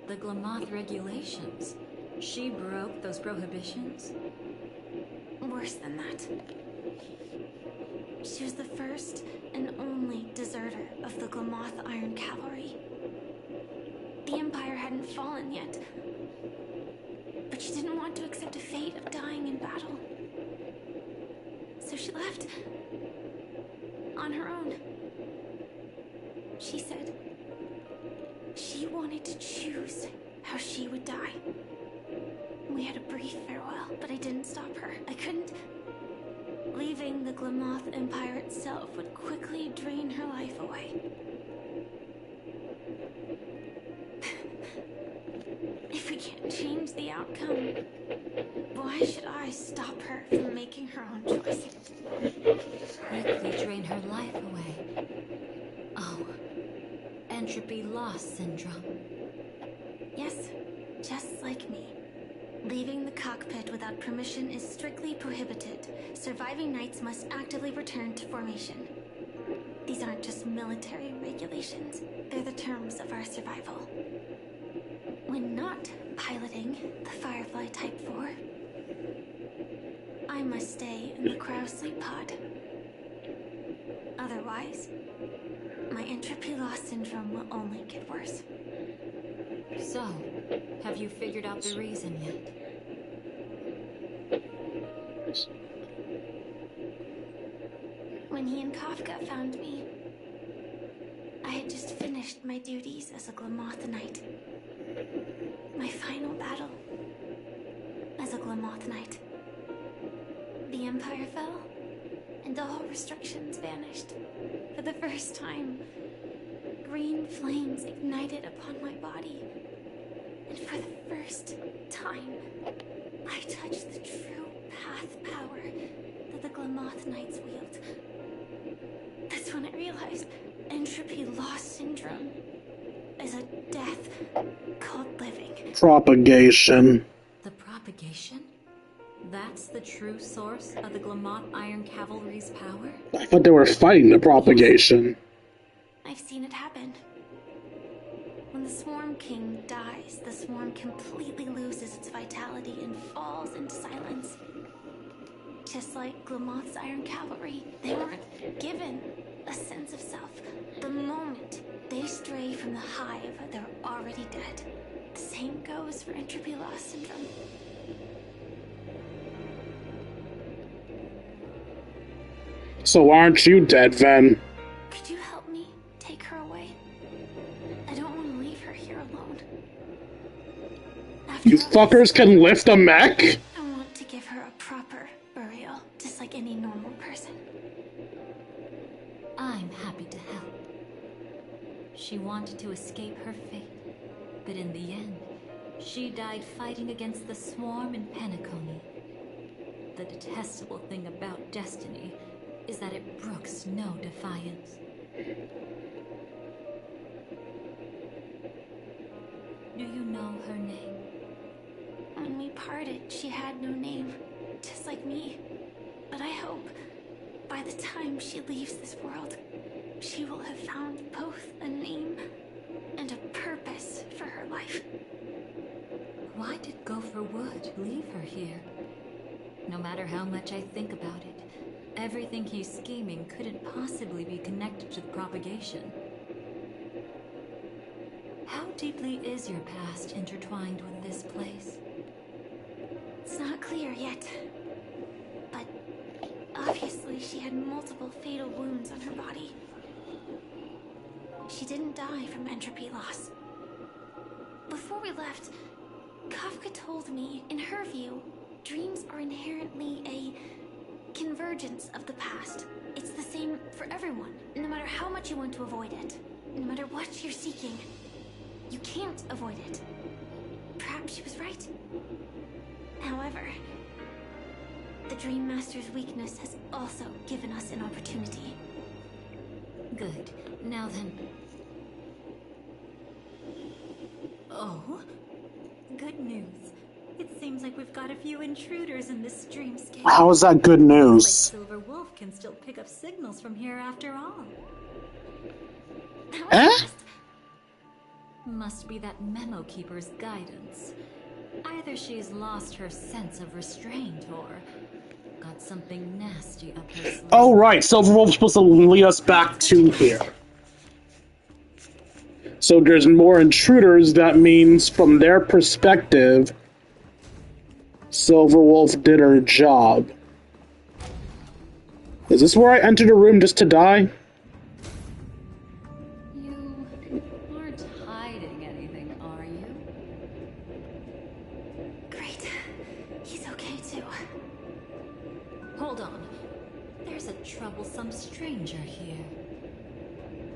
Speaker 8: the Glamoth regulations. She broke those prohibitions?
Speaker 13: Worse than that. She was the first and only deserter of the Glamoth Iron Cavalry. The Empire hadn't fallen yet, but she didn't want to accept a fate of dying in battle. So she left on her own. She said she wanted to choose how she would die. We had a brief farewell, but I didn't stop her. I couldn't. Leaving the Glamoth Empire itself would quickly drain her life away. If we can't change the outcome, why should I stop her from making her own choice?
Speaker 8: Quickly drain her life away. Oh, entropy loss syndrome.
Speaker 13: Yes, just like me. Leaving the cockpit without permission is strictly prohibited. Surviving knights must actively return to formation. These aren't just military regulations, they're the terms of our survival. When not piloting the Firefly Type 4, I must stay in the cryosleep pod. Otherwise, my entropy loss syndrome will only get worse.
Speaker 8: So, have you figured out the reason yet?
Speaker 13: When he and Kafka found me, I had just finished my duties as a Glamoth Knight. My final battle as a Glamoth Knight. The Empire fell, and all restrictions vanished. For the first time, green flames ignited upon my body. And for the first time, I touched the true path power that the Glamoth Knights wield. That's when I realized entropy loss syndrome is a death called living.
Speaker 3: Propagation.
Speaker 8: The propagation? That's the true source of the Glamoth Iron Cavalry's power?
Speaker 3: I thought they were fighting the propagation.
Speaker 13: I've seen it happen. When the Swarm King dies, the Swarm completely loses its vitality and falls into silence. Just like Glamoth's Iron Cavalry, they weren't given a sense of self. The moment they stray from the hive, they're already dead. The same goes for entropy loss syndrome.
Speaker 3: So aren't you dead, then?
Speaker 13: Could you help me take her away? I don't want to leave her here alone.
Speaker 3: You fuckers can lift a mech?
Speaker 13: I want to give her a proper burial, just like any normal person.
Speaker 8: I'm happy to help. She wanted to escape her fate, but in the end, she died fighting against the Swarm in Paniconi. The detestable thing about destiny is that it brooks no defiance. Do you know her name?
Speaker 13: When we parted, she had no name, just like me. But I hope, by the time she leaves this world, she will have found both a name and a purpose for her life.
Speaker 8: Why did Gopher Wood leave her here? No matter how much I think about it, everything he's scheming couldn't possibly be connected to the propagation. How deeply is your past intertwined with this place?
Speaker 13: It's not clear yet. But obviously she had multiple fatal wounds on her body. She didn't die from entropy loss. Before we left, Kafka told me, in her view, dreams are inherently a convergence of the past. It's the same for everyone, no matter how much you want to avoid it. No matter what you're seeking, you can't avoid it. Perhaps she was right. However, the Dream Master's weakness has also given us an opportunity.
Speaker 8: Good. Now then... Oh? Good news. It seems like we've got a few intruders in this dreamscape.
Speaker 3: How is that good news?
Speaker 8: Like Silver Wolf can still pick up signals from here after all. Must be that Memo Keeper's guidance. Either she's lost her sense of restraint or got something nasty up her sleeve.
Speaker 3: Oh right, Silver Wolf's supposed to lead us back to here. So there's more intruders, that means from their perspective, Silver Wolf did her job. Is this where I entered a room just to die?
Speaker 8: You aren't hiding anything, are you?
Speaker 13: Great. He's okay too.
Speaker 8: Hold on. There's a troublesome stranger here.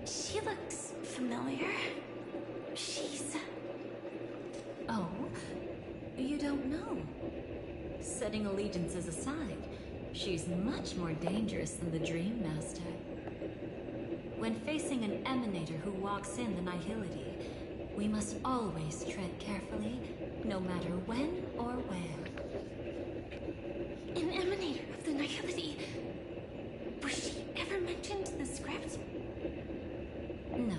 Speaker 13: She looks familiar. She's...
Speaker 8: Oh? You don't know? Setting allegiances aside, she's much more dangerous than the Dream Master. When facing an emanator who walks in the nihility, we must always tread carefully, no matter when or where.
Speaker 13: An emanator of the nihility. Was she ever mentioned in the script?
Speaker 8: No.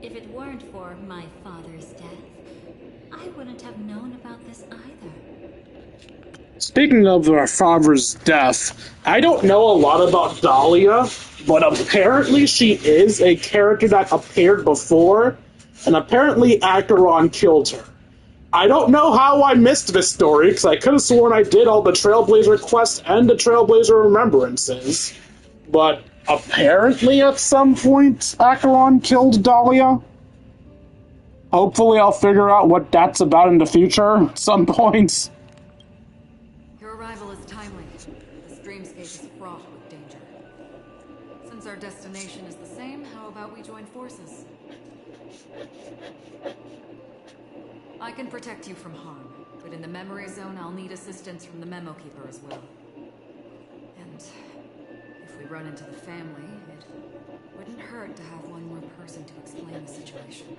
Speaker 8: If it weren't for my father's death, I wouldn't have known about this either.
Speaker 3: Speaking of our father's death, I don't know a lot about Dahlia, but apparently she is a character that appeared before, and apparently Acheron killed her. I don't know how I missed this story, because I could have sworn I did all the Trailblazer quests and the Trailblazer remembrances, but apparently at some point Acheron killed Dahlia. Hopefully I'll figure out what that's about in the future at some point.
Speaker 4: Your arrival is timely. This dreamscape is fraught with danger. Since our destination is the same, how about we join forces? I can protect you from harm, but in the memory zone I'll need assistance from the Memo Keeper as well. And if we run into the family, it wouldn't hurt to have one more person to explain the situation.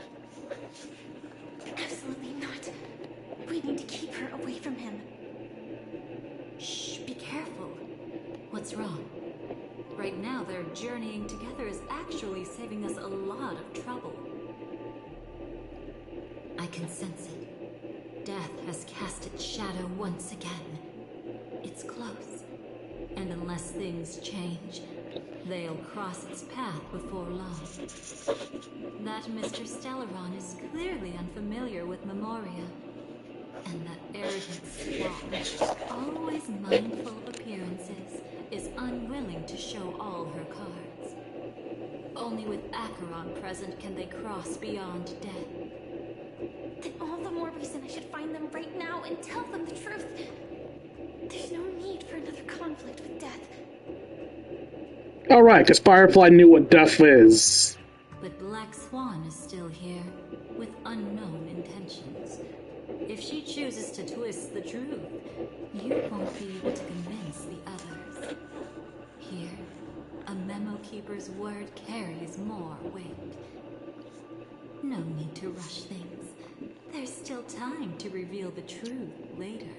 Speaker 13: Absolutely not. We need to keep her away from him.
Speaker 8: Shh, be careful. What's wrong? Right now, their journeying together is actually saving us a lot of trouble. I can sense it. Death has cast its shadow once again. It's close. And unless things change, they'll cross its path before long. That Mr. Stellaron is clearly unfamiliar with Memoria. And that arrogant swan, always mindful of appearances, is unwilling to show all her cards. Only with Acheron present can they cross beyond death.
Speaker 13: Then all the more reason I should find them right now and tell them the truth. There's no need for another conflict with death.
Speaker 3: Alright, because Firefly knew what death is.
Speaker 8: But Black Swan is still here, with unknown intentions. If she chooses to twist the truth, you won't be able to convince the others. Here, a Memo Keeper's word carries more weight. No need to rush things. There's still time to reveal the truth later.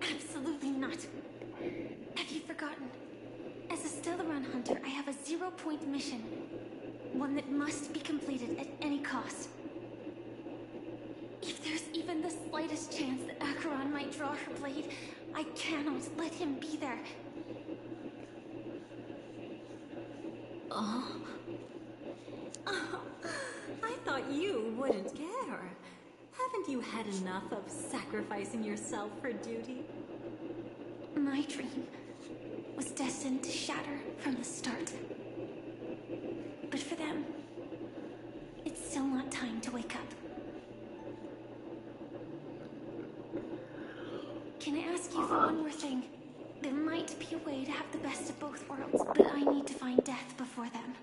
Speaker 13: Absolutely not. Have you forgotten? As a Stellaron hunter, I have a 0-point mission. One that must be completed at any cost. If there's even the slightest chance that Acheron might draw her blade, I cannot let him be there.
Speaker 8: Oh. I thought you wouldn't care. Haven't you had enough of sacrificing yourself for duty?
Speaker 13: My dream was destined to shatter from the start. But for them, it's still not time to wake up. Can I ask you for one more thing? There might be a way to have the best of both worlds, but I need to find death before them.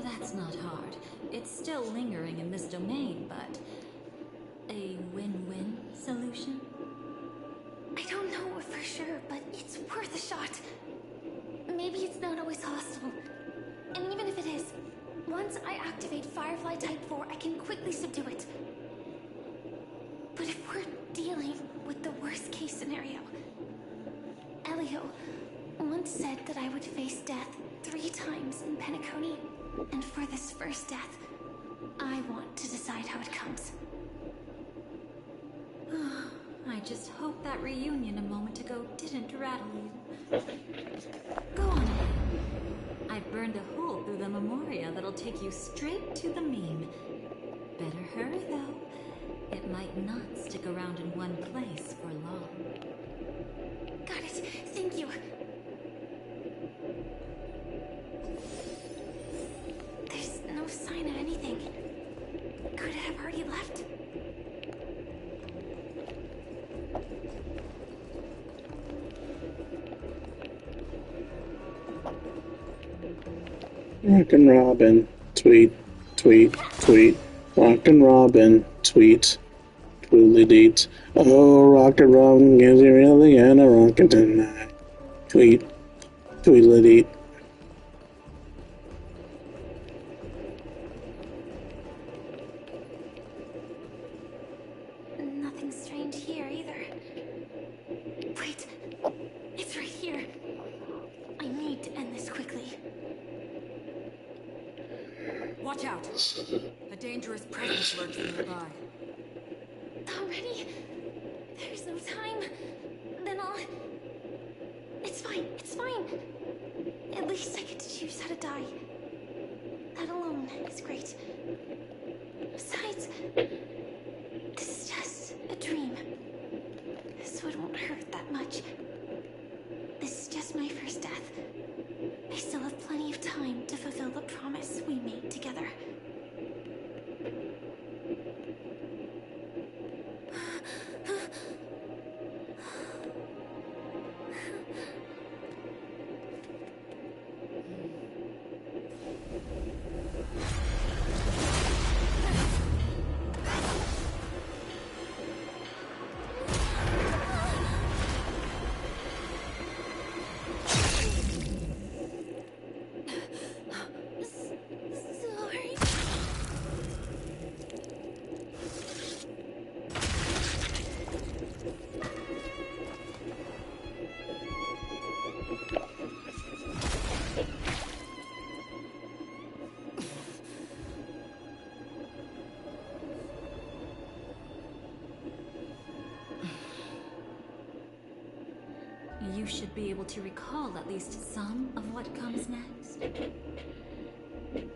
Speaker 8: That's not hard. It's still lingering in this domain, but a win-win solution?
Speaker 13: I don't know for sure, but it's worth a shot. Maybe it's not always hostile. And even if it is, once I activate Firefly Type 4, I can quickly subdue it. But if we're dealing with the worst case scenario, Elio once said that I would face death 3 times in Penacony, and for this first death, I want to decide how it comes.
Speaker 8: I just hope that reunion a moment ago didn't rattle you. Go on ahead. I've burned a hole through the Memoria that'll take you straight to the meme. Better hurry, though. It might not stick around in one place for long.
Speaker 13: Got it. Thank you. There's no sign of anything. Could it have already left?
Speaker 3: Rockin' Robin, tweet, tweet, tweet. Rockin' Robin, tweet, tweetly deet. Oh, Rockin' Robin, is he really gonna rock it tonight? Tweet, tweetly deet.
Speaker 13: Nothing strange here either. Wait, it's right here. I need to end this quickly.
Speaker 16: Watch out! A dangerous presence lurks nearby.
Speaker 13: Already? There's no time. Then I'll... It's fine, it's fine. At least I get to choose how to die. That alone is great. Besides, this is just a dream. So it won't hurt that much. This is just my first death. I still have plenty of time to fulfill the promise we made together. Sorry.
Speaker 8: You should be able to recall at least some of what comes next.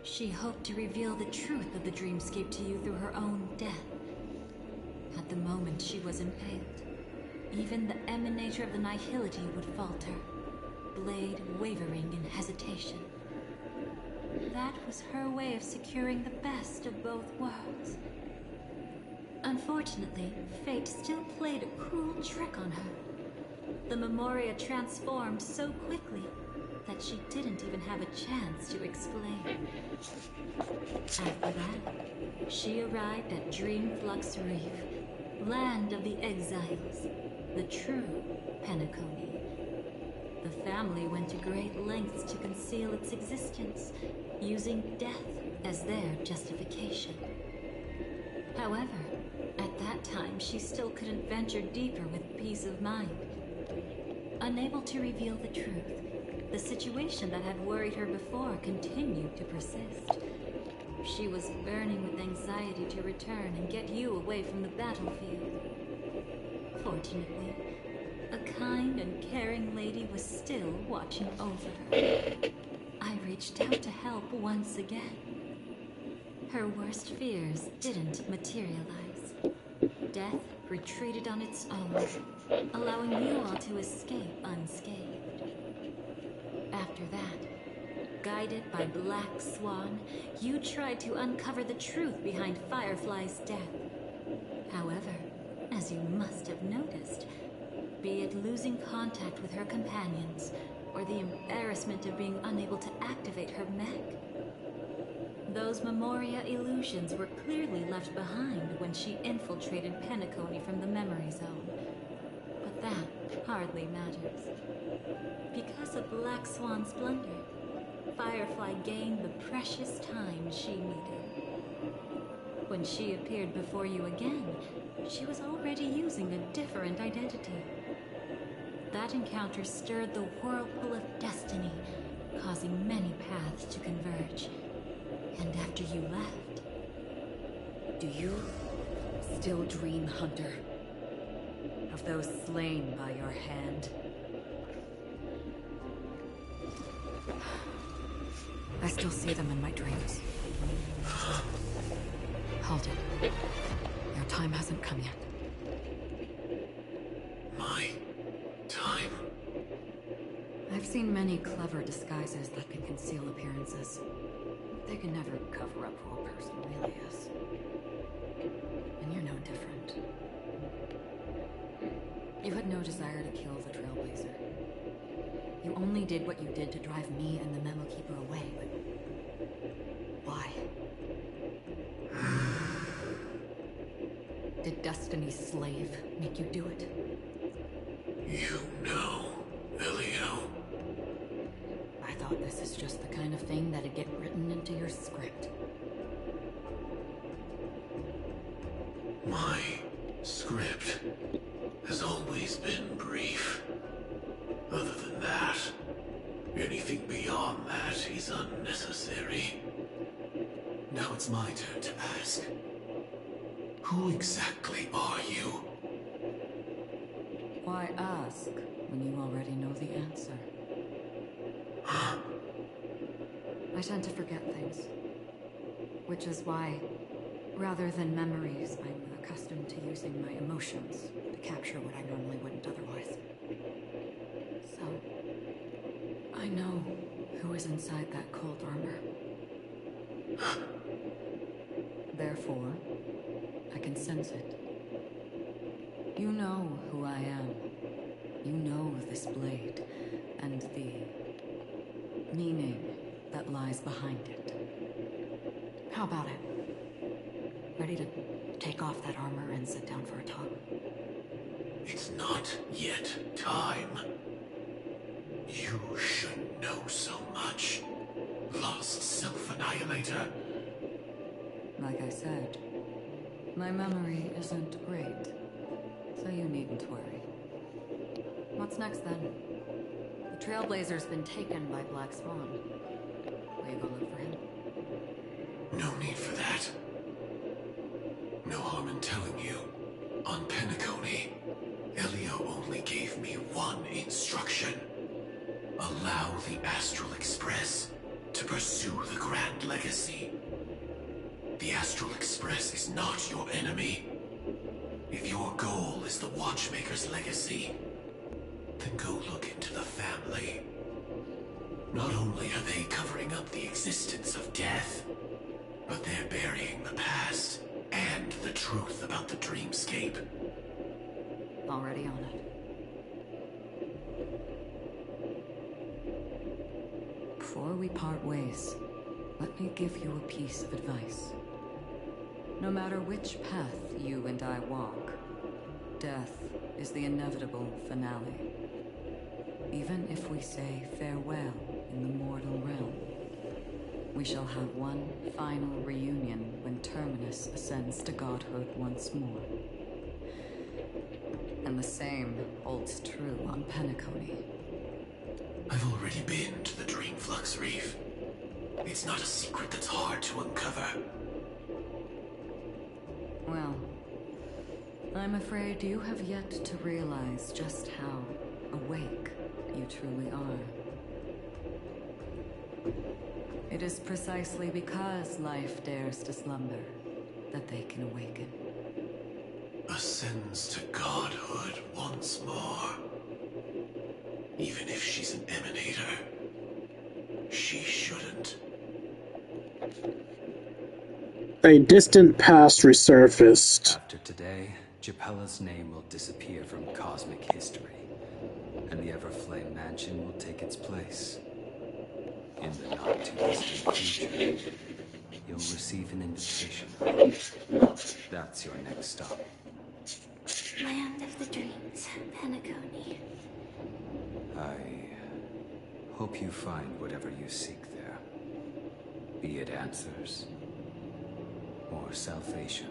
Speaker 8: She hoped to reveal the truth of the dreamscape to you through her own death. At the moment she was impaled, even the emanator of the nihility would falter, blade wavering in hesitation. That was her way of securing the best of both worlds. Unfortunately, fate still played a cruel trick on her. The Memoria transformed so quickly that she didn't even have a chance to explain. After that, she arrived at Dreamflux Reef, land of the exiles, the true Penacony. The family went to great lengths to conceal its existence, using death as their justification. However, at that time she still couldn't venture deeper with peace of mind. Unable to reveal the truth, the situation that had worried her before continued to persist. she was burning with anxiety to return and get you away from the battlefield. Fortunately, a kind and caring lady was still watching over her. I reached out to help once again. Her worst fears didn't materialize. Death retreated on its own, allowing you all to escape unscathed. After that, guided by Black Swan, you tried to uncover the truth behind Firefly's death. However, as you must have noticed, be it losing contact with her companions, or the embarrassment of being unable to activate her mech, those Memoria illusions were clearly left behind when she infiltrated Penacony from the memory zone. But that hardly matters. Because of Black Swan's blunder, Firefly gained the precious time she needed. When she appeared before you again, she was already using a different identity. That encounter stirred the whirlpool of destiny, causing many paths to converge. And after you left...
Speaker 16: Do you still dream, Hunter? Of those slain by your hand? I still see them in my dreams. Hold it. Your time hasn't come yet.
Speaker 15: My time?
Speaker 16: I've seen many clever disguises that can conceal appearances. They can never cover up who a person really is. And you're no different. You had no desire to kill the Trailblazer. You only did what you did to drive me and the Memo Keeper away, but... why? Did Destiny's slave make you do it?
Speaker 15: You know, Elio.
Speaker 16: I thought this is just the kind of thing that'd get written into your script.
Speaker 15: My script has always been brief. Other than that, anything beyond that is unnecessary. Now it's my turn to ask. Who exactly are you?
Speaker 16: Why ask when you already know the answer? I tend to forget things. Which is why, rather than memories, I'm accustomed to using my emotions to capture what I normally wouldn't otherwise. So, I know who is inside that cold armor. Therefore, I can sense it. You know who I am. You know this blade, and the meaning that lies behind it. How about it? Ready to take off that armor and sit down for a talk?
Speaker 15: It's not yet time. You should know so much. Lost self-annihilator.
Speaker 16: Like I said, my memory isn't great, so you needn't worry. What's next then? The Trailblazer's been taken by Black Swan. Will you go look for him?
Speaker 15: No need for that. No harm in telling you. On Penacony, Elio only gave me one instruction. Allow the Astral Express to pursue the Grand Legacy. The Astral Express is not your enemy. If your goal is the Watchmaker's legacy, then go look into the family. Not only are they covering up the existence of death, but they're burying the past and the truth about the dreamscape.
Speaker 16: Already on it. Before we part ways, let me give you a piece of advice. No matter which path you and I walk, death is the inevitable finale. Even if we say farewell in the mortal realm, we shall have one final reunion when Terminus ascends to godhood once more. And the same holds true on Penacony.
Speaker 15: I've already been to the Dreamflux Reef. It's not a secret that's hard to uncover.
Speaker 16: Well, I'm afraid you have yet to realize just how awake you truly are. It is precisely because life dares to slumber that they can awaken.
Speaker 15: Ascends to godhood once more. Even if she's an emanator, she shouldn't.
Speaker 3: A distant past resurfaced.
Speaker 17: After today, Japella's name will disappear from cosmic history, and the Everflame Mansion will take its place. In the not-too-distant future, you'll receive an invitation. That's your next stop.
Speaker 2: Land of the Dreams, Penacony.
Speaker 17: I hope you find whatever you seek there. Be it answers or salvation.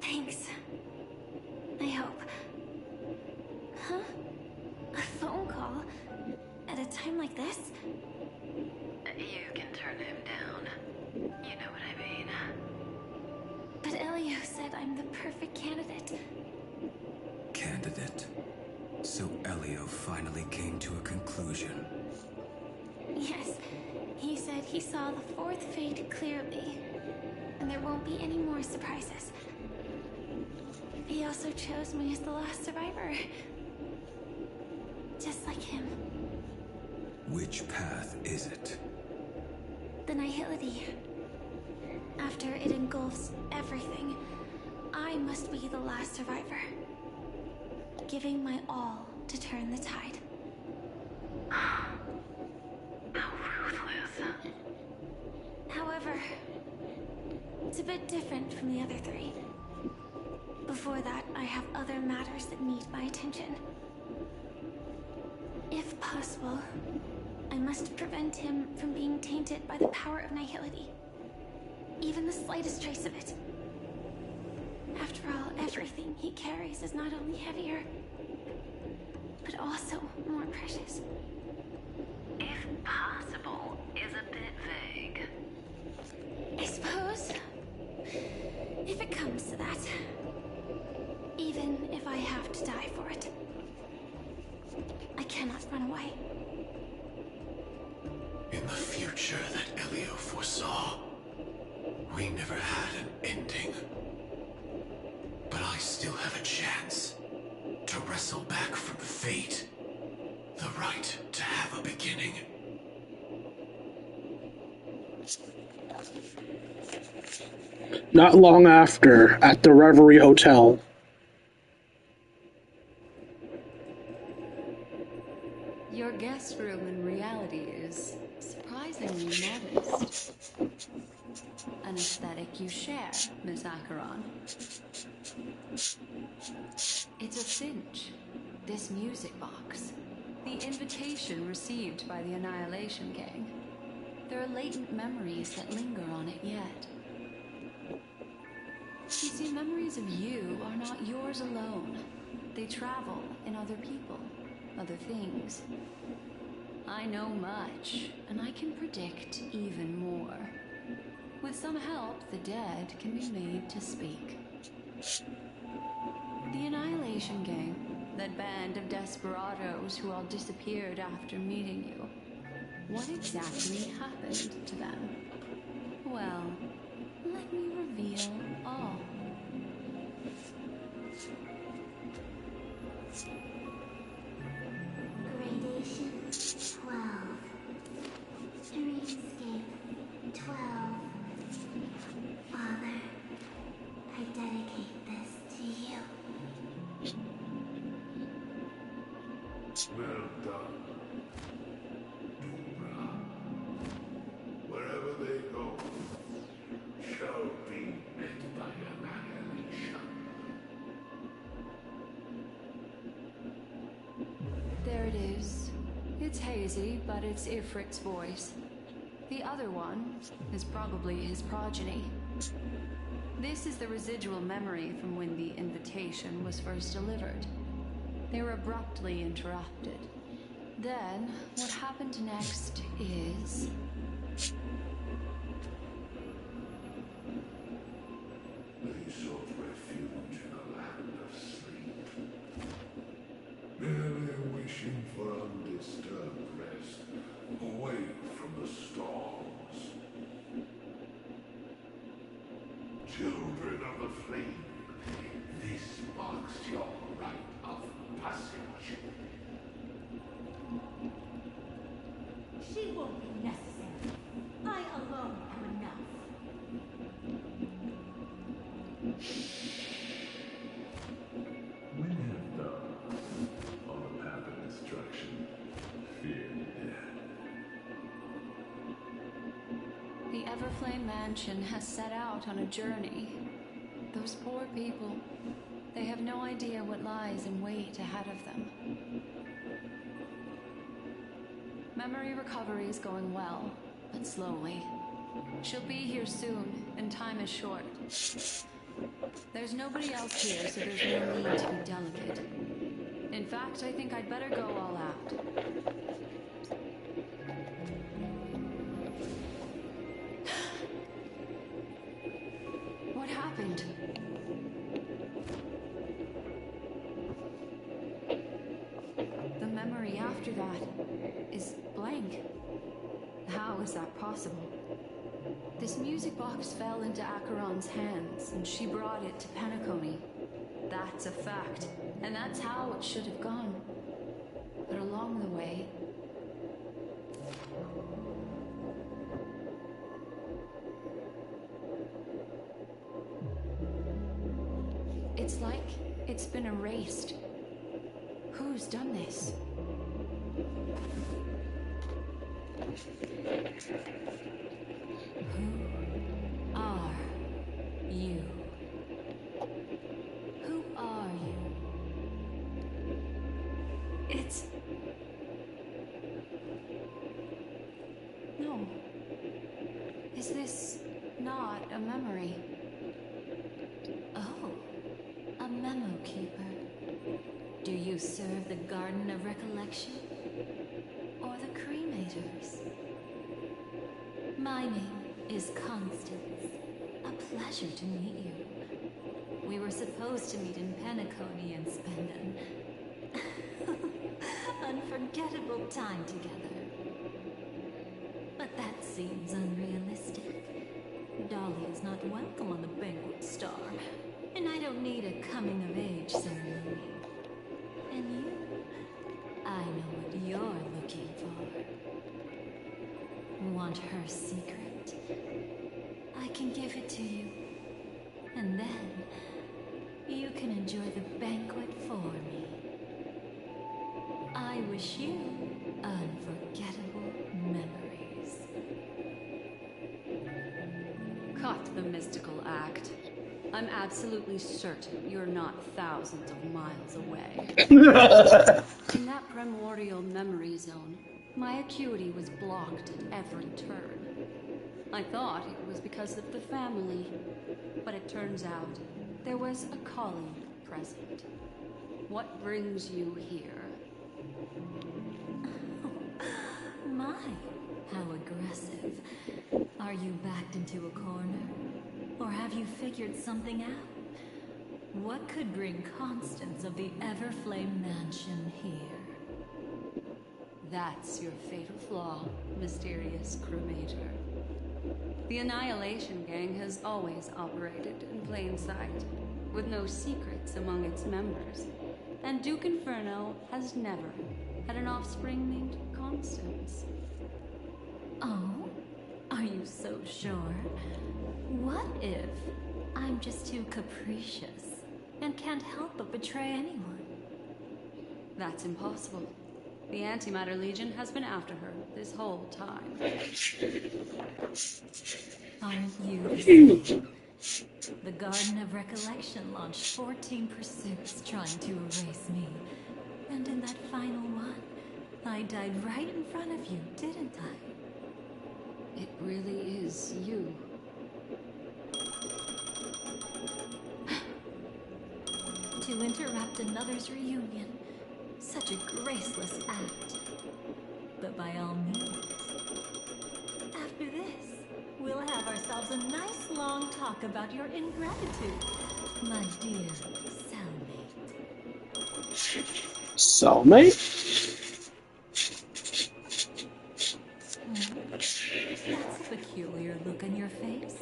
Speaker 2: Thanks. I hope. Huh? A phone call? At a time like this?
Speaker 4: You can turn him down. You know what I mean.
Speaker 2: But Elio said I'm the perfect candidate.
Speaker 17: Candidate. So Elio finally came to a conclusion.
Speaker 2: Yes, he said he saw the fourth fate clearly, and there won't be any more surprises. He also chose me as the last survivor. Just like him.
Speaker 17: Which path is it?
Speaker 2: The Nihility. After it engulfs everything, I must be the last survivor. Giving my all to turn the tide.
Speaker 4: How ruthless.
Speaker 2: However, it's a bit different from the other three. Before that, I have other matters that need my attention. If possible, I must prevent him from being tainted by the power of Nihility. Even the slightest trace of it. After all, everything he carries is not only heavier, but also more precious.
Speaker 4: If possible is a bit vague.
Speaker 2: I suppose, if it comes to that, even if I have to die for it, I cannot run away.
Speaker 15: In the future that Elio foresaw, we never had an ending. But I still have a chance to wrestle back from fate the right to have a beginning.
Speaker 3: Not long after, at the Reverie Hotel.
Speaker 16: Your guest room in reality is surprisingly modest. An aesthetic you share, Miss Acheron. It's a cinch. This music box. The invitation received by the Annihilation Gang. There are latent memories that linger on it yet. You see, memories of you are not yours alone. They travel in other people, other things. I know much, and I can predict even more. With some help, the dead can be made to speak. The Annihilation Gang, that band of desperados who all disappeared after meeting you. What exactly happened to them? Well, let me reveal all.
Speaker 2: Gradation 12. Dreamscape 12. Father, I dedicate this to you.
Speaker 1: Well done. Dubra. Wherever they go, shall be met by annihilation.
Speaker 16: There it is. It's hazy, but it's Ifrit's voice. The other one is probably his progeny. This is the residual memory from when the invitation was first delivered. They were abruptly interrupted. Then, what happened next is...
Speaker 15: They sought refuge in a land of sleep, merely wishing for undisturbed rest, away from the storms. Children of the flame, this marks your rite of passage.
Speaker 10: She won't be necessary. I alone am enough.
Speaker 15: When have those on the path of destruction feared death?
Speaker 4: The Everflame Mansion has set out on a journey. Those poor people, they have no idea what lies in wait ahead of them. Memory recovery is going well, but slowly. She'll be here soon, and time is short. There's nobody else here, so there's no need to be delicate. In fact, I think I'd better go all out. What happened? The memory after that is blank. How is that possible? This music box fell into Acheron's hands, and she brought it to Penacony. That's a fact, and that's how it should have gone. But along the way... it's like it's been erased. Who's done this? Who are you? Who are you? It's... no. Is this not a memory?
Speaker 8: Oh, a memo keeper. Do you serve the Garden of Recollection? Or the Cremators? My name is Constance. A pleasure to meet you. We were supposed to meet in Penacony and spend an unforgettable time together. But that seems unrealistic. Dolly is not welcome on the Banquet Star, and I don't need a coming-of-age ceremony. And you? I know what you're looking for. Want her secret? I can give it to you. And then, you can enjoy the banquet for me. I wish you unforgettable memories.
Speaker 4: Cut the mystical act. I'm absolutely certain you're not thousands of miles away. In that primordial memory zone, my acuity was blocked at every turn. I thought it was because of the family, but it turns out there was a colleague present. What brings you here?
Speaker 8: My, how aggressive. Are you backed into a corner? Or have you figured something out? What could bring Constance of the Everflame Mansion here?
Speaker 4: That's your fatal flaw, mysterious cremator. The Annihilation Gang has always operated in plain sight, with no secrets among its members. And Duke Inferno has never had an offspring named Constance.
Speaker 8: Oh? Are you so sure? What if I'm just too capricious and can't help but betray anyone?
Speaker 4: That's impossible. The Antimatter Legion has been after her this whole time.
Speaker 8: Aren't you the same? The Garden of Recollection launched 14 pursuits trying to erase me. And in that final one, I died right in front of you, didn't I?
Speaker 4: It really is you.
Speaker 8: To interrupt another's reunion. Such a graceless act. But by all means. After this, we'll have ourselves a nice long talk about your ingratitude, my dear cellmate.
Speaker 3: Cellmate?
Speaker 8: That's a peculiar look on your face.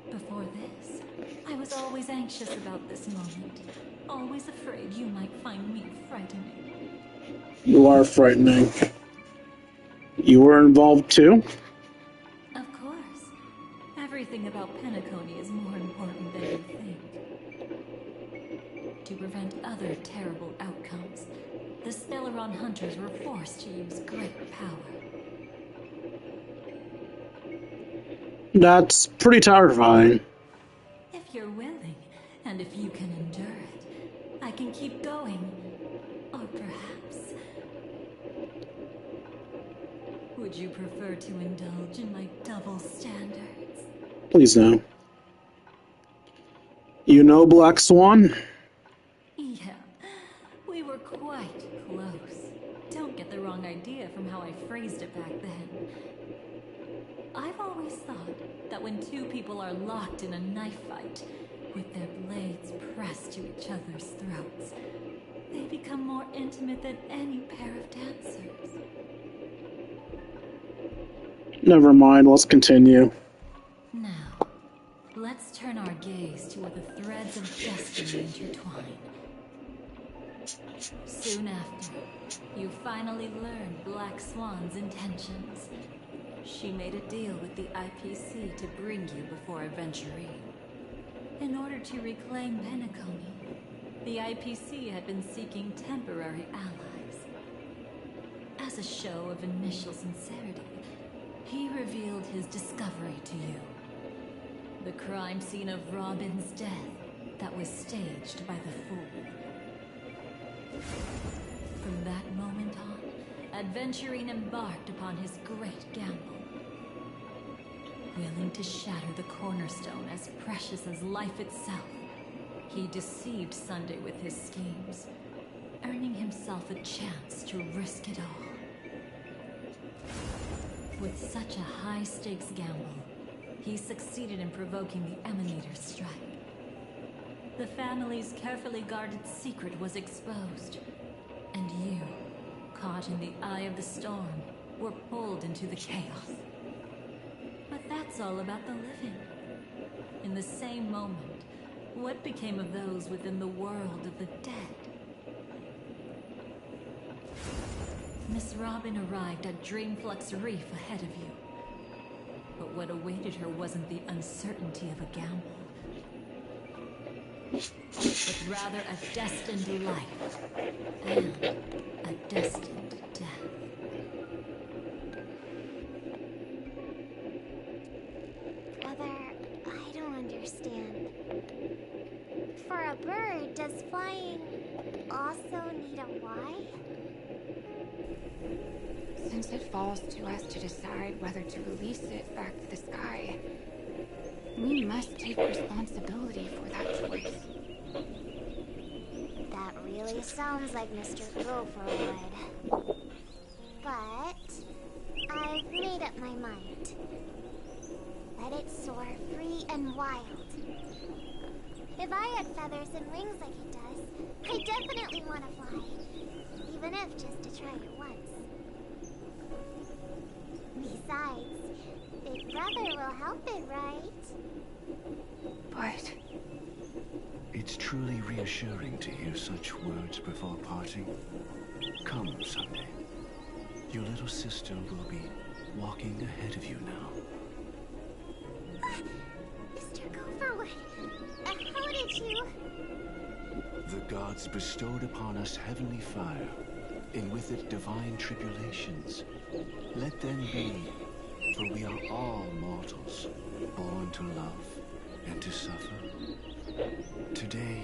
Speaker 8: Before this, I was always anxious about this moment. Always afraid you might find me frightening.
Speaker 3: You are frightening. You were involved too?
Speaker 8: Of course. Everything about Penacony is more important than you think. To prevent other terrible outcomes, the Stellaron hunters were forced to use great power.
Speaker 3: That's pretty terrifying.
Speaker 8: If you're willing, and if you can endure it, I can keep going. Or perhaps... would you prefer to indulge in my double standards?
Speaker 3: Please no. You know Black Swan?
Speaker 8: Yeah, we were quite close. Don't get the wrong idea from how I phrased it back then. I've always thought that when two people are locked in a knife fight, with their blades pressed to each other's throats, they become more intimate than any pair of dancers.
Speaker 3: Never mind, let's continue.
Speaker 8: Now, let's turn our gaze to where the threads of destiny intertwine. Soon after, you finally learn Black Swan's intentions. She made a deal with the IPC to bring you before Aventurine. In order to reclaim Penacony, the IPC had been seeking temporary allies. As a show of initial sincerity, he revealed his discovery to you. The crime scene of Robin's death that was staged by the Fool. From that moment on, Aventurine embarked upon his great gamble. Willing to shatter the cornerstone as precious as life itself, he deceived Sunday with his schemes, earning himself a chance to risk it all. With such a high-stakes gamble, he succeeded in provoking the Emanator's strike. The family's carefully guarded secret was exposed, and you, caught in the eye of the storm, were pulled into the chaos. But that's all about the living. In the same moment, what became of those within the world of the dead? Miss Robin arrived at Dreamflux Reef ahead of you. But what awaited her wasn't the uncertainty of a gamble, but rather a destined life and a destined death.
Speaker 13: Brother, I don't understand. For a bird, does flying also need a why?
Speaker 18: Since it falls to us to decide whether to release it back to the sky, we must take responsibility for that choice.
Speaker 13: That really sounds like Mr. Gopher would. But I've made up my mind. Let it soar free and wild. If I had feathers and wings like it does, I definitely want to fly. Even if just to try it once. Besides, Big Brother will help it, right?
Speaker 18: But
Speaker 15: It's truly reassuring to hear such words before parting. Come, Sunday. Your little sister will be walking ahead of you now.
Speaker 13: Mr. Gopherwood, how did you...
Speaker 15: The gods bestowed upon us heavenly fire, and with it divine tribulations. Let them be, for we are all mortals, born to love and to suffer. Today,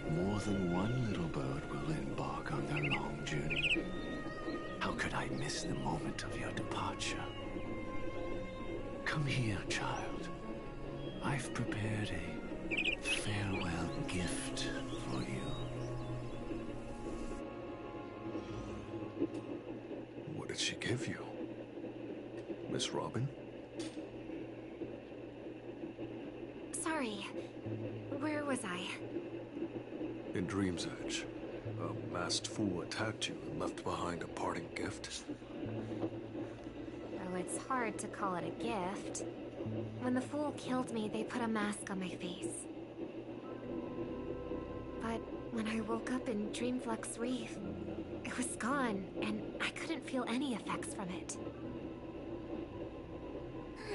Speaker 15: more than one little bird will embark on their long journey. How could I miss the moment of your departure? Come here, child. I've prepared a farewell gift for you.
Speaker 19: What did she give you? Miss Robin?
Speaker 13: was I?
Speaker 19: In Dream's Edge, a masked fool attacked you and left behind a parting gift.
Speaker 13: Oh, it's hard to call it a gift. When the fool killed me, they put a mask on my face. But when I woke up in Dreamflux Reef, it was gone, and I couldn't feel any effects from it.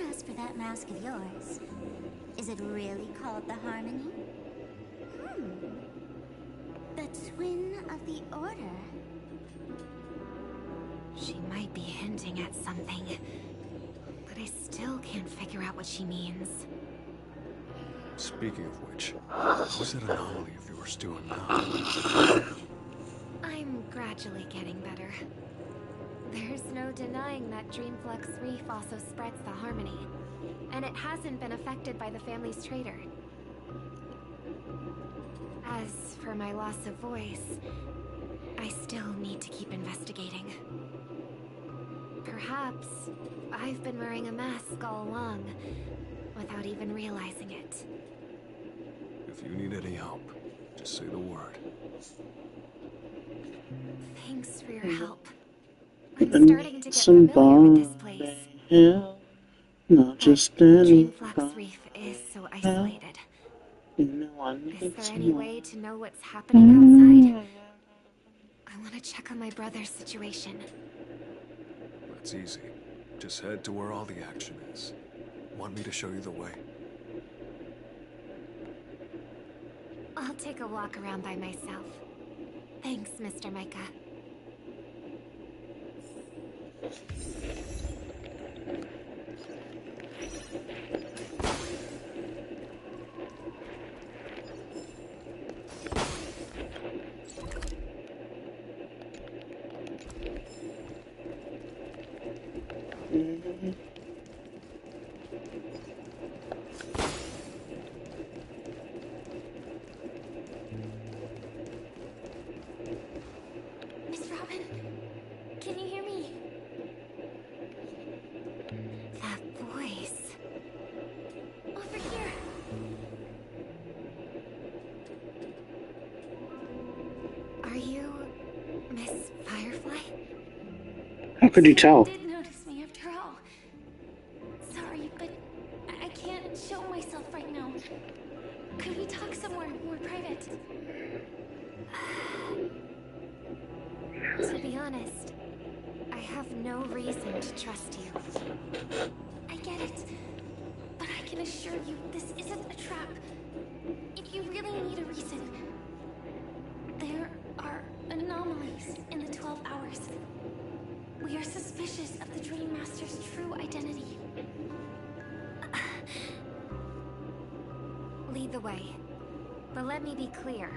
Speaker 2: As for that mask of yours, is it really called the Harmony? The Twin of the Order?
Speaker 13: She might be hinting at something, but I still can't figure out what she means.
Speaker 19: Speaking of which, how's that anomaly of yours doing now?
Speaker 13: I'm gradually getting better. There's no denying that Dreamflux Reef also spreads the Harmony, and it hasn't been affected by the family's traitor. As for my loss of voice, I still need to keep investigating. Perhaps I've been wearing a mask all along, without even realizing it.
Speaker 19: If you need any help, just say the word.
Speaker 13: Thanks for your help. I'm starting to get familiar with this place.
Speaker 3: Hill, not just any
Speaker 13: Dreamflux Reef is so isolated. Is there any way to know what's happening outside? I want to check on my brother's situation.
Speaker 19: That's easy. Just head to where all the action is. Want me to show you the way?
Speaker 13: I'll take a walk around by myself. Thanks, Mr. Micah. Miss Robin, can you hear me? That voice. Over here. Are you Miss Firefly?
Speaker 3: How could you tell?
Speaker 13: You did notice me after all. Sorry, but I can't show myself right now. Could we talk somewhere more private? To be honest, I have no reason to trust you. I get it, but I can assure you this isn't a trap. If you really need a reason, there are anomalies in the 12 hours. We are suspicious of the Dream Master's true identity. Lead the way. But let me be clear.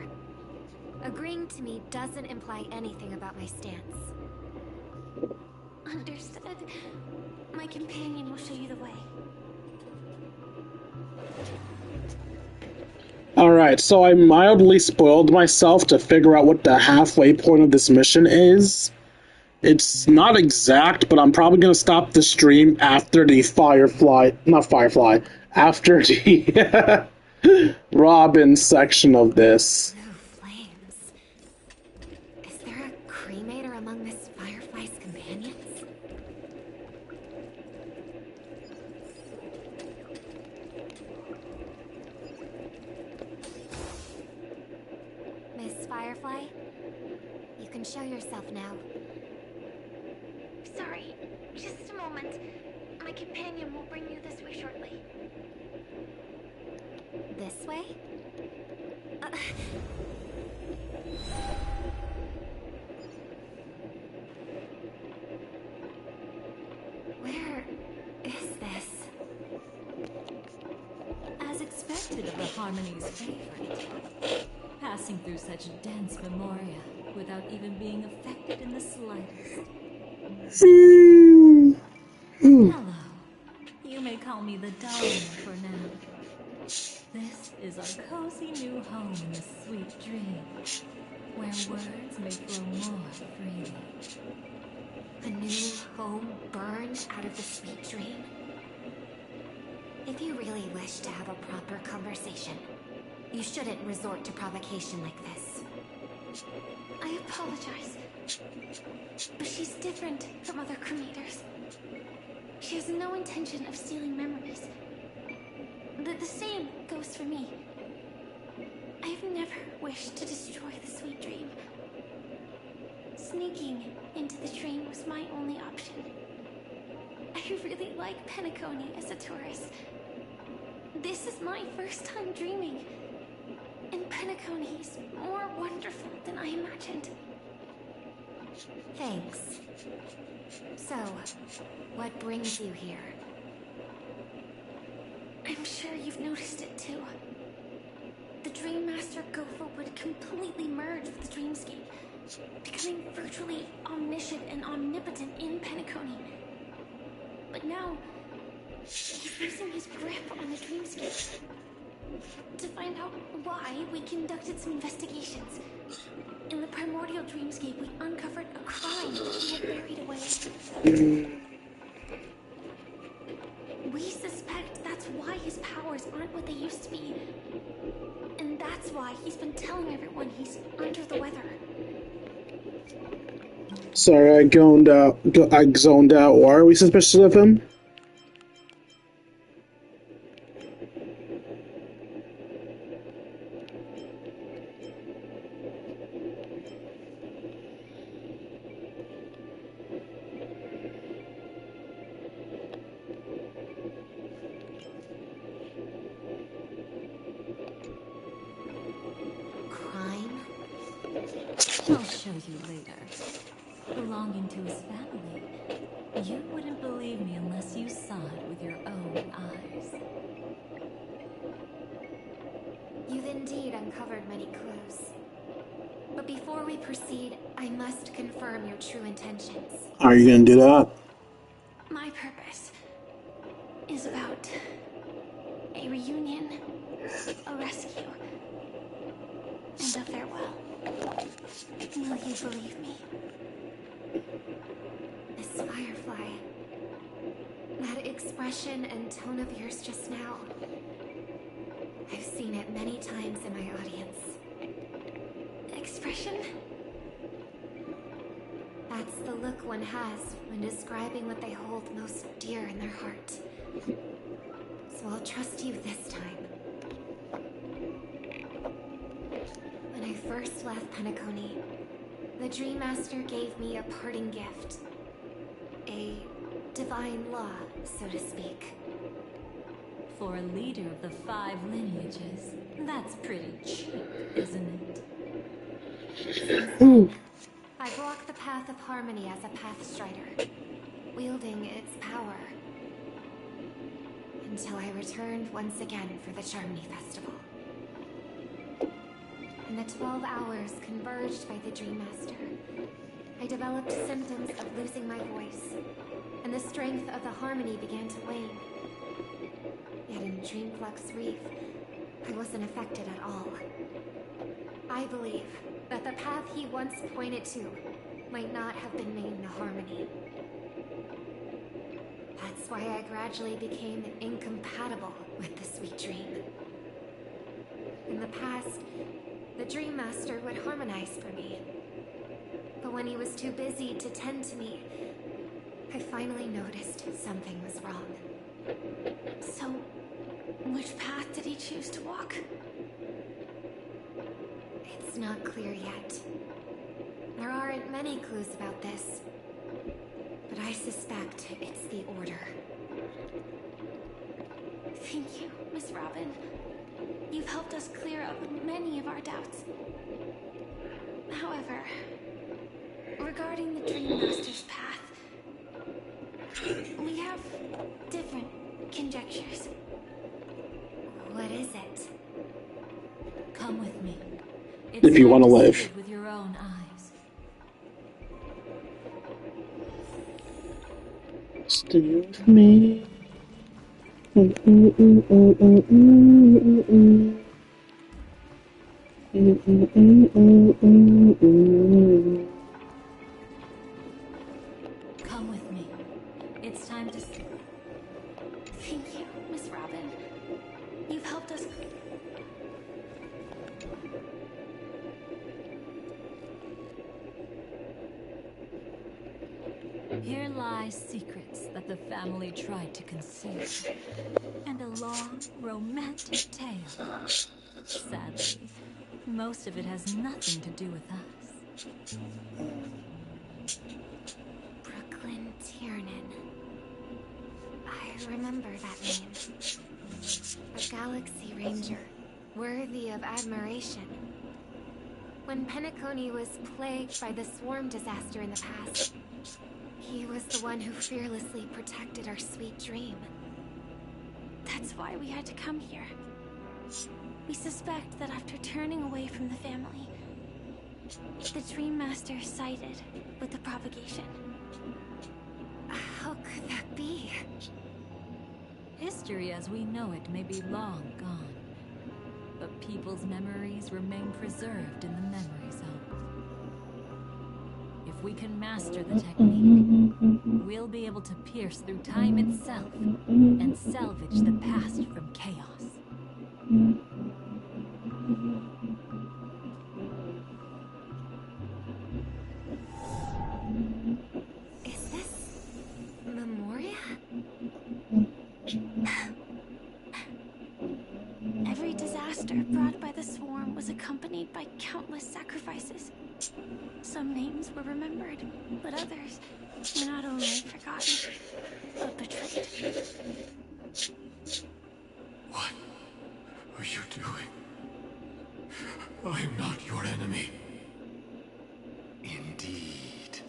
Speaker 13: Agreeing to me doesn't imply anything about my stance. Understood. My companion will show you the way.
Speaker 3: Alright, so I mildly spoiled myself to figure out what the halfway point of this mission is. It's not exact, but I'm probably going to stop the stream after the after the Robin section of this.
Speaker 13: Blue flames. Is there a cremator among Miss Firefly's companions? Miss Firefly, you can show yourself now. Sorry, just a moment. My companion will bring you this way shortly. This way? Where is this?
Speaker 8: As expected of the Harmony's favorite. Passing through such dense memoria without even being affected in the slightest. Hello. You may call me the Darling for now. This is our cozy new home in the sweet dream, where words may flow more freely.
Speaker 13: A new home burned out of the sweet dream? If you really wish to have a proper conversation, You shouldn't resort to provocation like this.
Speaker 10: I apologize. But she's different from other creators. She has no intention of stealing memories. The same goes for me. I've never wished to destroy the sweet dream. Sneaking into the dream was my only option. I really like Penacony as a tourist. This is my first time dreaming. And Penacony is more wonderful than I imagined.
Speaker 13: Thanks. So, what brings you here?
Speaker 10: I'm sure you've noticed it too. The Dream Master Gopher would completely merge with the dreamscape, becoming virtually omniscient and omnipotent in Penacony. But now, he's losing his grip on the dreamscape. To find out why, we conducted some investigations. In the primordial dreamscape, we uncovered a crime he had buried away. We suspect that's why his powers aren't what they used to be. And that's why he's been telling everyone he's under the weather.
Speaker 3: Sorry, I zoned out. Why are we suspicious of him?
Speaker 13: Crime?
Speaker 8: I'll show you later. Belonging to his family. You wouldn't believe me unless you saw it with your own eyes.
Speaker 13: You've indeed uncovered many clues. But before we proceed, I must confirm your true intentions.
Speaker 3: Are you gonna do that?
Speaker 10: My purpose is about a reunion, a rescue, and a farewell. Will you believe me?
Speaker 13: Miss Firefly, that expression and tone of yours just now, I've seen it many times in my audience.
Speaker 10: Expression?
Speaker 13: That's the look one has when describing what they hold most dear in their heart. So I'll trust you this time. When I first left Penacony, the Dream Master gave me a parting gift. A divine law, so to speak.
Speaker 8: For a leader of the 5 lineages, that's pretty cheap, isn't it?
Speaker 13: Since then, I've walked the path of harmony as a Pathstrider, wielding its power. Until I returned once again for the Charmony Festival. In the 12 hours converged by the Dream Master, I developed symptoms of losing my voice, and the strength of the harmony began to wane. Yet in Dreamflux Reef, I wasn't affected at all. I believe that the path he once pointed to might not have been named harmony. That's why I gradually became incompatible with the sweet dream. In the past, the Dream Master would harmonize for me. But when he was too busy to tend to me, I finally noticed something was wrong.
Speaker 10: So, which path did he choose to walk?
Speaker 13: It's not clear yet. There aren't many clues about this, but I suspect it's the Order.
Speaker 10: Thank you, Miss Robin. You've helped us clear up many of our doubts. However, regarding the Dream Master's path, we have different conjectures.
Speaker 13: What is it?
Speaker 8: Come with me.
Speaker 3: If you want to live.
Speaker 8: With your own eyes.
Speaker 3: Stay with me.
Speaker 8: Come with me. It's time to...
Speaker 10: Thank you, Miss Robin. You've helped us...
Speaker 8: Here lie secrets that the family tried to conceal, and a long, romantic tale. Sadly, most of it has nothing to do with us.
Speaker 13: Brooklyn Tiernan. I remember that name. A Galaxy Ranger, worthy of admiration. When Penacony was plagued by the swarm disaster in the past, he was the one who fearlessly protected our sweet dream.
Speaker 10: That's why we had to come here. We suspect that after turning away from the family, the Dream Master sided with the propagation.
Speaker 13: How could that be?
Speaker 8: History as we know it may be long gone, but people's memories remain preserved in the memory zone. If we can master the technique, we'll be able to pierce through time itself and salvage the past from chaos.
Speaker 13: Is this Memoria?
Speaker 10: Every disaster brought by the swarm was accompanied by countless sacrifices. Some names were remembered, but others were not only forgotten, but betrayed.
Speaker 15: What are you doing? I am not your enemy. Indeed.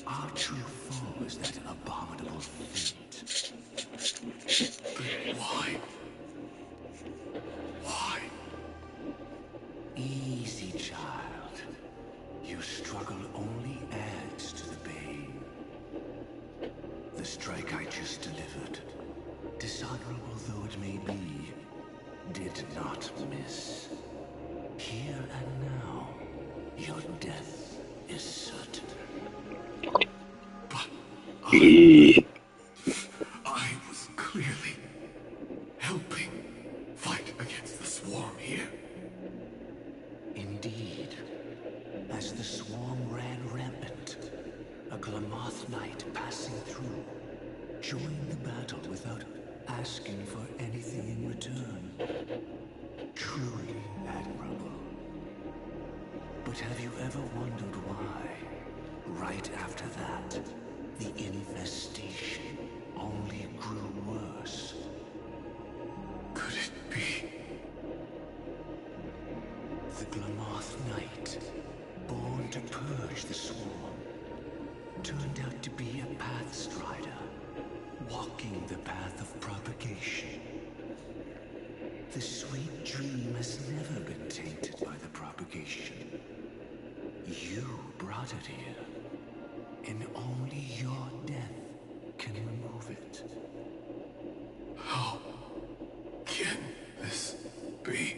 Speaker 15: Our true foe is that abominable fate. But why? Why? Easy, child. Your struggle only adds to the pain. The strike I just delivered, dishonorable though it may be, did not miss. Here and now, your death is certain. But I was clearly helping fight against the swarm here. Indeed, as the swarm ran rampant, a Glamoth knight passing through joined the battle without asking for anything in return. Truly admirable. But have you ever wondered why, right after that, the infestation only grew worse? Could it be? The Glamoth Knight, born to purge the swarm, turned out to be a path strider, walking the path of propagation. The sweet dream has never been tainted by the propagation. You brought it here, and only your death can remove it. How can this be?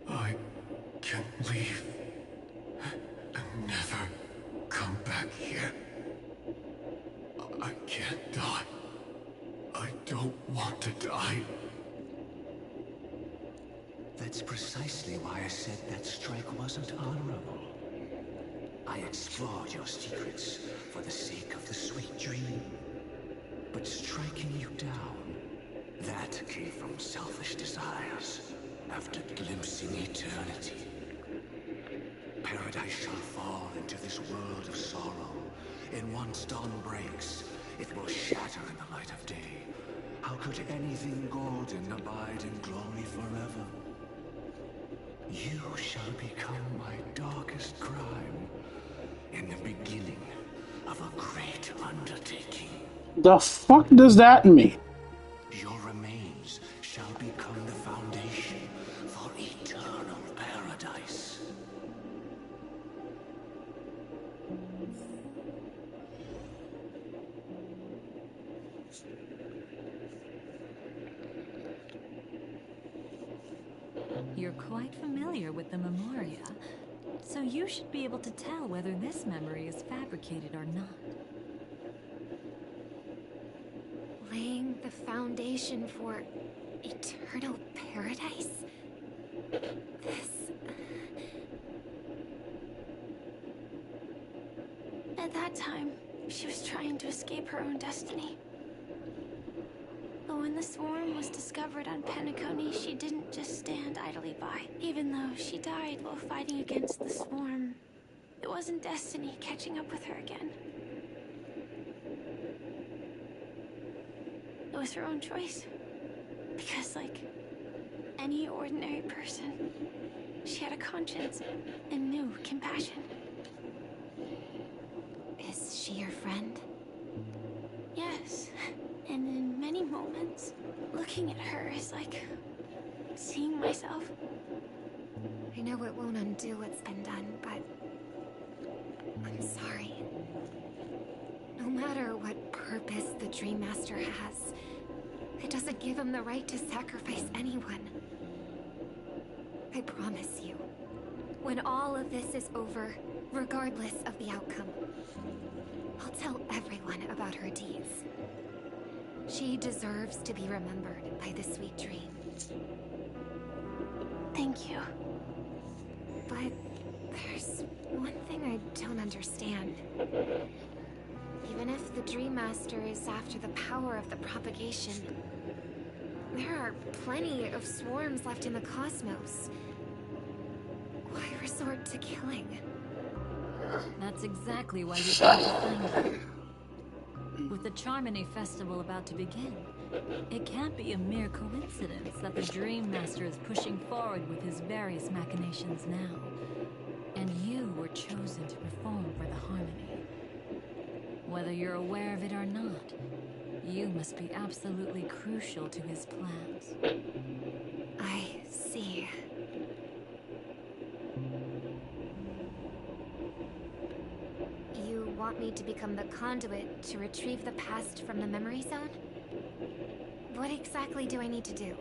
Speaker 15: I can leave and never come back here. I can't die. I don't want to die. That's precisely why I said that strike wasn't honorable. I explored your secrets for the sake of the sweet dream. But striking you down, that came from selfish desires after glimpsing eternity. Paradise shall fall into this world of sorrow, and once dawn breaks, it will shatter in the light of day. How could anything golden abide in glory forever? You shall become my darkest crime, in the beginning of a great undertaking.
Speaker 3: The fuck does that mean?
Speaker 15: Your remains shall become the foundation for eternal paradise.
Speaker 8: You're quite familiar with the Memoria, so you should be able to tell whether this memory is fabricated or not.
Speaker 13: Laying the foundation for eternal paradise? This...
Speaker 10: At that time, She was trying to escape her own destiny. But when the swarm was discovered on Penacony, she didn't just stand idly by. Even though she died while fighting against the swarm, it wasn't destiny catching up with her again. It was her own choice. Because, like any ordinary person, she had a conscience and knew compassion.
Speaker 13: Is she your friend?
Speaker 10: Yes. And in many moments, looking at her is like seeing myself.
Speaker 13: I know it won't undo what's been done, but I'm sorry. No matter what purpose the Dream Master has, it doesn't give him the right to sacrifice anyone. I promise you, when all of this is over, regardless of the outcome, I'll tell everyone about her deeds. She deserves to be remembered by the sweet dream.
Speaker 10: Thank you.
Speaker 13: But there's one thing I don't understand. Even if the Dream Master is after the power of the propagation, there are plenty of swarms left in the cosmos. Why resort to killing?
Speaker 8: That's exactly why we came to find you. With the Charmony Festival about to begin, it can't be a mere coincidence that the Dream Master is pushing forward with his various machinations now. And you were chosen to perform for the Harmony. Whether you're aware of it or not, you must be absolutely crucial to his plans.
Speaker 13: I see. You want me to become the conduit to retrieve the past from the memory zone? What exactly do I need to do?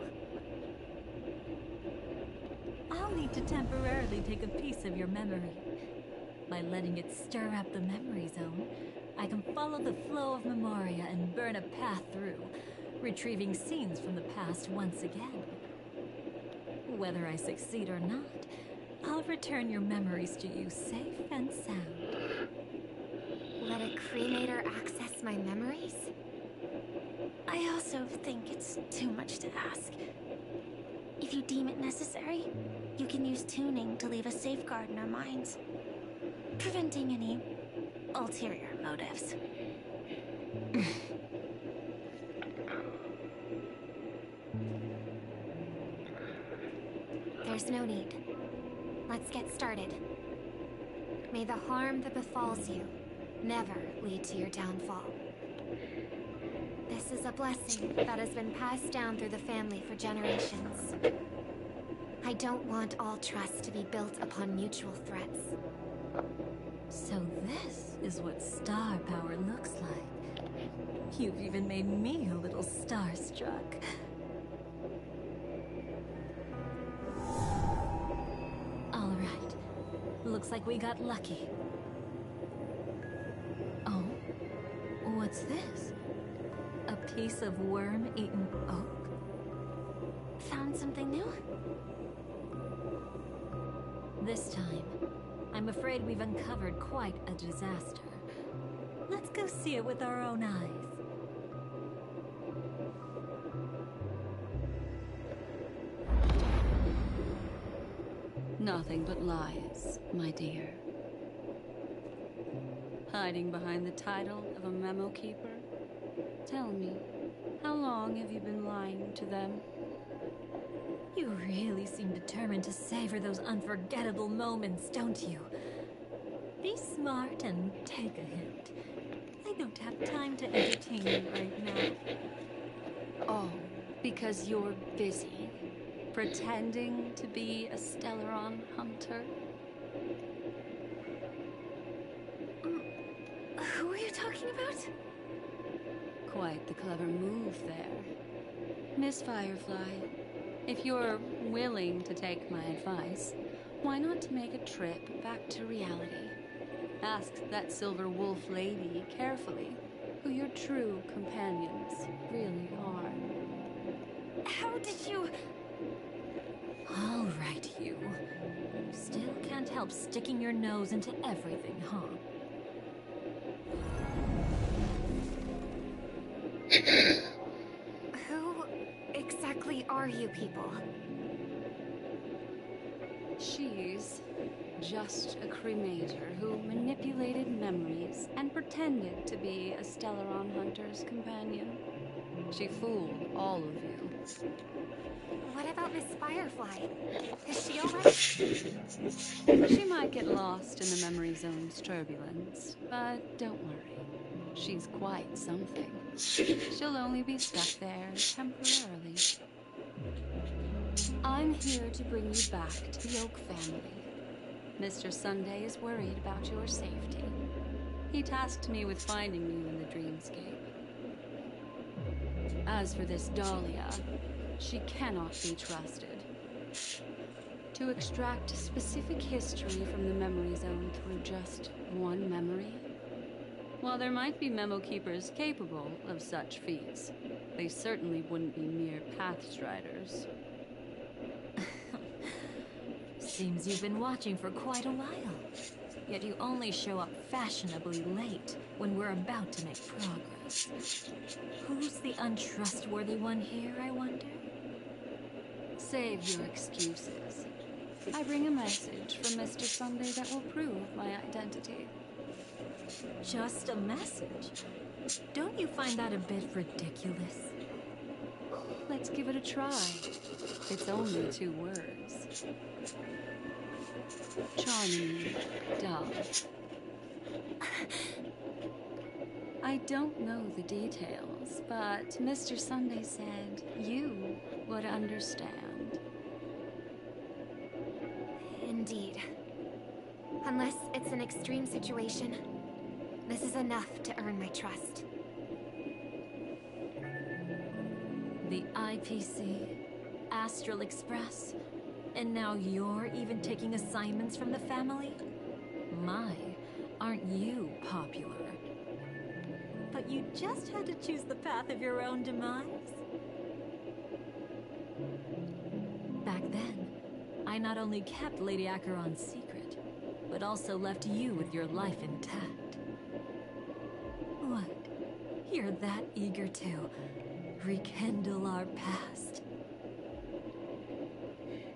Speaker 8: I'll need to temporarily take a piece of your memory. By letting it stir up the memory zone, I can follow the flow of Memoria and burn a path through, retrieving scenes from the past once again. Whether I succeed or not, I'll return your memories to you safe and sound.
Speaker 13: Let a cremator access my memories?
Speaker 10: I also think it's too much to ask. If you deem it necessary, you can use tuning to leave a safeguard in our minds, preventing any ulterior motives.
Speaker 13: There's no need. Let's get started. May the harm that befalls you never lead to your downfall. This is a blessing that has been passed down through the family for generations. I don't want all trust to be built upon mutual threats.
Speaker 8: So this is what star power looks like. You've even made me a little starstruck. All right. Looks like we got lucky. Oh, what's this? A piece of worm-eaten oak?
Speaker 10: Found something new?
Speaker 8: This time, I'm afraid we've uncovered quite a disaster. Let's go see it with our own eyes.
Speaker 16: Nothing but lies, my dear. Hiding behind the title of a memo keeper? Tell me, how long have you been lying to them?
Speaker 8: You really seem determined to savor those unforgettable moments, don't you? Be smart and take a hint. I don't have time to entertain you right now.
Speaker 16: Oh, because you're busy pretending to be a Stellaron hunter?
Speaker 10: Who are you talking about?
Speaker 16: Quite the clever move there. Miss Firefly, if you're willing to take my advice, why not make a trip back to reality? Ask that Silver Wolf lady carefully who your true companions really are.
Speaker 10: How did you...
Speaker 8: All right, you. Still can't help sticking your nose into everything, huh?
Speaker 13: Who exactly are you people?
Speaker 16: She's just a cremator who manipulated memories and pretended to be a Stellaron hunter's companion. She fooled all of you.
Speaker 13: What about Miss Firefly? Is she alright?
Speaker 16: She might get lost in the memory zone's turbulence, but don't worry. She's quite something. She'll only be stuck there temporarily. I'm here to bring you back to the Oak family. Mr. Sunday is worried about your safety. He tasked me with finding you in the dreamscape. As for this Dahlia, she cannot be trusted. To extract specific history from the memory zone through just one memory? While there might be memo keepers capable of such feats, they certainly wouldn't be mere pathstriders.
Speaker 8: Seems you've been watching for quite a while. Yet you only show up fashionably late when we're about to make progress. Who's the untrustworthy one here, I wonder?
Speaker 16: Save your excuses. I bring a message from Mr. Sunday that will prove my identity.
Speaker 8: Just a message? Don't you find that a bit ridiculous?
Speaker 16: Let's give it a try. It's only 2 words. Charming dove. I don't know the details, but Mr. Sunday said you would understand.
Speaker 13: Indeed. Unless it's an extreme situation, this is enough to earn my trust.
Speaker 8: The IPC, Astral Express, and now you're even taking assignments from the family? My, aren't you popular? But you just had to choose the path of your own demise? Back then, I not only kept Lady Acheron's secret, but also left you with your life intact. What? You're that eager to rekindle our past?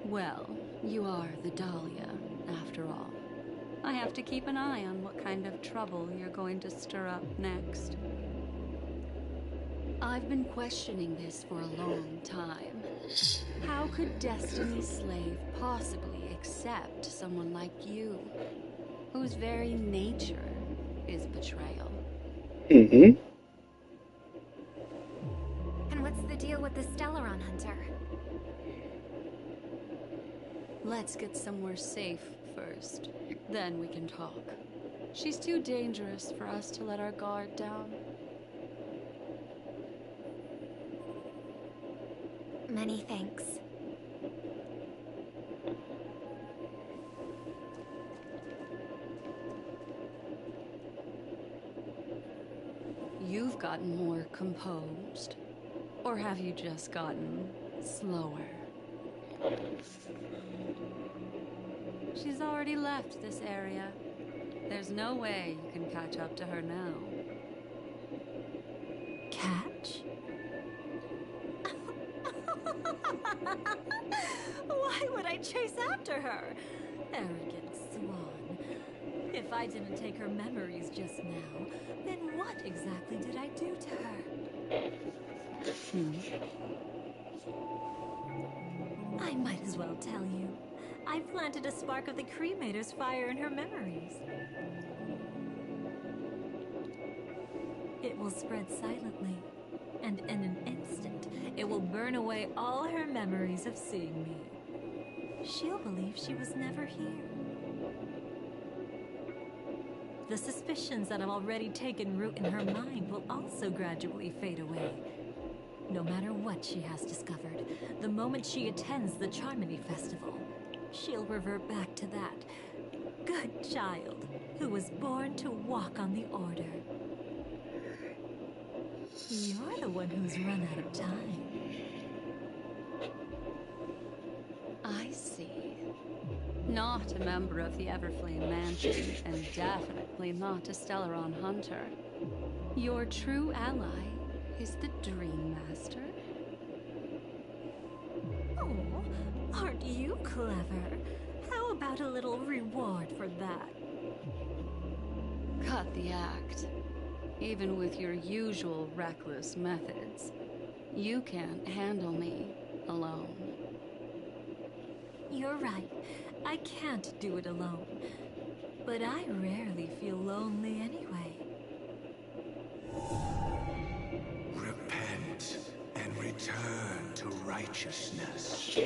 Speaker 16: Well, you are the Dahlia, after all. I have to keep an eye on what kind of trouble you're going to stir up next. I've been questioning this for a long time. How could Destiny's slave possibly accept someone like you, whose very nature is betrayal?
Speaker 3: Mm-hmm.
Speaker 13: And what's the deal with the Stellaron hunter?
Speaker 16: Let's get somewhere safe first. Then we can talk. She's too dangerous for us to let our guard down.
Speaker 13: Many thanks.
Speaker 16: You've gotten more composed. Or have you just gotten slower? She's already left this area. There's no way you can catch up to her now.
Speaker 8: Catch? Why would I chase after her? Arrogant swan. If I didn't take her memories just now, then what exactly did I do to her? I might as well tell you. I planted a spark of the cremator's fire in her memories. It will spread silently, and in an instant, it will burn away all her memories of seeing me. She'll believe she was never here. The suspicions that have already taken root in her mind will also gradually fade away. No matter what she has discovered, the moment she attends the Charmony Festival, she'll revert back to that good child who was born to walk on the Order. You're the one who's run out of time.
Speaker 16: I see. Not a member of the Everflame Mansion, and definitely not a Stellaron hunter. Your true ally is the Dream Master.
Speaker 8: Oh, aren't you clever? How about a little reward for that?
Speaker 16: Cut the act. Even with your usual reckless methods, you can't handle me alone.
Speaker 8: You're right. I can't do it alone. But I rarely feel lonely anyway.
Speaker 15: Repent and return to righteousness.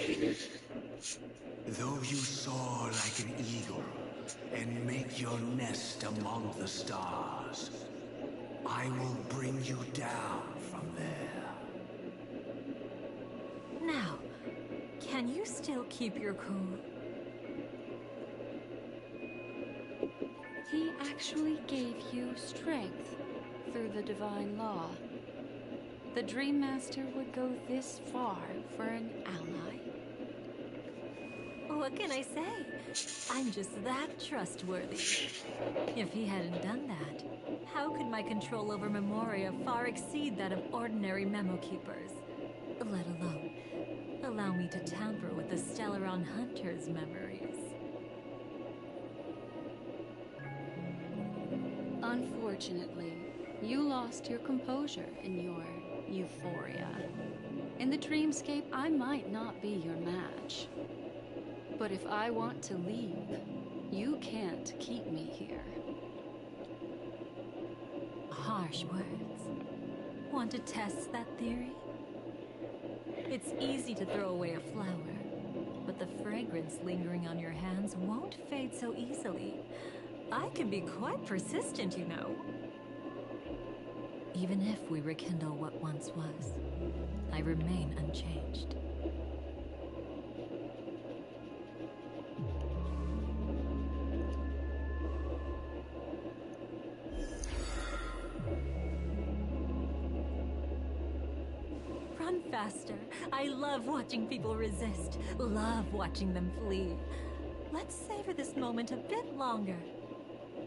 Speaker 15: Though you soar like an eagle and make your nest among the stars, I will bring you down from there.
Speaker 8: Now, can you still keep your cool?
Speaker 16: He actually gave you strength through the divine law. The Dream Master would go this far for an ally.
Speaker 8: What can I say? I'm just that trustworthy. If he hadn't done that, how could my control over Memoria far exceed that of ordinary memo keepers? Let alone allow me to tamper with the Stellaron Hunter's memories.
Speaker 16: Unfortunately, you lost your composure in your euphoria. In the dreamscape, I might not be your match. But if I want to leave, you can't keep me here.
Speaker 8: Harsh words. Want to test that theory? It's easy to throw away a flower, but the fragrance lingering on your hands won't fade so easily. I can be quite persistent, you know. Even if we rekindle what once was, I remain unchanged. Run faster. I love watching people resist. Love watching them flee. Let's savor this moment a bit longer.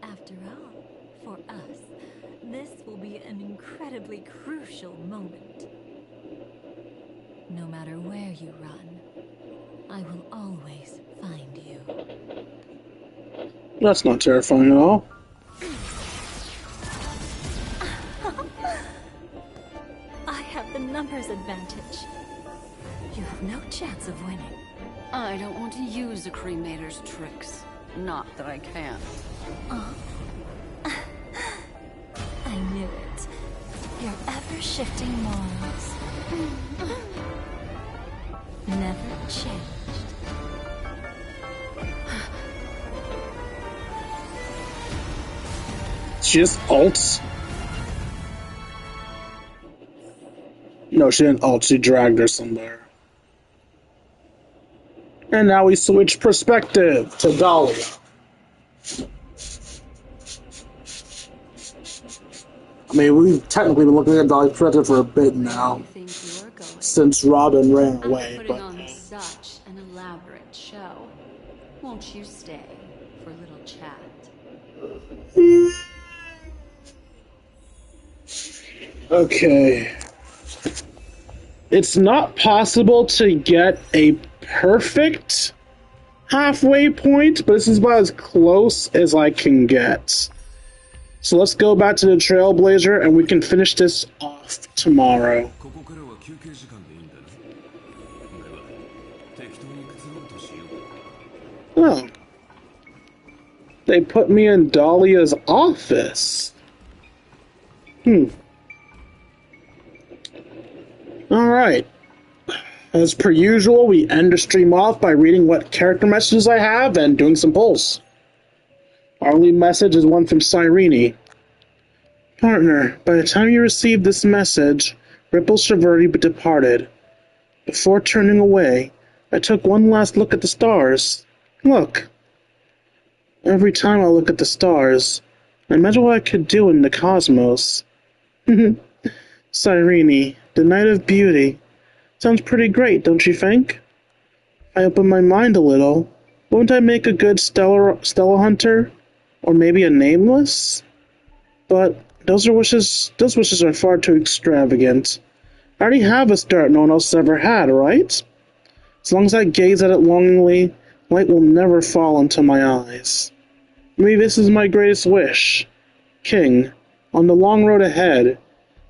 Speaker 8: After all, for us, this will be an incredibly crucial moment. No matter where you run, I will always find you.
Speaker 3: That's not terrifying at all.
Speaker 8: I have the numbers advantage. You have no chance of winning.
Speaker 16: I don't want to use a cremator's tricks. Not that I can.
Speaker 8: I knew it. Your ever-shifting morals. Never changed.
Speaker 3: She just ults? No, she didn't ult, she dragged her somewhere. And now we switch perspective to Dahlia. I mean, we've technically been looking at Dahlia's perspective for a bit now. Since Robin ran away,
Speaker 16: Putting
Speaker 3: but...
Speaker 16: on such an elaborate show. Won't you stay for a little chat?
Speaker 3: Okay. It's not possible to get a perfect halfway point, but this is about as close as I can get. So let's go back to the Trailblazer and we can finish this off tomorrow. Oh. They put me in Dahlia's office. Alright. As per usual, we end the stream off by reading what character messages I have and doing some polls. Our only message is one from Cyrene. Partner, by the time you received this message, ripples should have already departed. Before turning away, I took one last look at the stars. Look. Every time I look at the stars, I imagine what I could do in the cosmos. Cyrene, the Night of Beauty. Sounds pretty great, don't you think? If I open my mind a little, won't I make a good Stella hunter? Or maybe a Nameless? But Those wishes are far too extravagant. I already have a start no one else ever had, right? As long as I gaze at it longingly, light will never fall into my eyes. Maybe this is my greatest wish. King, on the long road ahead,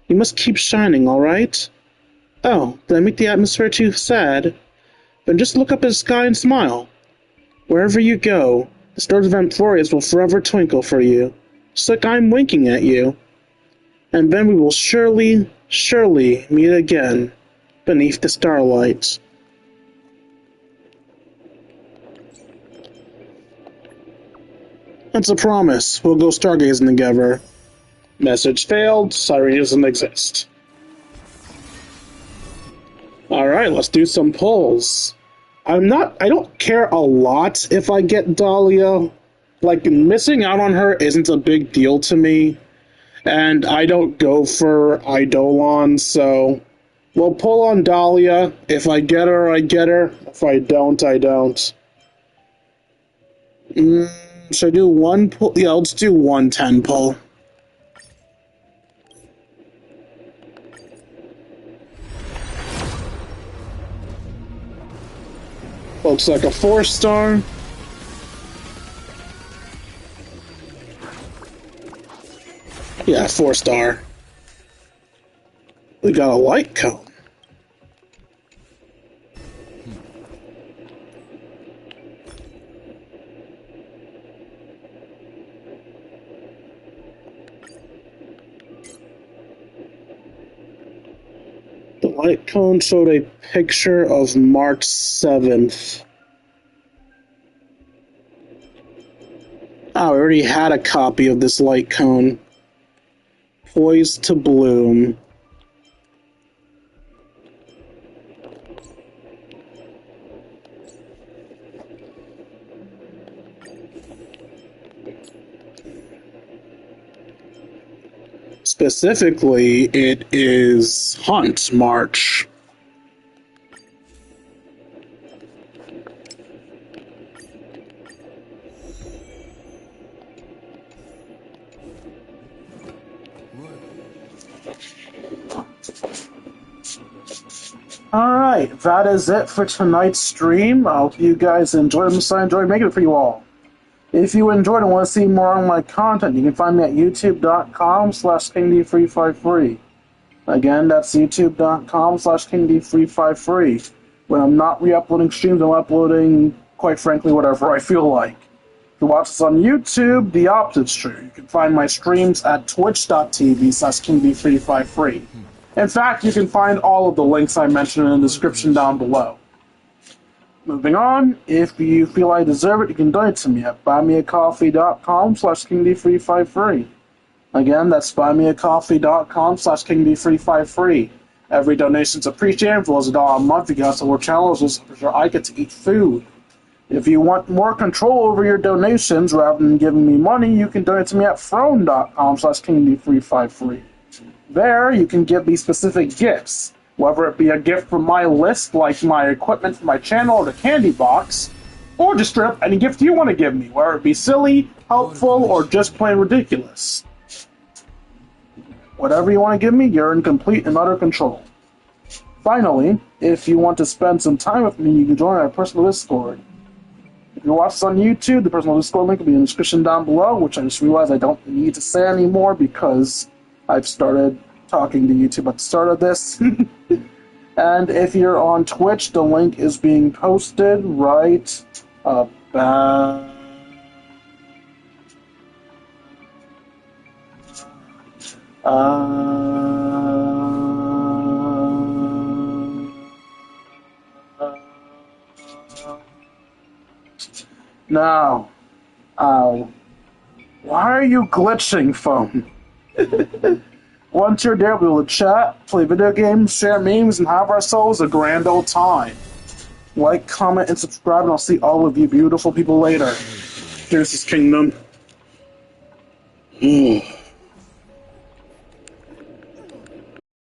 Speaker 3: you must keep shining, alright? Oh, did I make the atmosphere too sad? Then just look up at the sky and smile. Wherever you go, the stars of Amphorius will forever twinkle for you, just like I'm winking at you. And then we will surely meet again, beneath the starlight. That's a promise. We'll go stargazing together. Message failed. Sorry, doesn't exist. Alright, let's do some polls. I don't care a lot if I get Dahlia. Like, missing out on her isn't a big deal to me. And I don't go for Eidolon, so we'll pull on Dahlia. If I get her, I get her. If I don't, I don't. Should I do one pull? Yeah, let's do 110 pull. Looks like a 4-star. Yeah, 4-star. We got a light cone. The light cone showed a picture of March 7th. Oh, I already had a copy of this light cone. Poised to bloom. Specifically, it is Hunt March. Alright, that is it for tonight's stream. I hope you guys enjoyed it. I enjoyed making it for you all. If you enjoyed and want to see more on my content, you can find me at youtube.com/KingD353. Again, that's youtube.com/KingD353. When I'm not re-uploading streams, I'm uploading, quite frankly, whatever I feel like. If you watch this on YouTube, the opposite's true. You can find my streams at twitch.tv/KingD353. In fact, you can find all of the links I mentioned in the description down below. Moving on, if you feel I deserve it, you can donate to me at buymeacoffee.com/KingD353. Again, that's buymeacoffee.com/KingD353. Every donation's appreciated. For those $1 a month, you get us more channels, so I get to eat food. If you want more control over your donations rather than giving me money, you can donate to me at throne.com/KingD353. There, you can give me specific gifts, whether it be a gift from my list, like my equipment for my channel or the candy box, or just straight up any gift you want to give me, whether it be silly, helpful, or just plain ridiculous. Whatever you want to give me, you're in complete and utter control. Finally, if you want to spend some time with me, you can join our personal Discord. If you watch this on YouTube, the personal Discord link will be in the description down below, which I just realized I don't need to say anymore because I've started talking to YouTube at the start of this. And if you're on Twitch, the link is being posted right about... Now, why are you glitching, phone? Once you're there, we will chat, play video games, share memes, and have ourselves a grand old time. Like, comment, and subscribe, and I'll see all of you beautiful people later. Here's this kingdom.